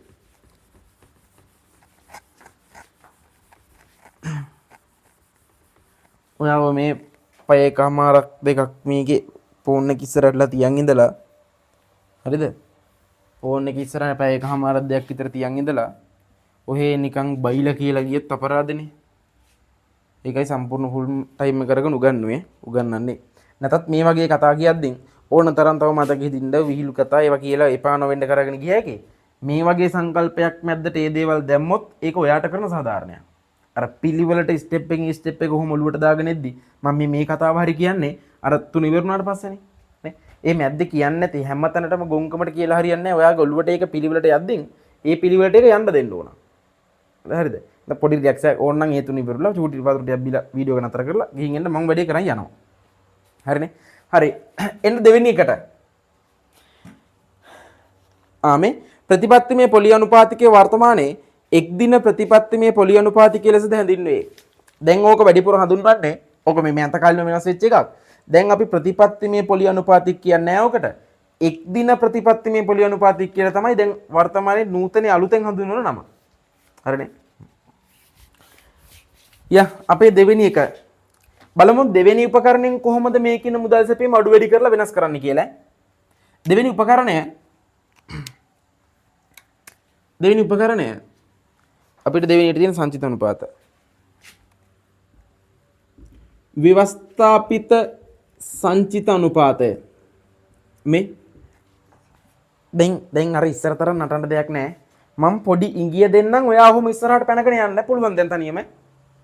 ඔයාව මේ පය එකමාරක් දෙකක් මේකේ ෆෝන් එක ඉස්සරහටලා තියන් ඉඳලා හරිද ෆෝන් එක ඉස්සරහ පය එකමාරක් දෙකක් විතර තියන් ඉඳලා ඔහේ නිකන් බයිලා කියලා ගියත් අපරාධනේ ඒකයි සම්පූර්ණ ෆුල් ටයිම් එක කරගෙන උගන්වන්නේ නැතත් මේ වගේ කතා කියද්දී ඕන තරම් තව මතක හිටින්න විහිළු කතා ඒවා කියලා එපා නොවෙන්න කරගෙන ගිය හැකි මේ වගේ සංකල්පයක් මැද්දට ඒ දේවල් දැම්මොත් ඒක ඔයාට කරන සාධාරණයක් අර පිළිවෙලට ස්ටෙප් එකකින් ස්ටෙප් එක කොහොම ඔලුවට දාගෙන එද්දි මම මේ කතාව හරි කියන්නේ අර තුන ඉවරුනාට පස්සේනේ නේ ඒ මැද්ද කියන්නේ නැති හැමතැනටම ගොංකමට කියලා හරියන්නේ නැහැ ඔයාගේ ඔලුවට ඒක පිළිවෙලට යද්දී ඒ පිළිවෙලට ඒක යන්න දෙන්න ඕන හරිද දැන් පොඩි රියැක්ට් එකක් ඕන නම් ඒ තුන ඉවරුලා චූටි වතුර ටිකක් බීලා වීඩියෝ එක නතර කරලා ගිහින් එන්න මම වැඩේ කරන් යනවා හරිනේ හරි එන්න දෙවෙනි එකට ආමේ ප්‍රතිපත්තිමය පොලි අනුපාතිකයේ වර්තමානයේ එක් දින ප්‍රතිපත්තිමය පොලි අනුපාතිකය ලෙසද හැඳින්වේ. දැන් ඕක වැඩිපුර හඳුන්වන්නේ ඕක මේ අන්ත කාලේ වෙනස් වෙච්ච එකක්. දැන් අපි ප්‍රතිපත්තිමය පොලි අනුපාතික කියන්නේ නැහැ ඕකට. එක් දින ප්‍රතිපත්තිමය පොලි අනුපාතික කියලා තමයි දැන් වර්තමානයේ නූතනයේ අලුතෙන් හඳුන්වන නම. හරිනේ. යා අපේ දෙවෙනි එක බලමු දෙවෙනි උපකරණයෙන් කොහොමද මේ කියන මුදල් සැපීම අඩු වැඩි කරලා වෙනස් කරන්න කියලා. දෙවෙනි උපකරණය අපිට දෙවෙනියට තියෙන සංචිත අනුපාත. ව්‍යවස්ථාපිත සංචිත අනුපාතය. මේ දැන් අර ඉස්සර තරම් නටන්න දෙයක් නැහැ. මම පොඩි ඉඟිය දෙන්නම් ඔයා ඔහොම ඉස්සරහට පැනගෙන යන්න පුළුවන් දැන් තනියම.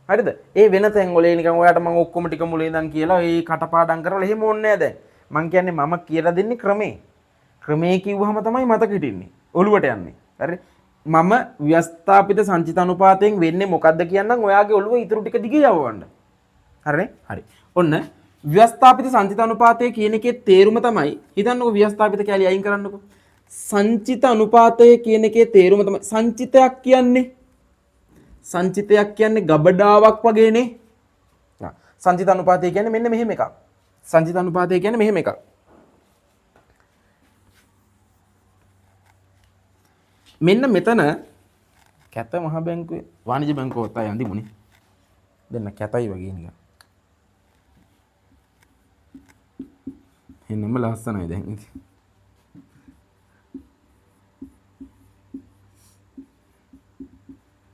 හරිද? ඒ වෙන තැන් වල නිකන් ඔයාට මම ඔක්කොම ටික මුලින් ඉඳන් කියලා ඒ කටපාඩම් කරලා එහෙම ඕනේ නැහැ දැන්. මං කියන්නේ මම කියලා දෙන්නේ ක්‍රමේ. ක්‍රමේ කිව්වහම තමයි මතක හිටින්නේ. ඔළුවට යන්නේ. හරි? මම ව්‍යවස්ථාපිත සංචිත අනුපාතයෙන් වෙන්නේ මොකද්ද කියන්නම් ඔයාගේ ඔළුව ඉතුරු ටික දිගේ යවවන්න. හරිනේ? හරි. ඔන්න ව්‍යවස්ථාපිත සංචිත අනුපාතය කියන එකේ තේරුම තමයි හිතන්නකෝ ව්‍යවස්ථාපිත කැලිය අයින් කරන්නකෝ. සංචිත අනුපාතය කියන එකේ තේරුම තමයි සංචිතයක් කියන්නේ ගබඩාවක් වගේනේ. සංචිත අනුපාතය කියන්නේ මෙන්න මෙහෙම එකක්. සංචිත අනුපාතය කියන්නේ මෙහෙම එකක්. මෙන්න මෙතන කැත මහ බැංකුවේ වාණිජ බැංකුව තමයි අඳිමුනේ. දෙන්න කැතයි වගේ නිකන්. එන්නම ලස්සනයි දැන් ඉතින්.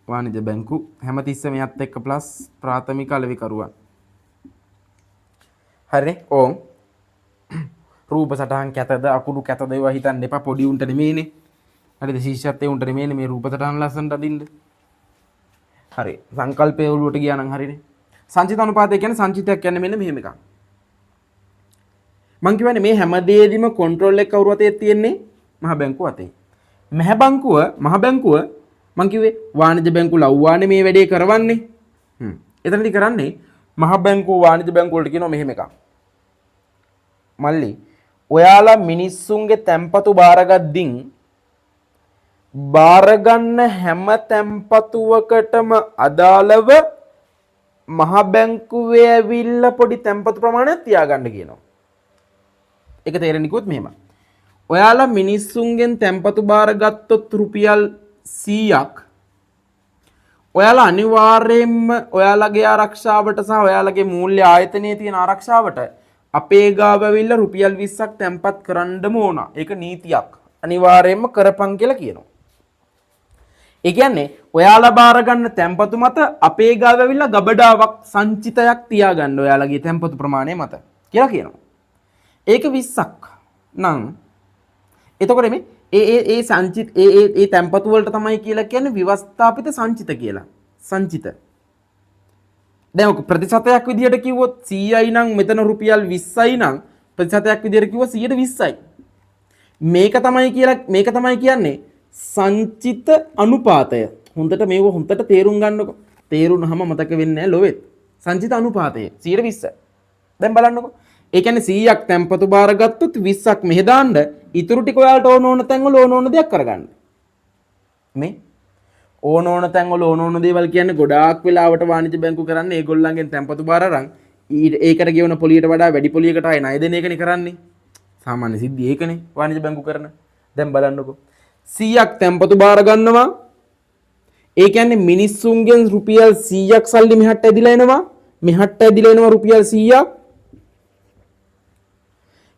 වාණිජ බැංකු හැමතිස්සෙම යත් එක්ක ප්ලස් ප්‍රාථමික අලෙවිකරුවන්. හරිනේ? ඕම්. රූප සටහන් කැතද අකුරු කැතද ඒවා හිතන්න එපා පොඩි උන්ට නෙමෙයිනේ. හරිද ශිෂ්‍යත්වයේ උන්ට නෙමෙයි මේ රූප සටහන් ලස්සනට අදින්න. හරි. සංකල්පයේ ඔළුවට ගියා නම් හරිනේ. සංචිත අනුපාතය කියන්නේ සංචිතයක් කියන්නේ මෙන්න මෙහෙම එකක්. මං කියවනේ මේ හැම දෙයකදීම කන්ට්‍රෝල් එක කවුරු අතේ තියෙන්නේ? මහ බැංකුව අතේ. මහ බැංකුව මං කිව්වේ වාණිජ බැංකුව ලව්වානේ මේ වැඩේ කරවන්නේ. එතනදී කරන්නේ මහ බැංකුව වාණිජ බැංකුව වලට කියනවා මෙහෙම එකක්. මල්ලි ඔයාලා මිනිස්සුන්ගේ තැම්පතු බාරගද්දින් බාරගන්න හැම තැම්පතුවකටම අදාළව මහ බැංකුවේ ඇවිල්ලා පොඩි තැම්පතු ප්‍රමාණයක් තියාගන්න කියනවා. ඒක තේරෙන්නේ කිව්වොත් මෙහෙම. ඔයාලා මිනිස්සුන්ගෙන් තැම්පතු බාරගත්තොත් රුපියල් 100ක් ඔයාලා අනිවාර්යයෙන්ම ඔයාලගේ ආරක්ෂාවට සහ ඔයාලගේ මූල්‍ය ආයතනයේ තියෙන ආරක්ෂාවට අපේ ගාව ඇවිල්ලා රුපියල් 20ක් තැම්පත් කරන්නම ඕන. ඒක නීතියක්. අනිවාර්යයෙන්ම කරපන් කියලා කියනවා. ඒ කියන්නේ ඔයාලා බාර ගන්න තැම්පතු මත අපේ ගාව ඇවිල්ලා ගබඩාවක් සංචිතයක් තියාගන්න ඔයාලගේ තැම්පතු ප්‍රමාණය මත කියලා කියනවා. ඒක 20ක් නම් එතකොට මේ ඒ සංචිත ඒ තැම්පතු වලට තමයි කියලා කියන්නේ ව්‍යවස්ථාපිත සංචිත කියලා. සංචිත. දැන් ඔක ප්‍රතිශතයක් විදිහට කිව්වොත් 100යි නම් මෙතන රුපියල් 20යි නම් ප්‍රතිශතයක් විදිහට කිව්වොත් 120යි. මේක තමයි කියන්නේ සංචිත අනුපාතය. හොඳට මේව හොඳට තේරුම් ගන්නකො. තේරුණාම මතක වෙන්නේ නැහැ ලොවෙත්. සංචිත අනුපාතය 120. දැන් බලන්නකො. ඒ කියන්නේ 100ක් තැම්පතු බාර ගත්තොත් 20ක් මෙහෙ දාන්න ඉතුරු ටික ඔයාලට ඕන තැන් වල ඕන දෙයක් කරගන්න. මේ ඕන තැන්වල ඕන දේවල් කියන්නේ ගොඩාක් වෙලාවට වාණිජ බැංකු කරන්නේ ඒගොල්ලන්ගෙන් තැම්පතු බාර අරන් ඒකට ගෙවන පොලියට වඩා වැඩි පොලියකට ආයේ ණය දෙන එකනේ කරන්නේ. සාමාන්‍ය සිද්ධිය ඒකනේ වාණිජ බැංකු කරන. දැන් බලන්නකෝ 100ක් තැම්පතු බාර ගන්නවා. ඒ කියන්නේ මිනිස්සුන්ගෙන් රුපියල් 100ක් සල්ලි මෙහාට ඇදිලා එනවා. මෙහාට ඇදිලා එනවා රුපියල් 100ක්.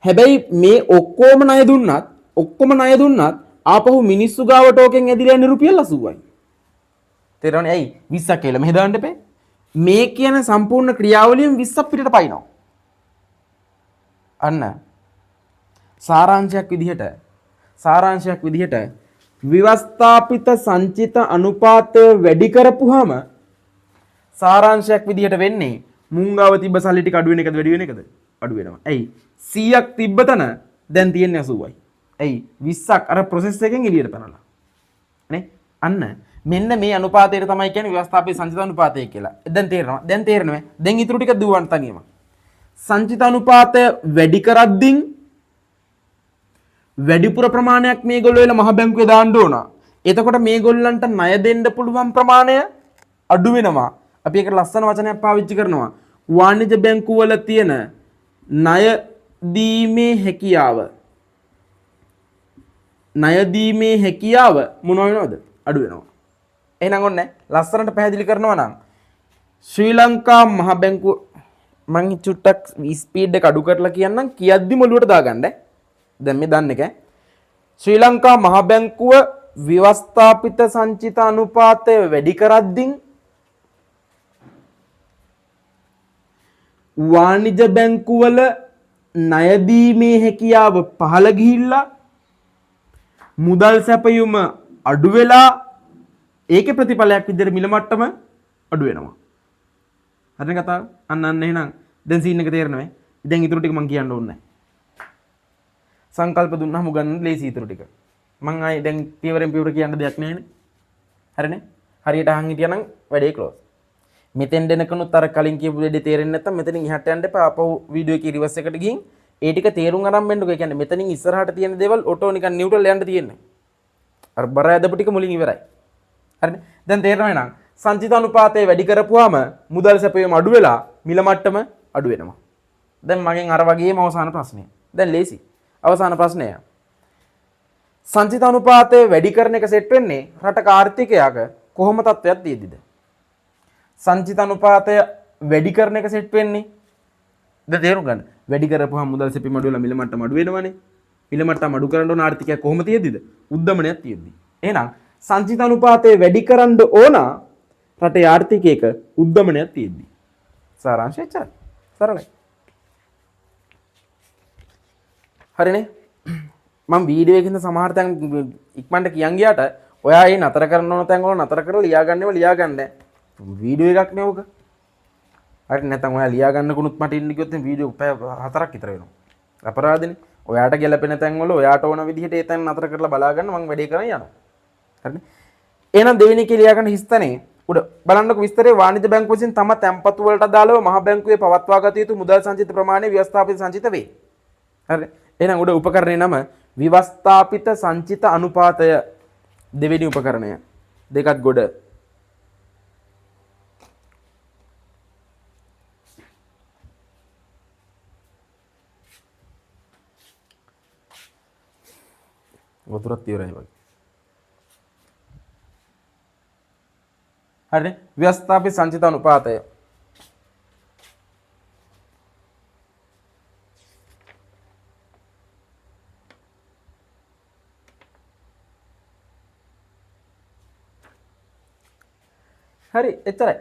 හැබැයි මේ ඔක්කොම ණය දුන්නත් ආපහු මිනිස්සු ගාවට ඕකෙන් ඇදිලා යන්නේ රුපියල් 80යි. තේරෙනවනේ ඇයි 20ක් කියලා මෙහෙ දාන්න එපේ. මේ කියන සම්පූර්ණ ක්‍රියාවලියෙන් 20ක් පිටට පයින්නවා. අන්න සාරාංශයක් විදිහට විවස්ථාපිත සංචිත අනුපාතය වැඩි කරපුවාම සාරාංශයක් විදිහට වෙන්නේ මුංගාව තිබ්බ සල්ලි ටික අඩු වෙන එකද වැඩි වෙන එකද? අඩු වෙනවා. ඇයි 100ක් තිබ්බ තැන දැන් තියෙන්නේ 80යි. ඇයි 20ක් අර ප්‍රොසෙස් එකෙන් එළියට පැනලා. නේ? අන්න මෙන්න මේ අනුපාතයට තමයි කියන්නේ ව්‍යවස්ථාපිත සංචිත අනුපාතය කියලා. දැන් තේරෙනවා. දැන් ඊටු ටික දුවන්න තනියම. සංචිත අනුපාතය වැඩි කරද්දී වැඩිපුර ප්‍රමාණයක් මේගොල්ලෝ එල මහ බැංකුවේ දාන්න ඕන. එතකොට මේගොල්ලන්ට ණය දෙන්න පුළුවන් ප්‍රමාණය අඩු වෙනවා. අපි ඒකට ලස්සන වචනයක් පාවිච්චි කරනවා. වාණිජ බැංකු වල තියෙන ණය දීමේ හැකියාව මොන වෙනවද? අඩු වෙනවා. එහෙනම් ඔන්න ලස්සනට පැහැදිලි කරනවා නම් ශ්‍රී ලංකා මහ බැංකුව මං චුට්ටක් ස්පීඩ් එක අඩු කරලා කියන්නම් කියද්දි මොළුවට දාගන්න. දැන් මේ දන්න එක ශ්‍රී ලංකා මහ බැංකුව ව්‍යවස්ථාපිත සංචිත අනුපාතය වැඩි කරද්දී වාණිජ බැංකුවල ණය දීමේ හැකියාව පහළ ගිහිල්ලා මුදල් සැපයුම අඩු වෙලා ඒකේ ප්‍රතිඵලයක් විදිහට මිල මට්ටම අඩු වෙනවා. හරිද කතාව? අන්න එහෙනම් දැන් සීන් එක තේරෙනවද? දැන් ඊටු ටික මම කියන්න ඕනේ නැහැ. සංකල්ප දුන්නාම ගන්න ලේසි ඊටු ටික. මං ආයේ දැන් පියවරෙන් පියවර කියන්න දෙයක් නැහැනේ. හරිනේ? හරියට අහන් හිටියනම් වැඩේ ක්ලෝස්. මෙතෙන් දෙනකනුත් අර කලින් කියපු දෙඩේ තේරෙන්නේ නැත්නම් මෙතනින් එහාට යන්න එපා. ආපහු වීඩියෝ එකේ රිවර්ස් එකට ගිහින් ඒ ටික තේරුම් අරන් වෙන්නකෝ. ඒ කියන්නේ මෙතනින් ඉස්සරහට තියෙන දේවල් ඔටෝ නිකන් නියුට්‍රල් යන්න තියෙන්නේ. අර බර ඇදපු ටික මුලින් ඉවරයි. හරිනේ? දැන් තේරෙනවද නං? සංචිත අනුපාතය වැඩි කරපුවාම මුදල් සැපයීම අඩු වෙලා මිල මට්ටම අඩු වෙනවා. දැන් මගෙන් අර වගේම අවසාන ප්‍රශ්නය. දැන් ලේසි. අවසාන ප්‍රශ්නය. සංචිත අනුපාතය වැඩි කරන එක සෙට් වෙන්නේ රටක ආර්ථිකයක කොහොම තත්ත්වයක් තියෙද්දිද? සංචිත අනුපාතය වැඩි කරන එක සෙට් වෙන්නේ දැන් තේරුම් ගන්න. වැඩි කරපුවාම මුදල් සැපීම අඩු වෙලා මිල මට්ටම අඩු වෙනවනේ. මිල මට්ටම අඩු කරන්න ඕන ආර්ථිකයක් කොහොම තියෙද්දිද? උද්දමනයක් තියෙද්දි. එහෙනම් සංචිත අනුපාතය වැඩි කරන්න ඕන රටේ ආර්ථිකයක උද්දමනයක් තියෙද්දි. සාරාංශය එච්චරයි. සරලයි. හරිනේ? මම වීඩියෝ එකකින් සමහර තැන් ඉක්මනට කියන් ගියාට ඔයා ඒ නතර කරන්න ඕන තැන් වල නතර කරලා ලියාගන්න. වීඩියෝ එකක් නේ ඔක. හරි නැත්නම් ඔයා ලියාගන්නකුනුත් මට ඉන්න කිව්වොත් වීඩියෝ පැය 4ක් විතර වෙනවා. අපරාධනේ. ඔයාට ගැලපෙන තැන් වල ඔයාට ඕන විදිහට ඒ තැන් නතර කරලා බලා ගන්න මම වැඩේ කරන් යනවා. හරිනේ? එහෙනම් දෙවෙනි එකේ ලියාගන්න හිස්තනේ උඩ බලන්නකො විස්තරේ වාණිජ බැංකුව විසින් තම තැන්පතු වලට අදාළව මහ බැංකුවේ පවත්වා ගත යුතු මුදල් සංචිත ප්‍රමාණය ව්‍යවස්ථාපිත සංචිත වේ. හරි. එහෙනම් උඩ උපකරණේ නම විවස්ථාපිත සංචිත අනුපාතය දෙවෙනි උපකරණය. දෙකත් ගොඩ. වතුරත් ඉවරයි වගේ. හරිනේ? ව්‍යවස්ථාපිත සංචිත අනුපාතය. හරි එච්චරයි.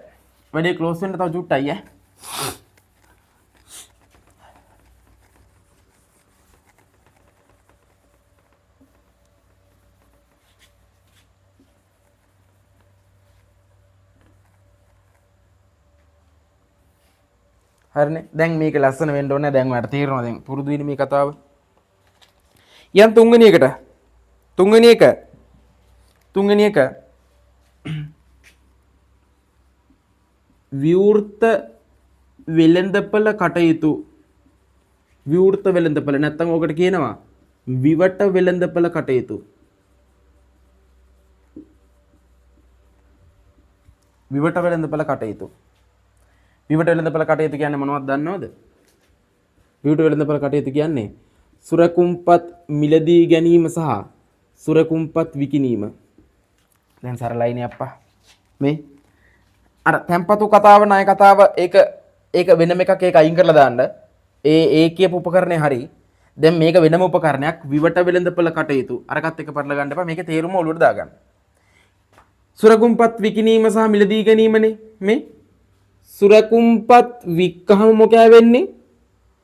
වැඩේ ක්ලෝස් වෙන්න තව චුට්ටයි ඈ. හරිනේ. දැන් මේක ලස්සන වෙන්න ඕනේ. දැන් ඔයාලට තේරෙනවා දැන් පුරුදු වෙන මේ කතාව. යන් තුන්වෙනි එකට. තුන්වෙනි එක විවෘත වෙළඳපළ කටයුතු. විවෘත වෙළඳපළ නැත්තම් ඔකට කියනවා විවට වෙළඳපළ කටයුතු. විවට වෙළඳපළ කටයුතු. විවට වෙළඳපළ කටයුතු කියන්නේ මොනවද දන්නවද? විවට වෙළඳපළ කටයුතු කියන්නේ සුරකුම්පත් මිලදී ගැනීම සහ සුරකුම්පත් විකිණීම. දැන් සරලයිනේ අප්පා. මේ අර තැම්පතු කතාව ණය කතාව ඒක වෙනම එකක් ඒක අයින් කරලා දාන්න. ඒ කියපු උපකරණේ හරි. දැන් මේක වෙනම උපකරණයක් විවට වෙළඳපළ කටයුතු. අරකට එක පටල ගන්න එපා. මේකේ තේරුම ඔලුවට දාගන්න. සුරකුම්පත් විකිණීම සහ මිලදී ගැනීමනේ මේ. සුරකුම්පත් වික්කහම මොකෑ වෙන්නේ?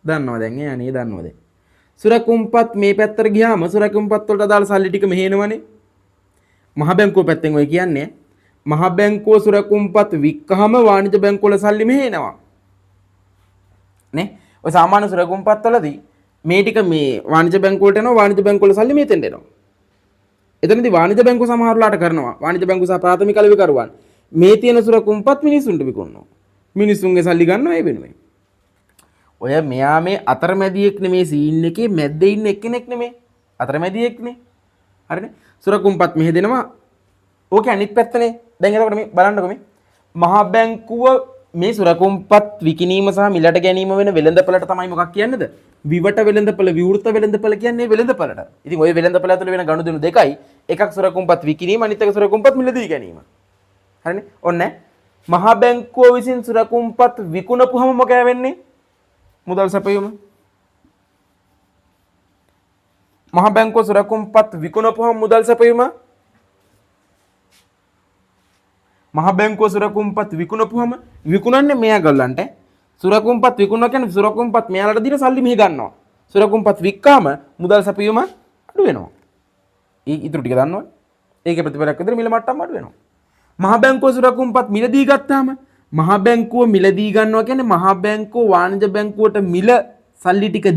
දන්නවා දැන් ඒ අනේ දන්නවද? සුරකුම්පත් මේ පැත්තට ගියාම සුරකුම්පත් වලට අදාළ සල්ලි ටික මෙහෙනවනේ. මහ බැංකුව පැත්තෙන් ඔය කියන්නේ මහ බැංකුව සුරකුම්පත් වික්කහම වාණිජ බැංකුව වල සල්ලි මෙහෙනවා. නේ? ඔය සාමාන්‍ය සුරකුම්පත් වලදී මේ ටික මේ වාණිජ බැංකුවට එනවා වාණිජ බැංකුව වල සල්ලි මෙතෙන්ට එනවා. එතනදී වාණිජ බැංකුව සමහරලාට කරනවා. වාණිජ බැංකුව සහ ප්‍රාථමික අලෙවිකරුවන් මේ තියෙන සුරකුම්පත් මිනිසුන්ට විකුණනවා. මිනිසුන්ගේ සල්ලි ගන්නවා ඒ වෙනුවෙන්. ඔය මෙයා මේ අතරමැදියෙක් නෙමේ සීන් එකේ මැද්දේ ඉන්න එක්කෙනෙක් නෙමේ. අතරමැදියෙක්නේ. හරිනේ? සුරකුම්පත් මෙහෙ දෙනවා. ඕකේ අනිත් පැත්තනේ. දැන් එතකොට මේ බලන්නකො මේ මහා බැංකුව මේ සුරකුම්පත් විකිණීම සහ මිලට ගැනීම වෙන වෙළඳපළට තමයි මොකක් කියන්නේද? විවට වෙළඳපළ විවෘත වෙළඳපළ කියන්නේ වෙළඳපළට. ඉතින් ওই වෙළඳපළ ඇතුළේ වෙන ගනුදෙනු දෙකයි. එකක් සුරකුම්පත් විකිණීම අනිත් එක සුරකුම්පත් මිලදී ගැනීම. හරිනේ? ඔන්න මහා බැංකුව විසින් සුරකුම්පත් විකුණපුවම මොකෑ වෙන්නේ? මුදල් සැපයීම. මහා බැංකුව සුරකුම්පත් විකුණපුවම මුදල් සැපයීම. මහා බැංකුව සුරකුම්පත් විකුණපුවම විකුණන්නේ මෙයා ගල්ලන්ට. සුරකුම්පත් විකුණනවා කියන්නේ සුරකුම්පත් මෙයාලට දීලා සල්ලි මෙහි ගන්නවා. සුරකුම්පත් වික්කාම මුදල් සැපයීම අඩු වෙනවා. ඊටු ටික දන්නවද? ඒකේ ප්‍රතිඵලයක් විදිහට මිල මට්ටම අඩු වෙනවා. මහා බැංකුව සුරකුම්පත් මිලදී ගත්තාම මහා බැංකුව මිලදී ගන්නවා කියන්නේ මහා බැංකුව වාණිජ බැංකුවට මිල සල්ලි ටික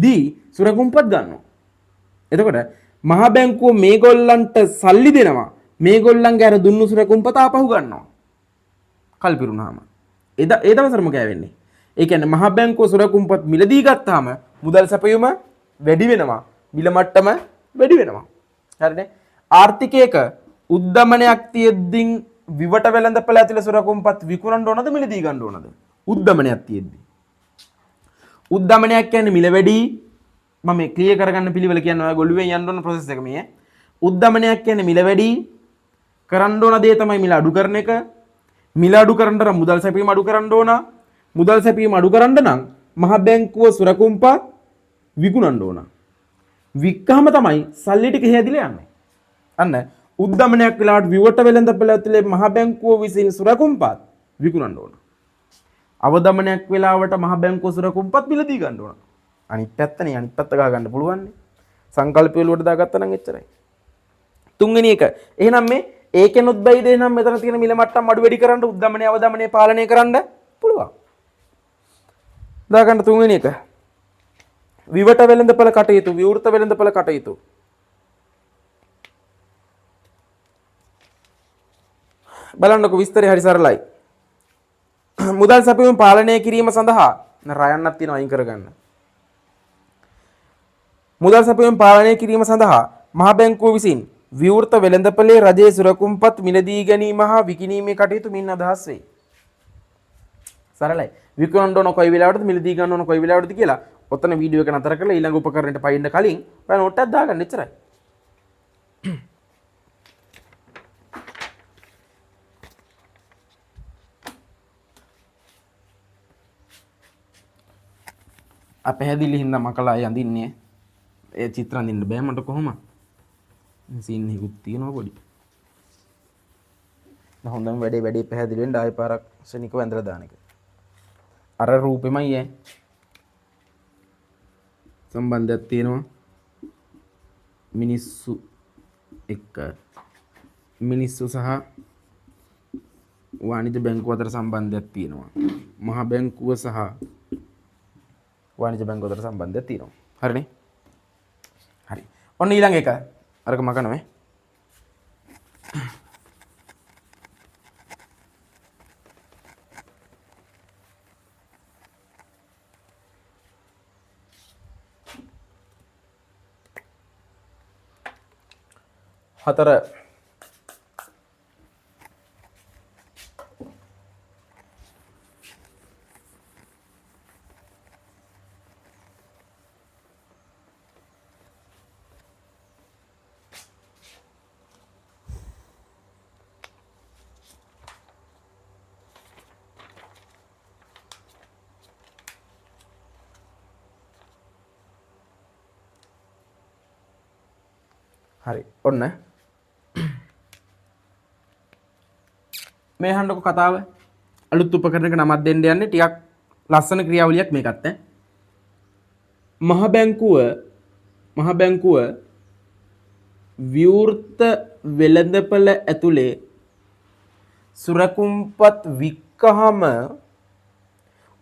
දී සුරකුම්පත් ගන්නවා. එතකොට මහා බැංකුව මේගොල්ලන්ට සල්ලි දෙනවා. මේගොල්ලන්ගේ අර දුන්නු සුරකුම්පත ආපහු ගන්නවා. කල්පිරුණාම. ඒ දවසට මොකෑ වෙන්නේ? ඒ කියන්නේ මහා බැංකුව සුරකුම්පත් මිලදී ගත්තාම මුදල් සැපයීම වැඩි වෙනවා. මිල මට්ටම වැඩි වෙනවා. හරිනේ? ආර්ථිකයක උද්දමනයක් තියෙද්දී විවට වෙළඳපළ ඇතුලේ සුරකුම්පත් විකුණන්න ඕනද මිලදී ගන්න ඕනද? උද්දමනයක් තියෙද්දී. උද්දමනයක් කියන්නේ මිල වැඩි. මම මේ ක්ලියර් කරගන්න පිළිවෙල කියන්නේ ඔය ගොළුවෙන් යන්න ඕන process එක මේ. උද්දමනයක් කියන්නේ මිල වැඩි. කරන්න ඕන දේ තමයි මිල අඩු කරන එක. මිල අඩු කරන්න නම් මුදල් සැපීම අඩු කරන්න ඕන. මුදල් සැපීම අඩු කරන්න නම් මහ බැංකුව සුරකුම්පත් විකුණන්න ඕන. වික්කහම තමයි සල්ලි ටික හැදිලා යන්නේ. අන්න උද්දමනයක් වෙලාවට විවට වෙළඳපළ ඇතුලේ මහ බැංකුව විසින් සුරකුම්පත් විකුණන්න ඕන. අවදමනයක් වෙලාවට මහ බැංකුව සුරකුම්පත් මිලදී ගන්න ඕන. අනිත් පැත්තනේ අනිත් පැත්ත ගහ ගන්න පුළුවන් නේ. සංකල්ප වලට දාගත්තා නම් එච්චරයි. තුන්වෙනි එක. එහෙනම් මේ ඒකෙනුත් බැයිද එහෙනම් මෙතන තියෙන මිල මට්ටම් අඩු වැඩි කරන්න උද්දමනය අවදමනය පාලනය කරන්න පුළුවන්. දාගන්න තුන්වෙනි එක. විවට වෙළඳපළ කටයුතු විවෘත වෙළඳපළ කටයුතු. බලන්නකො විස්තරය හරි සරලයි. මුදල් සැපයීම පාලනය කිරීම සඳහා රයන්නක් තියෙනවා අයින් කරගන්න. මුදල් සැපයීම පාලනය කිරීම සඳහා මහ බැංකුව විසින් විවෘත වෙළඳපළේ රජයේ සුරකුම්පත් මිලදී ගැනීම හා විකිණීමේ කටයුතු මින් අදහස් වේ. සරලයි. විකුණන්න ඕන කොයි වෙලාවටද මිලදී ගන්න ඕන කොයි වෙලාවටද කියලා ඔතන වීඩියෝ එක නතර කරලා ඊළඟ උපකරණයට පයින්න කලින් ඔයා නෝට් එකක් දාගන්න එච්චරයි. අපහැදිලි හින්දා මකලා යඳින්නේ. ඒ චිත්‍ර අඳින්න බෑ මට කොහොම. සීන් එකකුත් තියෙනවා පොඩි. හොඳම වැඩේ පැහැදිලි වෙන්න ආයෙ පාරක් ශනිකව ඇඳලා දාන එක. අර රූපෙමයි ඈ. සම්බන්ධයක් තියෙනවා. මිනිස්සු එක්ක මිනිස්සු සහ වාණිජ බැංකුව අතර සම්බන්ධයක් තියෙනවා. මහ බැංකුව සහ වාණිජ බැංකුව අතර සම්බන්ධයක් තියෙනවා. හරිනේ? හරි. ඔන්න ඊළඟ එක. අරක මකනොනේ. හතර හරි ඔන්න මේ හන්ඩක කතාව අලුත් උපකරණයක නමක් දෙන්න යන්නේ ටිකක් ලස්සන ක්‍රියාවලියක් මේකත් ඈ මහ බැංකුව විවෘත වෙළඳපළ ඇතුලේ සුරකුම්පත් වික්කහම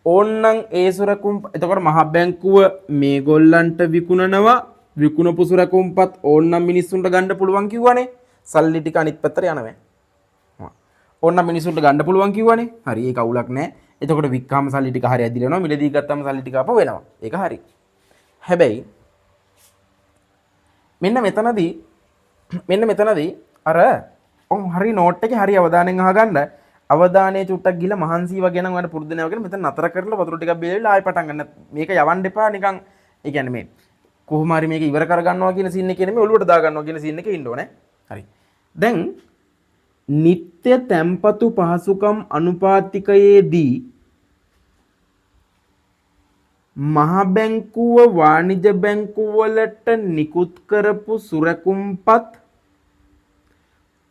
ඕන්නම් ඒ සුරකුම්පත් එතකොට මහ බැංකුව මේගොල්ලන්ට විකුණනවා විකුණපු සුරකුම්පත් ඕන්නම් මිනිස්සුන්ට ගන්න පුළුවන් කිව්වනේ සල්ලි ටික අනිත් පැත්තට යනවා ඕන්නම් මිනිස්සුන්ට ගන්න පුළුවන් කිව්වනේ හරි ඒක අවුලක් නැහැ එතකොට වික්කහම සල්ලි ටික හරිය ඇදිලා යනවා මිලදී ගත්තාම සල්ලි ටික අප වෙනවා ඒක හරි හැබැයි මෙන්න මෙතනදී අර ඔම් හරි නෝට් එකේ හරි අවධානයෙන් අහගන්න අවධානයේ චුට්ටක් ගිහලා මහන්සිය වගේ නම් වඩ පුරුදු වෙනවා කියලා මෙතන නතර කරලා වතුර ටිකක් බීලා ආයෙ පටන් ගන්න මේක යවන්න එපා නිකන් ඒ කියන්නේ මේ කොහොම හරි මේක ඉවර කර ගන්නවා කියන සීන් එකේ නෙමෙයි ඔලුවට දා ගන්නවා කියන සීන් එකේ ඉන්න ඕනේ. හරි. දැන් නිත්‍ය තැම්පතු පහසුකම් අනුපාතිකයේදී මහ බැංකුව වාණිජ බැංකුව වලට නිකුත් කරපු සුරකුම්පත්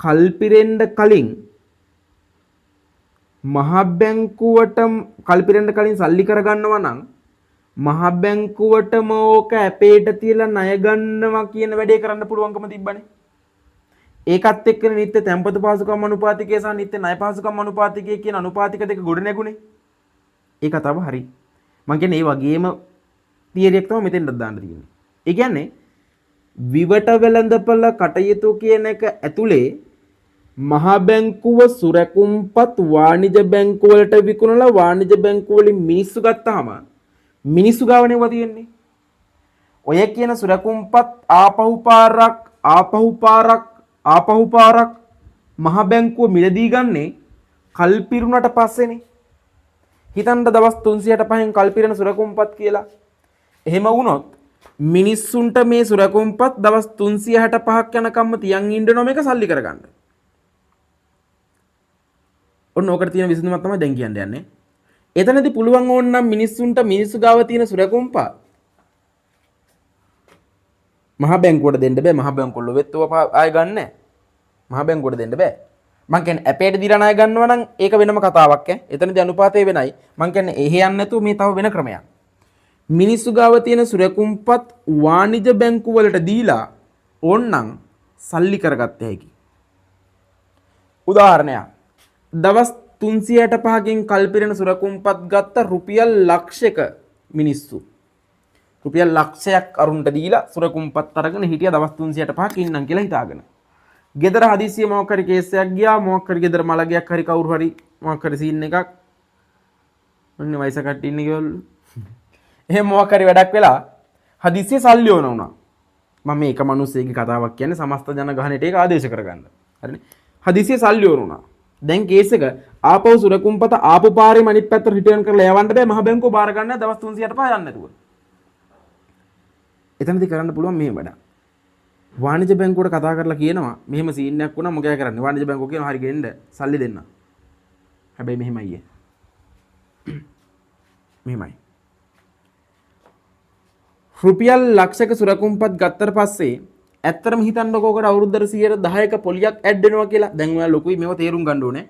කල්පිරෙන්න කලින් මහ බැංකුවට කල්පිරෙන්න කලින් සල්ලි කරගන්නවා නම් මහ බැංකුවටම ඕක ඇපේට තියලා ණය ගන්නවා කියන වැඩේ කරන්න පුළුවන්කම තිබ්බනේ. ඒකත් එක්කනේ නිත්‍ය තැම්පතු පහසුකම් අනුපාතිකය සහ නිත්‍ය ණය පහසුකම් අනුපාතිකය කියන අනුපාතික දෙක ගොඩ නැගුණේ. ඒක තමයි හරි. මම කියන්නේ මේ වගේම තියරි එක තමයි මෙතෙන්ට දාන්න තියෙන්නේ. ඒ කියන්නේ විවට වෙළඳපළ කටයුතු කියන එක ඇතුලේ මහ බැංකුව සුරකුම්පත් වාණිජ බැංකුව වලට විකුණලා වාණිජ බැංකුව වලින් මිනිස්සු ගත්තාම මිනිස්සු ගාවනේ වා තියෙන්නේ. ඔය කියන සුරකුම්පත් ආපහු පාරක් මහ බැංකුව මිලදී ගන්නේ කල්පිරුණට පස්සේනේ. හිතන්න දවස් 365න් කල්පිරෙන සුරකුම්පත් කියලා. එහෙම වුණොත් මිනිස්සුන්ට මේ සුරකුම්පත් දවස් 365ක් යනකම්ම තියන් ඉන්න ඕන මේක සල්ලි කරගන්න. ඔන්න ඕකට තියෙන විසඳුමක් තමයි දැන් කියන්න යන්නේ. එතනදී පුළුවන් ඕනනම් මිනිස්සුන්ට මිනිස්සු ගාව තියෙන සුරකුම්පත් මහ බැංකුවට දෙන්න බෑ. මහ බැංකුව ලොවෙත්තුව ආය ගන්න නැහැ. මහ බැංකුවට දෙන්න බෑ. මං කියන්නේ ඇපේට දීලා ණය ගන්නවා නම් ඒක වෙනම කතාවක් ඈ. එතනදී අනුපාතය වෙනයි. මං කියන්නේ එහෙ යන්නේ නැතුව මේ තව වෙන ක්‍රමයක්. මිනිස්සු ගාව තියෙන සුරකුම්පත් වාණිජ බැංකුව වලට දීලා ඕන්නම් සල්ලි කරගත්ත හැකි. උදාහරණයක්. දවස් 365කින් කල්පිරෙන සුරකුම්පත් ගත්ත රුපියල් ලක්ෂයක මිනිස්සු රුපියල් ලක්ෂයක් අරුන්ට දීලා සුරකුම්පත් අරගෙන හිටියා දවස් 365ක ඉන්නම් කියලා හිතාගෙන. ගෙදර හදිසිය මොකක් හරි කේස් එකක් ගියා මොකක් හරි ගෙදර මලගයක් හරි කවුරු හරි මොකක් හරි සීන් එකක් ඔන්නේ වයස කට්ටිය ඉන්නේ ඒගොල්ලෝ. එහෙම මොකක් හරි වැඩක් වෙලා හදිසිය සල්ලි ඕන වුණා. මම මේක මිනිස්සෙක්ගේ කතාවක් කියන්නේ සමස්ත ජනගහනයට ඒක ආදේශ කරගන්න. හරිනේ. හදිසිය සල්ලි ඕන වුණා. දැන් කේස් එක ආපහු සුරකුම්පත ආපු පාරේ අනිත් පැත්තට රිටර්න් කරලා යවන්න බෑ මහ බැංකුව බාර ගන්න දවස් 365 යන්න නැතුව. එතනදී කරන්න පුළුවන් මෙහෙම වැඩක්. වාණිජ බැංකුවට කතා කරලා කියනවා මෙහෙම සීන් එකක් වුණා මොකද කරන්නේ වාණිජ බැංකුව කියනවා හරි ගෙන්න සල්ලි දෙන්න. හැබැයි මෙහෙමයි අයියේ. මෙහෙමයි. රුපියල් ලක්ෂයක සුරකුම්පත් ගත්තට පස්සේ ඇත්තටම හිතන්නකෝ ඔකට අවුරුද්දට 10%ක පොලියක් ඇඩ් වෙනවා කියලා. දැන් ඔයාලා ලොකුයි මේව තේරුම් ගන්න ඕනේ.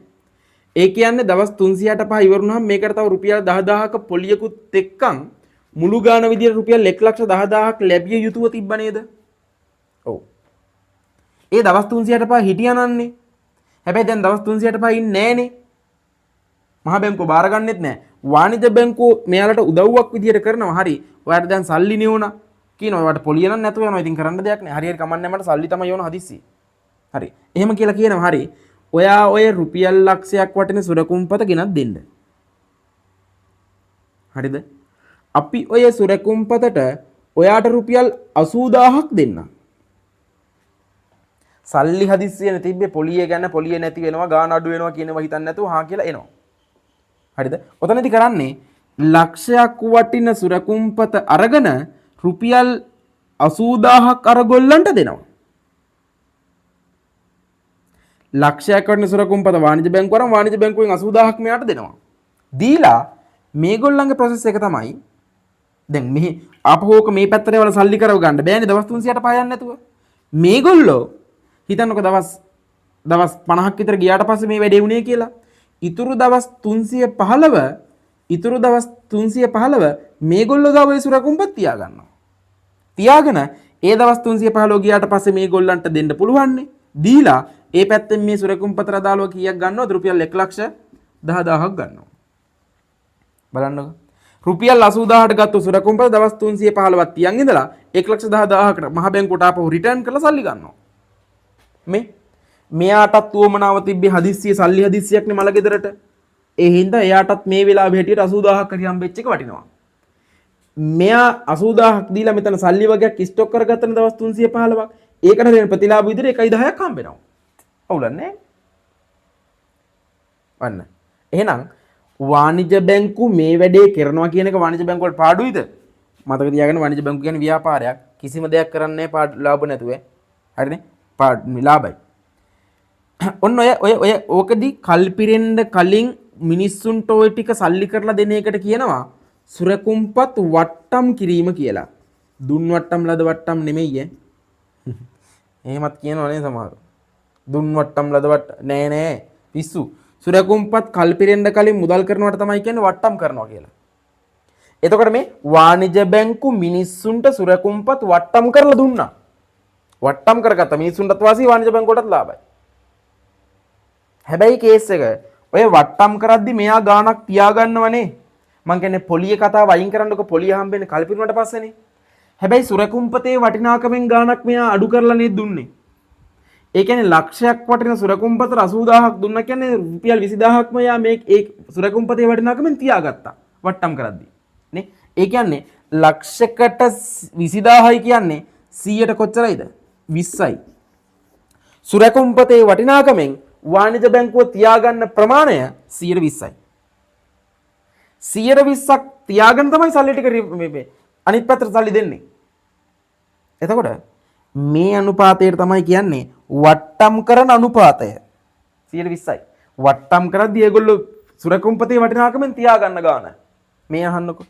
ඒ කියන්නේ දවස් 365 ඉවරුනහම මේකට තව රුපියල් 10000ක පොලියකුත් එක්කන් මුළු ගාන විදියට රුපියල් 1,10,000ක් ලැබිය යුතුව තිබ්බ නේද? ඔව්. ඒ දවස් 365 හිටියානන්නේ. හැබැයි දැන් දවස් 365 ඉන්නේ නැහනේ. මහා බැංකුව බාර ගන්නෙත් නැහැ. වාණිජ බැංකුව මෙයාලට උදව්වක් විදියට කරනවා. හරි. ඔයාලට දැන් සල්ලි නෙවුණා. කියනවා ඔයාලට පොලිය නම් නැතුව යනවා. ඉතින් කරන්න දෙයක් නැහැ. හරියට කමන්නේ මට සල්ලි තමයි ඕන හදිස්සි. හරි. එහෙම කියලා කියනවා. හරි. ඔයා ඔය රුපියල් ලක්ෂයක් වටින සුරකුම්පත ගෙනත් දෙන්න. හරිද? අපි ඔය සුරකුම්පතට ඔයාට රුපියල් 80000ක් දෙන්න. සල්ලි හදිස්සියෙන් තිබ්බේ පොලිය ගැන පොලිය නැති වෙනවා ගාන අඩු වෙනවා කියනවා හිතන්නේ නැතුව හා කියලා එනවා. හරිද? ඔතනදි කරන්නේ ලක්ෂයක් වටින සුරකුම්පත අරගෙන රුපියල් 80000ක් අර ගොල්ලන්ට දෙනවා. ලක්ෂයක් වටින සුරකුම්පත වාණිජ බැංකුවරන් වාණිජ බැංකුවෙන් 80000ක් මෙයාට දෙනවා. දීලා මේගොල්ලන්ගේ ප්‍රොසෙස් එක තමයි දැන් මෙහි ආපහුක මේ පැත්තට වල සල්ලි කරව ගන්න බෑනේ දවස් 365 යන්නේ නැතුව. මේගොල්ලෝ හිතන්නකො දවස් 50ක් විතර ගියාට පස්සේ මේ වැඩේ වුණේ කියලා. ඉතුරු දවස් 315 මේගොල්ලෝ ගාව ඒ සුරකුම්පත් තියා ගන්නවා. තියාගෙන ඒ දවස් 315 ගියාට පස්සේ මේගොල්ලන්ට දෙන්න පුළුවන්නේ. දීලා ඒ පැත්තෙන් මේ සුරකුම්පතට අදාළව කීයක් ගන්නවද? රුපියල් 1,10,000ක් ගන්නවා. බලන්නකො. රුපියල් 80000ට ගත්ත සුරකුම්පත දවස් 315ක් තියන් ඉඳලා 1,10,000කට මහ බැංකුවට ආපහු රිටර්න් කරලා සල්ලි ගන්නවා. මෙයාටත් උවමනාව තිබ්බේ හදිස්සිය සල්ලි හදිස්සියක් නේ මල ගෙදරට. ඒ හින්දා එයාටත් මේ වෙලාවෙ හැටියට 80000ක් හරි හම්බෙච්ච එක වටිනවා. මෙයා 80000ක් දීලා මෙතන සල්ලි වගේක් ස්ටොක් කරගත්තන දවස් 315ක්. ඒකට දෙන ප්‍රතිලාභ විදිහට 1.10ක් හම්බ වෙනවා. අවුලන්නේ නැහැ. එහෙනම් වාණිජ බැංකු මේ වැඩේ කරනවා කියන එක වාණිජ බැංකු වල පාඩුයිද? මතක තියාගන්න වාණිජ බැංකු කියන්නේ ව්‍යාපාරයක්. කිසිම දෙයක් කරන්නේ ලාභ නැතුව. හරිනේ? ලාභයි. ඔන්න ඔය ඕකදී කල්පිරෙන්න කලින් මිනිස්සුන්ට ওই ටික සල්ලි කරලා දෙන එකට කියනවා සුරකුම්පත් වට්ටම් කිරීම කියලා. දුන් වට්ටම් ලද වට්ටම් නෙමෙයි ඈ. එහෙමත් කියනවා නේ සමහරව. දුන් වට්ටම් ලද වට්ට නෑ පිස්සු. සුරකුම්පත් කල්පිරෙන්න කලින් මුදල් කරනවට තමයි කියන්නේ වට්ටම් කරනවා කියලා. එතකොට මේ වාණිජ බැංකු මිනිස්සුන්ට සුරකුම්පත් වට්ටම් කරලා දුන්නා. වට්ටම් කරගත්ත මිනිස්සුන්ටත් වාසි වාණිජ බැංකුවටත් ලාභයි. හැබැයි කේස් එක ඔය වට්ටම් කරද්දි මෙයා ගාණක් තියාගන්නවනේ. මං කියන්නේ පොලිය කතාව අයින් කරන්නකො පොලිය හම්බෙන්නේ කල්පිරුණට පස්සේනේ. හැබැයි සුරකුම්පතේ වටිනාකමෙන් ගාණක් මෙයා අඩු කරලා නේ දුන්නේ. ඒ කියන්නේ ලක්ෂයක් වටින සුරකුම්පතට 80000ක් දුන්නා කියන්නේ රුපියල් 20000ක්ම යා මේ ඒ සුරකුම්පතේ වටිනාකමෙන් තියාගත්තා වට්ටම් කරද්දි. නේ? ඒ කියන්නේ ලක්ෂයකට 20000යි කියන්නේ 100ට කොච්චරයිද? 20යි. සුරකුම්පතේ වටිනාකමෙන් වාණිජ බැංකුව තියාගන්න ප්‍රමාණය 120යි. 120ක් තියාගෙන තමයි සල්ලි ටික අනිත් පැත්තට සල්ලි දෙන්නේ. එතකොට මේ අනුපාතයට තමයි කියන්නේ වට්ටම් කරන අනුපාතය 120යි. වට්ටම් කරද්දී ඒගොල්ලෝ සුරකුම්පතේ වටිනාකමෙන් තියාගන්න ගාන. මේ අහන්නකො.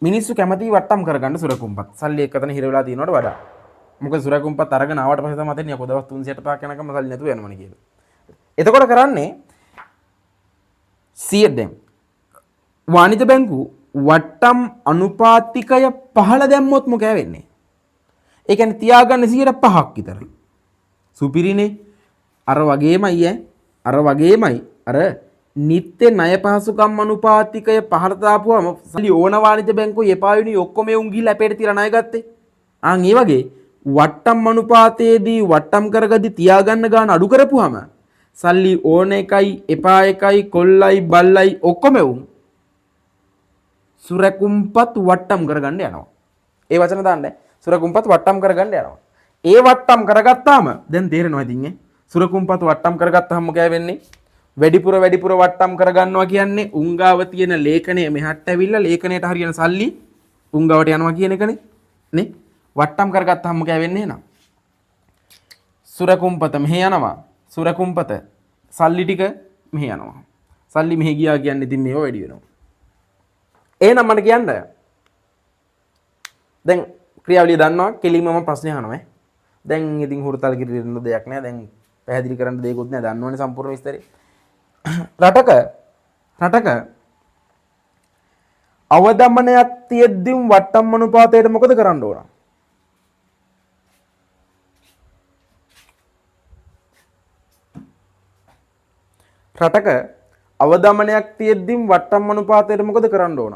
මිනිස්සු කැමති වට්ටම් කරගන්න සුරකුම්පත්. සල්ලි එකතන හිර වෙලා තියෙනවට වඩා. මොකද සුරකුම්පත් අරගෙන ආවට පස්සේ තමයි තේරෙන්නේ අපෝ දවස් 365ක් යනකම් සල්ලි නැතුව යනවනේ කියලා. එතකොට කරන්නේ 100 දැන් වාණිජ බැංකු වට්ටම් අනුපාතිකය පහළ දැම්මොත් මොකද වෙන්නේ? ඒ කියන්නේ තියාගන්න 105ක් විතර. සුපිරිනේ. අර වගේමයි අර නිත්‍ය ණය පහසුකම් අනුපාතිකය පහළට දාපුවම සල්ලි ඕන වාණිජ බැංකුවේ එපා වෙනි ඔක්කොම උන් ගිහිල්ලා අපේට තියලා ණය ගත්තේ. ආන් ඒ වගේ වට්ටම් අනුපාතයේදී වට්ටම් කරගද්දි තියාගන්න ගාන අඩු කරපුවාම සල්ලි ඕන එකයි එපා එකයි කොල්ලයි බල්ලයි ඔක්කොම උන් සුරකුම්පත් වට්ටම් කරගන්න යනවා. ඒ වචන දාන්න. සුරකුම්පත් වට්ටම් කරගන්න යනවා. ඒ වට්ටම් කරගත්තාම දැන් තේරෙනවා ඉතින් සුරකුම්පත් වට්ටම් කරගත්තාම මොකද වෙන්නේ? වැඩිපුර වට්ටම් කරගන්නවා කියන්නේ උංගාව තියෙන ලේඛනය මෙහාට ඇවිල්ලා ලේඛනයට හරියන සල්ලි උංගාවට යනවා කියන එකනේ. නේ? වට්ටම් කරගත්තාම මොකද වෙන්නේ එහෙනම්? සුරකුම්පත මෙහෙ යනවා. සුරකුම්පත සල්ලි ටික මෙහෙ යනවා. සල්ලි මෙහෙ ගියා කියන්නේ ඉතින් මේව වැඩි වෙනවා. එහෙනම් මට කියන්න. දැන් ක්‍රියාවලිය දන්නවා කෙලින්ම මම ප්‍රශ්නේ අහනවා. දැන් ඉතින් හුරුතල් කිරින්න දෙයක් නෑ. දැන් පැහැදිලි කරන්න දෙයක්වත් නෑ. දන්නවනේ සම්පූර්ණ විස්තරය. රටක අවදමනයක් තියෙද්දිම වට්ටම් අනුපාතයට මොකද කරන්න ඕන? රටක අවදමනයක් තියෙද්දිම වට්ටම් අනුපාතයට මොකද කරන්න ඕන?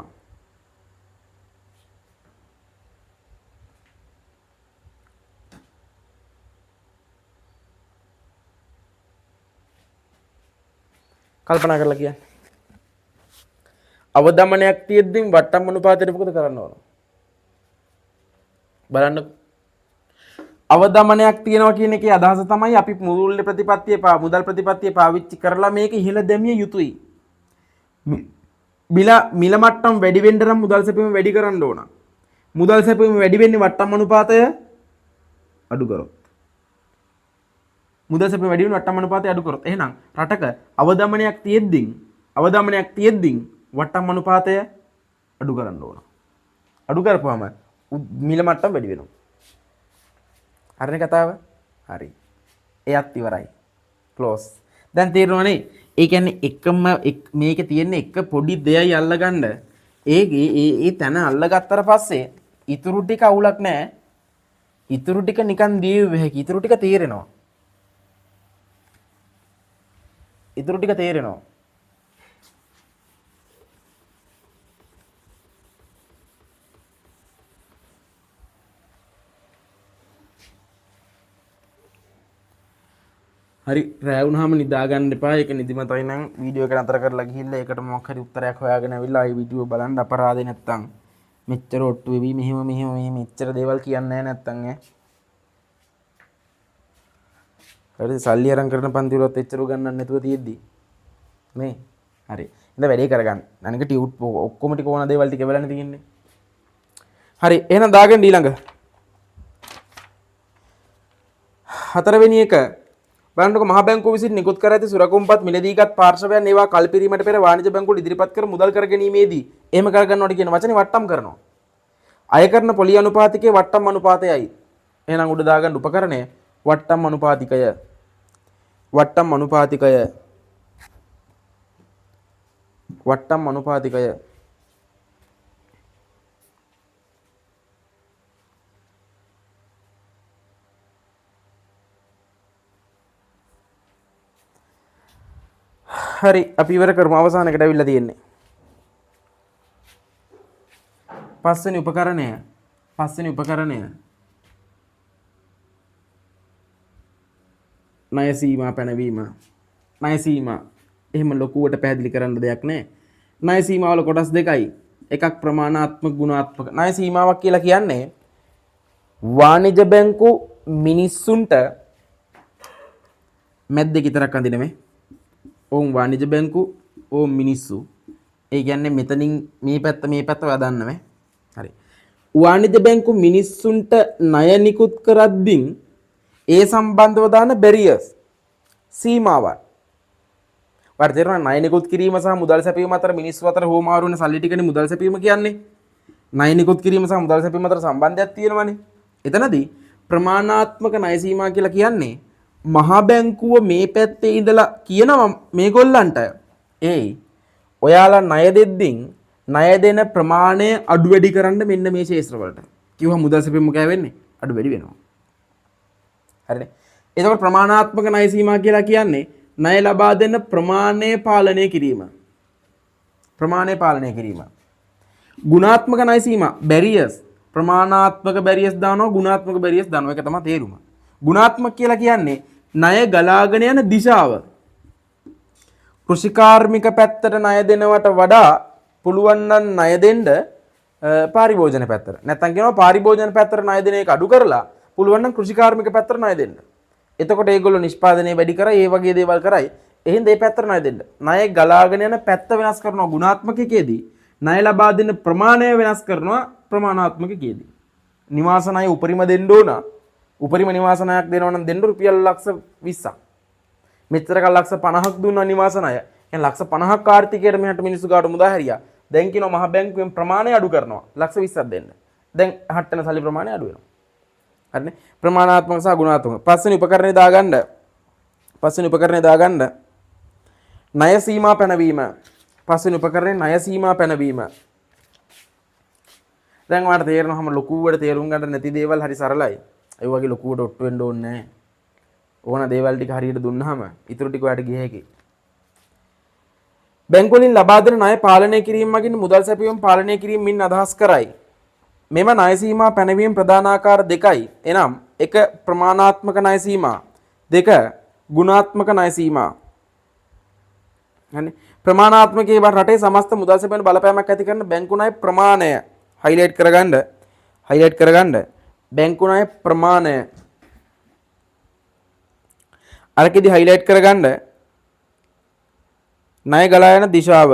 කල්පනා කරලා කියන්න. අවදමනයක් තියෙද්දිම වට්ටම් අනුපාතයට මොකද කරන්න ඕන? බලන්න. අවදමනයක් තියෙනවා කියන එකේ අදහස තමයි අපි මුදල් ප්‍රතිපත්තිය පාවිච්චි කරලා මේක ඉහළ දැමිය යුතුයි. මිල මට්ටම් වැඩි වෙන්න නම් මුදල් සැපීම වැඩි කරන්න ඕන. මුදල් සැපීම වැඩි වෙන්නේ වට්ටම් අනුපාතය අඩු කරොත්. මුදල් සැපීම වැඩි වෙන්නේ වට්ටම් අනුපාතය අඩු කරොත්. එහෙනම් රටක අවදමනයක් තියෙද්දින් වට්ටම් අනුපාතය අඩු කරන්න ඕන. අඩු කරපුවාම මිල මට්ටම් වැඩි වෙනවා. හරිනේ කතාව? හරි. එයත් ඉවරයි. ක්ලෝස්. දැන් තේරෙනවනේ? ඒ කියන්නේ එකම මේකේ තියෙන එක පොඩි දෙයයි අල්ලගන්න. ඒ තැන අල්ලගත්තට පස්සේ ඉතුරු ටික අවුලක් නැහැ. ඉතුරු ටික නිකන් දීව හැකි. ඉතුරු ටික තේරෙනවා. හරි රෑ වුණාම නිදා ගන්න එපා. ඒක නිදිමතයි නම් වීඩියෝ එක නතර කරලා ගිහිල්ලා ඒකට මොකක් හරි උත්තරයක් හොයාගෙන ආවිල්ලා ආයි වීඩියෝ බලන්න අපරාධේ නැත්තම් මෙච්චර ඔට්ටු වෙවි මෙහෙම මෙච්චර දේවල් කියන්නේ නැත්තම් ඈ. හරි සල්ලි අරන් කරන පන්ති වලත් එච්චර ගන්නන්න නැතුව තියෙද්දි මේ හරි. ඉතින් වැඩේ කරගන්න. අනික ටියුට් ඔක්කොම ටික ඕන දේවල් ටික වෙලානේ තියෙන්නේ. හරි එහෙනම් දාගන්න ඊළඟ. හතරවෙනි එක බලන්නකො මහ බැංකුව විසින් නිකුත් කර ඇති සුරකුම්පත් මිලදීගත් පාර්ශවයන් ඒවා කල්පිරීමට පෙර වාණිජ බැංකුවට ඉදිරිපත් කර මුදල් කර ගැනීමේදී එහෙම කර ගන්නවට කියන වචනේ වට්ටම් කරනවා. අය කරන පොලි අනුපාතිකයේ වට්ටම් අනුපාතයයි. එහෙනම් උඩ දාගන්න උපකරණය වට්ටම් අනුපාතිකය. හරි අපි ඉවර කරමු. අවසානයකට අවිල්ලා තියෙන්නේ. පස්වෙනි උපකරණය ණය සීමා පැනවීම. ණය සීමා එහෙම ලොකුවට පැහැදිලි කරන්න දෙයක් නැහැ. ණය සීමාවල කොටස් දෙකයි. එකක් ප්‍රමාණාත්මක ගුණාත්මක. ණය සීමාවක් කියලා කියන්නේ වාණිජ බැංකු මිනිස්සුන්ට මැද්දේ විතරක් අඳිනමේ. ඕම් වාණිජ බැංකු ඕම් මිනිස්සු. ඒ කියන්නේ මෙතනින් මේ පැත්ත වදන්න මේ. හරි. වාණිජ බැංකු මිනිස්සුන්ට ණය නිකුත් කරද්දී ඒ සම්බන්ධව දාන බැරියර්ස් සීමාවන්. වට තේරෙනවා ණය නිකුත් කිරීම සහ මුදල් සැපීම අතර මිනිස්සු අතර හෝමාරු වෙන සල්ලි ටිකනේ මුදල් සැපීම කියන්නේ. ණය නිකුත් කිරීම සහ මුදල් සැපීම අතර සම්බන්ධයක් තියෙනවනේ. එතනදී ප්‍රමාණාත්මක ණය සීමා කියලා කියන්නේ මහා බැංකුව මේ පැත්තේ ඉඳලා කියනවා මේගොල්ලන්ට ඔයාලා ණය දෙද්දී ණය දෙන ප්‍රමාණය අඩු වැඩි කරන්න මෙන්න මේ ශේෂ්ත්‍ර වලට. කිව්වම මුදල් සැපීම මොකෑ වෙන්නේ? අඩු වැඩි වෙනවා. හරිනේ. එතකොට ප්‍රමාණාත්මක ණය සීමා කියලා කියන්නේ ණය ලබා දෙන ප්‍රමාණය පාලනය කිරීම. ගුණාත්මක ණය සීමා බැරියර්ස් ප්‍රමාණාත්මක බැරියර්ස් දානවා ගුණාත්මක බැරියර්ස් දානවා. ඒක තමයි තේරුම. ගුණාත්මක කියලා කියන්නේ ණය ගලාගෙන යන දිශාව. කෘෂිකාර්මික පැත්තට ණය දෙනවට වඩා පුළුවන් නම් ණය දෙන්න පාරිභෝජන පැත්තට. නැත්නම් කියනවා පාරිභෝජන පැත්තට ණය දෙන එක අඩු කරලා පුළුවන් නම් කෘෂිකාර්මික පැත්තට ණය දෙන්න. එතකොට ඒගොල්ලෝ නිෂ්පාදනය වැඩි කරයි ඒ වගේ දේවල් කරයි. එහෙනම් මේ පැත්තට ණය දෙන්න. ණය ගලාගෙන යන පැත්ත වෙනස් කරනවා ගුණාත්මකකයේදී. ණය ලබා දෙන ප්‍රමාණය වෙනස් කරනවා ප්‍රමාණාත්මකකයේදී. නිවාස ණය උපරිම දෙන්න ඕන. උපරිම නිවාස ණයක් දෙනවා නම් දෙන්න රුපියල් ලක්ෂ 20ක්. මෙච්චරක ලක්ෂ 50ක් දුන්නා නිවාස ණය. එහෙනම් ලක්ෂ 50ක් ආර්ථිකයට මෙහාට මිනිස්සු ගාට මුදා හැරියා. දැන් කියනවා මහ බැංකුවෙන් ප්‍රමාණය අඩු කරනවා. ලක්ෂ 20ක් දෙන්න. දැන් හට්ටන සල්ලි ප්‍රමාණය අඩු වෙනවා. හරිනේ. ප්‍රමාණාත්මක සහ ගුණාත්මක. පස්වෙනි උපකරණය දාගන්න. ණය සීමා පැනවීම. පස්වෙනි උපකරණය ණය සීමා පැනවීම. දැන් ඔයාලට තේරෙනවම ලොකුවට තේරුම් ගන්න නැති දේවල් හරි සරලයි. ඒ වගේ ලොකුවට ඔට්ටු වෙන්න ඕනේ නැහැ. ඕන දේවල් ටික හරියට දුන්නාම ඉතුරු ටික ඔයාලට ගිය හැකි. බැංකුවලින් ලබා දෙන ණය පාලනය කිරීම මගින් මුදල් සැපයීම පාලනය කිරීම මින් අදහස් කරයි. මෙම ණය සීමා පැනවීම ප්‍රධාන ආකාර දෙකයි. එනම් එක ප්‍රමාණාත්මක ණය සීමා, දෙක ගුණාත්මක ණය සීමා. හරි. ප්‍රමාණාත්මක ඒවා රටේ සමස්ත මුදල් සැපයීම බලපෑමක් ඇති කරන බැංකු ණය ප්‍රමාණය highlight කරගන්න බැංකු ණය ප්‍රමාණය අරකෙදි highlight කරගන්න ණය ගලා යන දිශාව.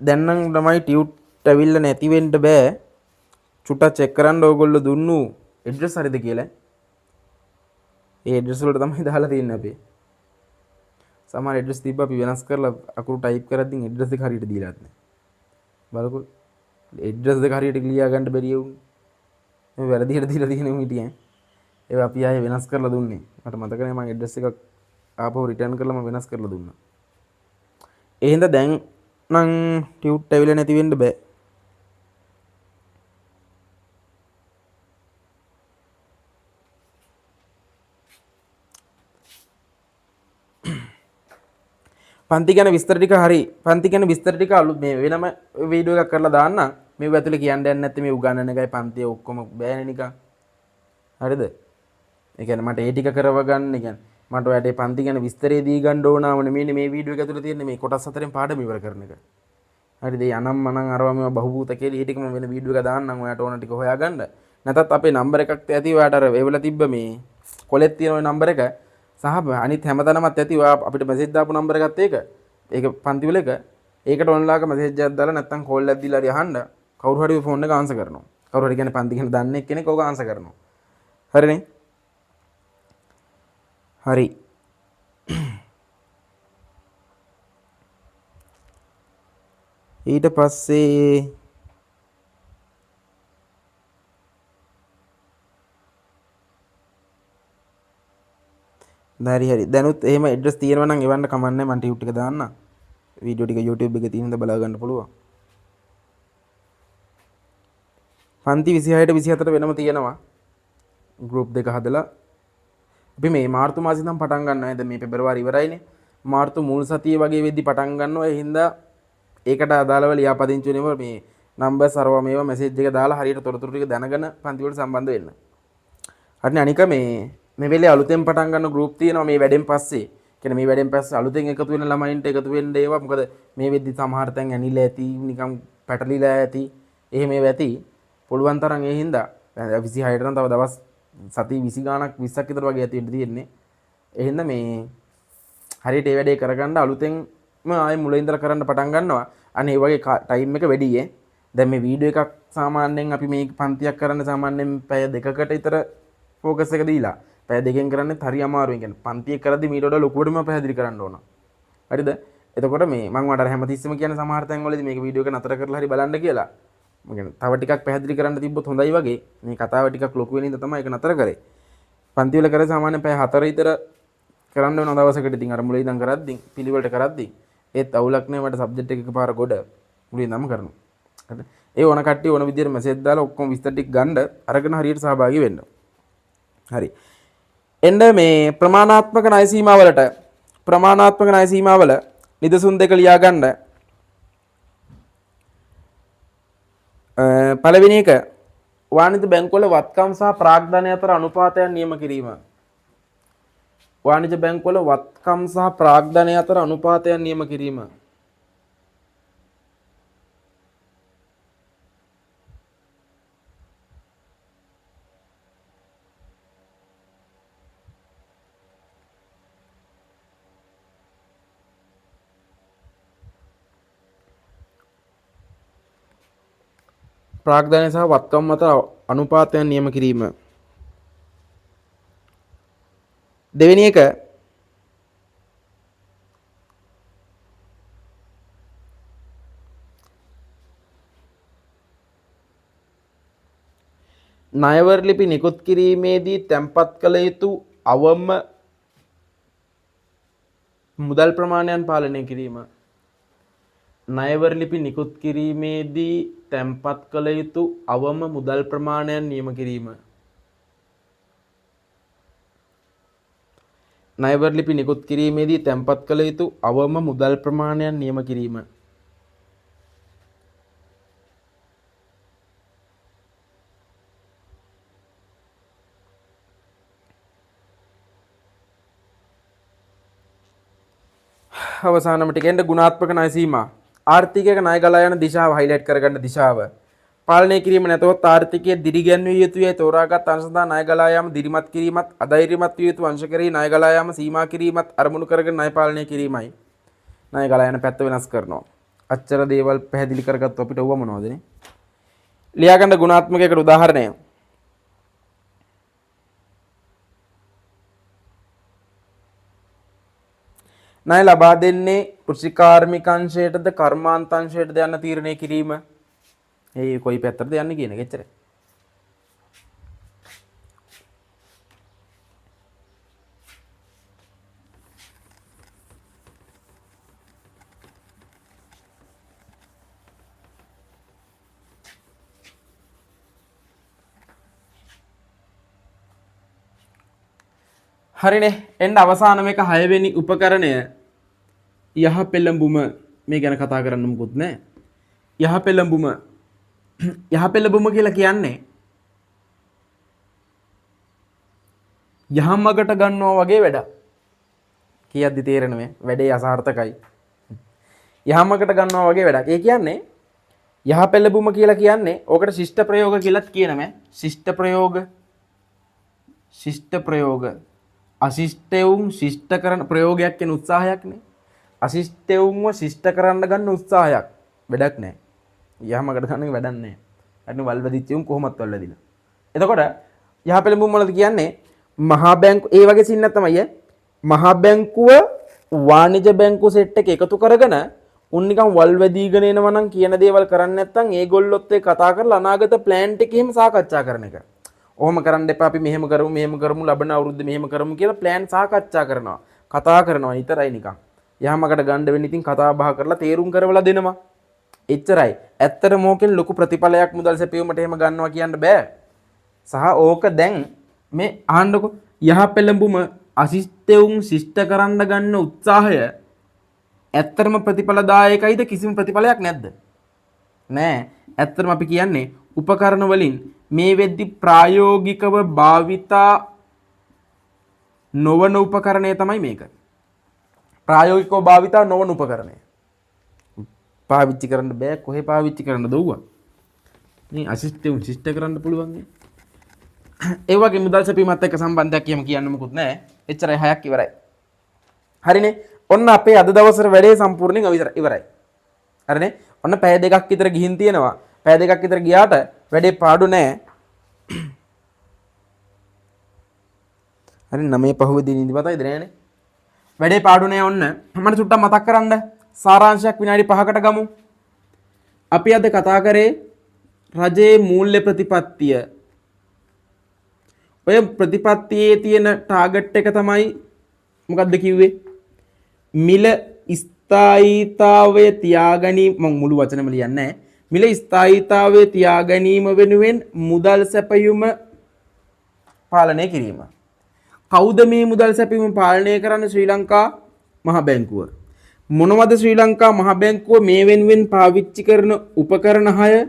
දැන් නම් ළමයි ටියුට් ඇවිල්ලා නැති වෙන්න බෑ. චුට්ටක් චෙක් කරන්න ඕගොල්ලෝ දුන්නු ඇඩ්‍රස් හරියද කියලා. ඒ ඇඩ්‍රස් වලට තමයි දාලා තියෙන්නේ අපි. සමහර ඇඩ්‍රස් තිබ්බ අපි වෙනස් කරලා අකුරු ටයිප් කරද්දී ඇඩ්‍රස් එක හරියට දීලාත් නැහැ. බලකෝ ඇඩ්‍රස් එක හරියට ලියා ගන්න බැරි වුණා. මේ වැරදියට දීලා තියෙන උන් හිටියේ. ඒවා අපි ආයේ වෙනස් කරලා දුන්නේ. මට මතක නැහැ මම ඇඩ්‍රස් එකක් ආපහු රිටර්න් කරලා මම වෙනස් කරලා දුන්නා. ඒ හින්දා දැන් නම් ටියුට් ඇවිල්ලා නැති වෙන්න බෑ. පන්ති ගැන විස්තර ටික හරි. පන්ති ගැන විස්තර ටික අලුත් මේ වෙනම වීඩියෝ එකක් කරලා දාන්නම්. මේව ඇතුලේ කියන්න යන්නේ නැත්නම් මේ උගන්නන එකයි පන්තිය ඔක්කොම බෑනේ නිකන්. හරිද? ඒ කියන්නේ මට ඒ ටික කරව ගන්න. ඒ කියන්නේ මට ඔයාලට මේ පන්ති ගැන විස්තරේ දී ගන්න ඕනම නෙමෙයි මේ වීඩියෝ එක ඇතුලේ තියෙන මේ කොටස් හතරෙන් පාඩම ඉවර කරන එක. හරිද? ඒ අනම් මනම් අරවා මේවා බහුභූත කියලා ඊ ටික මම වෙන වීඩියෝ එක දාන්නම් ඔයාලට ඕන ටික හොයාගන්න. නැතත් අපේ නම්බර එකක් ඇති ඔයාලට අර ඒවල තිබ්බ මේ කොලෙත් තියෙන ওই නම්බර එක සහ අනිත් හැමතැනමත් ඇති ඔයා අපිට මෙසේජ් දාපු නම්බර එකත් ඒක පන්ති වල එක ඒකට ඔන්ලාක මෙසේජ් එකක් දාලා නැත්නම් කෝල් එකක් දීලා හරි අහන්න කවුරු හරි ෆෝන් එක ආන්සර් කරනවා. කවුරු හරි කියන්නේ පන්ති ගැන දන්නේ කෙනෙක් ඕක ආන්සර් කරනවා. හරිනේ? හරි. ඊට පස්සේ හරි දැනුත් එහෙම ඇඩ්‍රස් තියෙනවා නම් එවන්න කමන්නේ මම ටියුට් එක දාන්නම්. වීඩියෝ ටික YouTube එකේ තියෙන ද බලා ගන්න පුළුවන්. පන්ති 26ට 24ට වෙනම තියෙනවා. ගෲප් දෙක හදලා අපි මේ මාර්තු මාසෙ ඉඳන් පටන් ගන්නවා. දැන් මේ පෙබරවාරි ඉවරයිනේ. මාර්තු මුල් සතියේ වගේ වෙද්දි පටන් ගන්නවා. ඒ හින්දා ඒකට අදාළව ලියාපදිංචි වෙනව මේ නම්බර් සර්ව මේවා මෙසේජ් එක දාලා හරියට තොරතුරු ටික දැනගෙන පන්ති වලට සම්බන්ධ වෙන්න. හරිනේ අනික මේ වෙලේ අලුතෙන් පටන් ගන්න ගෲප් තියෙනවා මේ වැඩෙන් පස්සේ. කියන්නේ මේ වැඩෙන් පස්සේ අලුතෙන් එකතු වෙන ළමයින්ට එකතු වෙන්න ඒවා මොකද මේ වෙද්දි සමහර තැන් ඇනිලා ඇති නිකන් පැටලිලා ඇති. එහෙම ඒවා ඇති. පුළුවන් තරම් ඒ හින්දා 26ට නම් තව දවස් සති 20 ගාණක් 20ක් විතර වගේ ඇති වෙන්න තියෙන්නේ. ඒ හින්දා මේ හරියට ඒ වැඩේ කරගන්න අලුතෙන්ම ආයෙ මුලින් ඉඳලා කරන්න පටන් ගන්නවා. අනේ ඒ වගේ ටයිම් එක වැඩි ඈ. දැන් මේ වීඩියෝ එකක් සාමාන්‍යයෙන් අපි මේ පන්තියක් කරන්න සාමාන්‍යයෙන් පැය දෙකකට විතර ફોකස් එක දීලා පැය දෙකෙන් කරන්නේ හරි අමාරුයි. කියන්නේ පන්තියක් කරද්දි මීට වඩා ලොකුවටම පැහැදිලි කරන්න ඕන. හරිද? එතකොට මේ මම වඩා හැමතිස්සෙම කියන සමහර තැන් වලදී මේක වීඩියෝ එක නතර කරලා හරි බලන්න කියලා. මම කියන්නේ තව ටිකක් පැහැදිලි කරන්න තිබ්බොත් හොඳයි වගේ. මේ කතාව ටිකක් ලොකු වෙන ඉඳ තමයි ඒක නතර කරේ. පන්ති වල කරේ සාමාන්‍යයෙන් පැය 4 විතර කරන්න වෙන දවසකට ඉතින් අර මුලින් ඉඳන් කරද්දි පිළිවෙලට කරද්දි ඒත් අවුලක් නෑ මට සබ්ජෙක්ට් එක එකපාර ගොඩ මුලින් ඉඳන්ම කරනවා. හරිද? ඒ ඕන කට්ටිය ඕන විදියට මෙසේජ් දාලා ඔක්කොම විස්තර ටික ගන්න අරගෙන හරියට සහභාගී වෙන්න. හරි. එන්න මේ ප්‍රමාණාත්මක ණය සීමාවල නිදසුන් දෙක ලියා ගන්න. පළවෙනි එක වාණිජ බැංකුවල වත්කම් සහ ප්‍රාග්ධනය අතර අනුපාතයන් නියම කිරීම. වාණිජ බැංකුවල වත්කම් සහ ප්‍රාග්ධනය අතර අනුපාතයන් නියම කිරීම. ප්‍රාග්ධනය සහ වත්කම් අතර අනුපාතයන් නියම කිරීම. දෙවෙනි එක ණයවර ලිපි නිකුත් කිරීමේදී තැන්පත් කළ යුතු අවම මුදල් ප්‍රමාණයන් පාලනය කිරීම. ණයවර ලිපි නිකුත් කිරීමේදී තැන්පත් කළ යුතු අවම මුදල් ප්‍රමාණයන් නියම කිරීම. ණයවර ලිපි නිකුත් කිරීමේදී තැන්පත් කළ යුතු අවම මුදල් ප්‍රමාණයන් නියම කිරීම. අවසානම ටිකෙන්ද ගුණාත්මක ණය සීමා. ආර්ථිකයක ණය ගලා යන දිශාව හයිලයිට් කරගන්න දිශාව. පාලනය කිරීම නැතහොත් ආර්ථිකයේ දිරිගැන්විය යුතුය තෝරාගත් අංශ සඳහා ණය ගලා යාම දිරිමත් කිරීමත් අධෛර්යමත් විය යුතු අංශ කෙරෙහි ණය ගලා යාම සීමා කිරීමත් අරමුණු කරගෙන ණය පාලනය කිරීමයි. ණය ගලා යන පැත්ත වෙනස් කරනවා. අච්චර දේවල් පැහැදිලි කරගත්තු අපිට ඕව මොනවදනේ? ලියා ගන්න ගුණාත්මකයකට උදාහරණයක්. ණය ලබා දෙන්නේ කෘෂිකාර්මික අංශයටද කර්මාන්ත අංශයටද යන තීරණය කිරීම. ඒ කොයි පැත්තටද යන්නේ කියන එක එච්චරයි. හරිනේ එන්න අවසානම එක 6 වෙනි උපකරණය යහ පෙළඹුම මේ ගැන කතා කරන්න මොකුත් නැහැ. යහ පෙළඹුම යහ පෙළඹුම කියලා කියන්නේ යහමගට ගන්නවා වගේ වැඩක්. කියද්දි තේරෙනවද? වැඩේ අසාර්ථකයි. යහමගට ගන්නවා වගේ වැඩක්. ඒ කියන්නේ යහ පෙළඹුම කියලා කියන්නේ ඕකට ශිෂ්ට ප්‍රයෝග කියලාත් කියනමේ. ශිෂ්ට ප්‍රයෝග ශිෂ්ට ප්‍රයෝග අශිෂ්ටයුම් ශිෂ්ට කරන ප්‍රයෝගයක් කියන උත්සාහයක්නේ. අශිෂ්ටයුම්ව ශිෂ්ට කරන්න ගන්න උත්සාහයක්. වැඩක් නැහැ. යහමකට ගන්න එක වැඩක් නැහැ. අන්න වල්වදිච්චුම් කොහොමත් වල්වදිලා. එතකොට යහ පෙළඹුම් වලද කියන්නේ මහා බැංකු ඒ වගේ සින්නක් තමයි. මහා බැංකුව වාණිජ බැංකු සෙට් එක එකතු කරගෙන උන් නිකන් වල්වදීගෙන එනවා නම් කියන දේවල් කරන්නේ නැත්නම් ඒගොල්ලොත් එක්ක කතා කරලා අනාගත ප්ලෑන් එක එහෙම සාකච්ඡා කරන එක. ඔහොම කරන්න එපා අපි මෙහෙම කරමු ලබන අවුරුද්දේ මෙහෙම කරමු කියලා ප්ලෑන් සාකච්ඡා කරනවා. කතා කරනවා විතරයි නිකන්. යහමකට ගන්න වෙන්නේ ඉතින් කතා බහ කරලා තේරුම් කරවලා දෙනවා. එච්චරයි. ඇත්තට මොකෙන් ලොකු ප්‍රතිඵලයක් මුදල් සැපයීමට එහෙම ගන්නවා කියන්න බෑ. සහ ඕක දැන් මේ අහන්නකො යහ පෙළඹුම අශිෂ්ටයුම් ශිෂ්ට කරන්න ගන්න උත්සාහය ඇත්තටම ප්‍රතිඵලදායකයිද කිසිම ප්‍රතිඵලයක් නැද්ද? නෑ. ඇත්තටම අපි කියන්නේ උපකරණ වලින් මේ වෙද්දි ප්‍රායෝගිකව භාවිතා නොවන උපකරණය තමයි මේක. ප්‍රායෝගිකව භාවිතා නොවන උපකරණය. පාවිච්චි කරන්න බෑ කොහේ පාවිච්චි කරන්න දවුවා. මේ අශිෂ්ටයුම් ශිෂ්ට කරන්න පුළුවන් නේ. ඒ වගේ මුදල් සැපීමත් එක්ක සම්බන්ධයක් කියන්න කියන්න මොකුත් නැහැ. එච්චරයි 6ක් ඉවරයි. හරිනේ. ඔන්න අපේ අද දවසේ වැඩේ සම්පූර්ණයෙන් ඉවරයි. හරිනේ. ඔන්න පැය දෙකක් විතර ගිහින් තියෙනවා. පැය දෙකක් විතර ගියාට වැඩේ පාඩු නැහැ. හරි 9 පහුවෙදි නිදිමතයිද නෑනේ. වැඩේ පාඩු නැහැ ඔන්න. මම චුට්ටක් මතක් කරන්න. සාරාංශයක් විනාඩි 5කට ගමු. අපි අද කතා කරේ රජයේ මූල්‍ය ප්‍රතිපත්තිය. ඔය ප්‍රතිපත්තියේ තියෙන ටාගට් එක තමයි මොකක්ද කිව්වේ? මිල ස්ථායීතාවය තියාගැනීම මම මුළු වචනම ලියන්නේ නැහැ. මිල ස්ථායීතාවය තියාගැනීම වෙනුවෙන් මුදල් සැපයුම පාලනය කිරීම. කවුද මේ මුදල් සැපයුම පාලනය කරන්නේ? ශ්‍රී ලංකා මහ බැංකුව. මොනවද ශ්‍රී ලංකා මහ බැංකුව මේ වෙනුවෙන් පාවිච්චි කරන උපකරණ 6?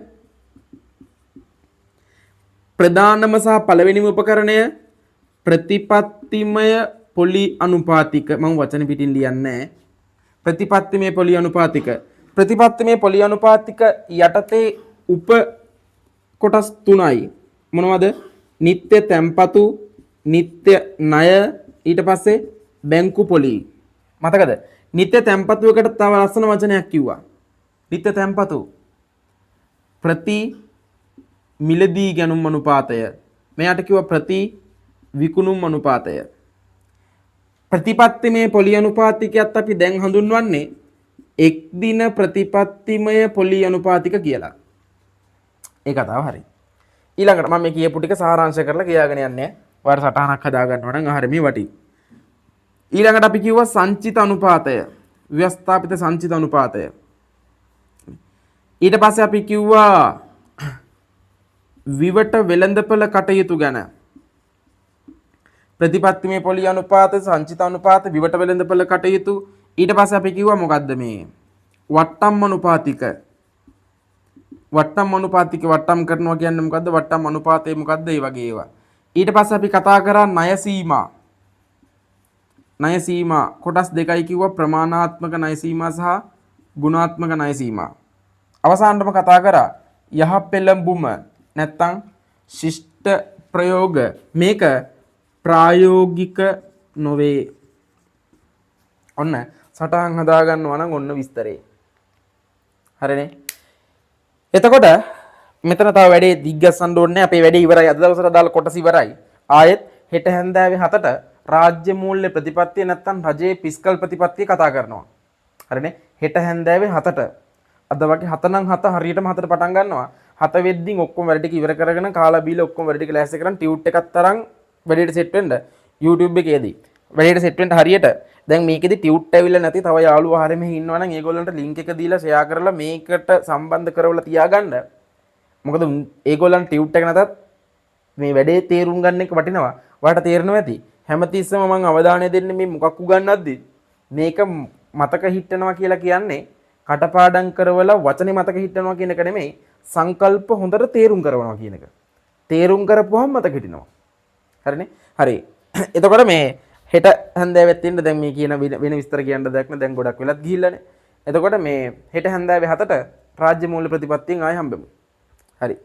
ප්‍රධානම සහ පළවෙනිම උපකරණය ප්‍රතිපත්තිමය පොලි අනුපාතික. මම වචන පිටින් ලියන්නේ ප්‍රතිපත්තිමය පොලි අනුපාතික. ප්‍රතිපත්තිමය පොලි අනුපාතික යටතේ උප කොටස් 3යි. මොනවද? නිත්‍ය තැන්පතු, නිත්‍ය ණය, ඊට පස්සේ බැංකු පොලි. මතකද? නිත්‍ය තැන්පතුවකට තව ලස්සන වචනයක් කිව්වා. නිත්‍ය තැන්පතු ප්‍රති මිලදී ගැනුම් අනුපාතය. මෙයාට කිව්වා ප්‍රති විකුණුම් අනුපාතය. ප්‍රතිපත්තිමය පොලි අනුපාතිකයත් අපි දැන් හඳුන්වන්නේ එක් දින ප්‍රතිපත්තිමය පොලි අනුපාතික කියලා. ඒ කතාව හරි. ඊළඟට මම මේ කියපු ටික සාරාංශ කරලා කියාගෙන යන්නේ. ඔයාලා සටහනක් හදා ගන්නවා නම් ආහාර මේ වටි. ඊළඟට අපි කිව්වා සංචිත අනුපාතය. ව්‍යවස්ථාපිත සංචිත අනුපාතය. ඊට පස්සේ අපි කිව්වා විවට වෙළඳපළ කටයුතු ගැන. ප්‍රතිපත්තිමය පොලි අනුපාත, සංචිත අනුපාත, විවට වෙළඳපළ කටයුතු. ඊට පස්සේ අපි කිව්වා මොකද්ද මේ? වට්ටම් අනුපාතික. වට්ටම් අනුපාතික වට්ටම් කරනවා කියන්නේ මොකද්ද? වට්ටම් අනුපාතය මොකද්ද? ඒ වගේ ඒවා. ඊට පස්සේ අපි කතා කරා ණය සීමා. ණය සීමා කොටස් දෙකයි කිව්වා, ප්‍රමාණාත්මක ණය සීමා සහ ගුණාත්මක ණය සීමා. අවසානටම කතා කරා යහපෙළඹුම නැත්තම් ශිෂ්ට ප්‍රයෝග. මේක ප්‍රායෝගික නොවේ. ඔන්න සටහන් හදාගන්නවා නම් ඔන්න විස්තරේ. හරිනේ. එතකොට මෙතන තව වැඩේ දිග්ගස්සන්න ඕනේ. අපේ වැඩේ ඉවරයි. අද දවසට දාලා කොටස ඉවරයි. ආයෙත් හෙට හැන්දෑවේ 7ට රාජ්‍ය මූල්‍ය ප්‍රතිපත්තිය නැත්තම් රජයේ පිස්කල් ප්‍රතිපත්තිය කතා කරනවා. හරිනේ. හෙට හැන්දෑවේ 7ට. අද වගේ 7 නම් 7 හරියටම 7ට පටන් ගන්නවා. 7 වෙද්දින් ඔක්කොම වැඩ ටික ඉවර කරගෙන කාලා බීලා ඔක්කොම වැඩ ටික ලෑස්ති කරන් ටියුට් එකක් තරම් වැඩේට සෙට් වෙන්න YouTube එකේදී. වැඩේට සෙට් වෙන්න හරියට දැන් මේකෙදි ටියුට් ඇවිල්ලා නැති තව යාළුවා හරිය මෙහි ඉන්නවනම් ඒගොල්ලන්ට ලින්ක් එක දීලා ෂෙයා කරලා මේකට සම්බන්ධ කරවලා තියාගන්න. මොකද ඒගොල්ලන් ටියුට් එක නැතත් මේ වැඩේ තේරුම් ගන්න එක වටිනවා. ඔයාලට තේරෙනවා ඇති. හැමතිස්සෙම මම අවධානය දෙන්නේ මේ මොකක් උගන්වද්දි මේක මතක හිටනවා කියලා කියන්නේ කටපාඩම් කරවලා වචනේ මතක හිටනවා කියන එක නෙමෙයි, සංකල්ප හොඳට තේරුම් කරනවා කියන එක. තේරුම් කරපුවම මතක හිටිනවා. හරිනේ? හරි. එතකොට මේ හෙට හැන්දෑවෙත් ඉන්න දැන් මේ කියන වෙන විස්තර කියන්න දෙයක් නෑ. දැන් ගොඩක් වෙලත් ගිහිල්ලානේ. එතකොට මේ හෙට හැන්දෑවේ 7ට රාජ්‍ය මූල්‍ය ප්‍රතිපත්තියෙන් ආයෙ හම්බෙමු. හරි.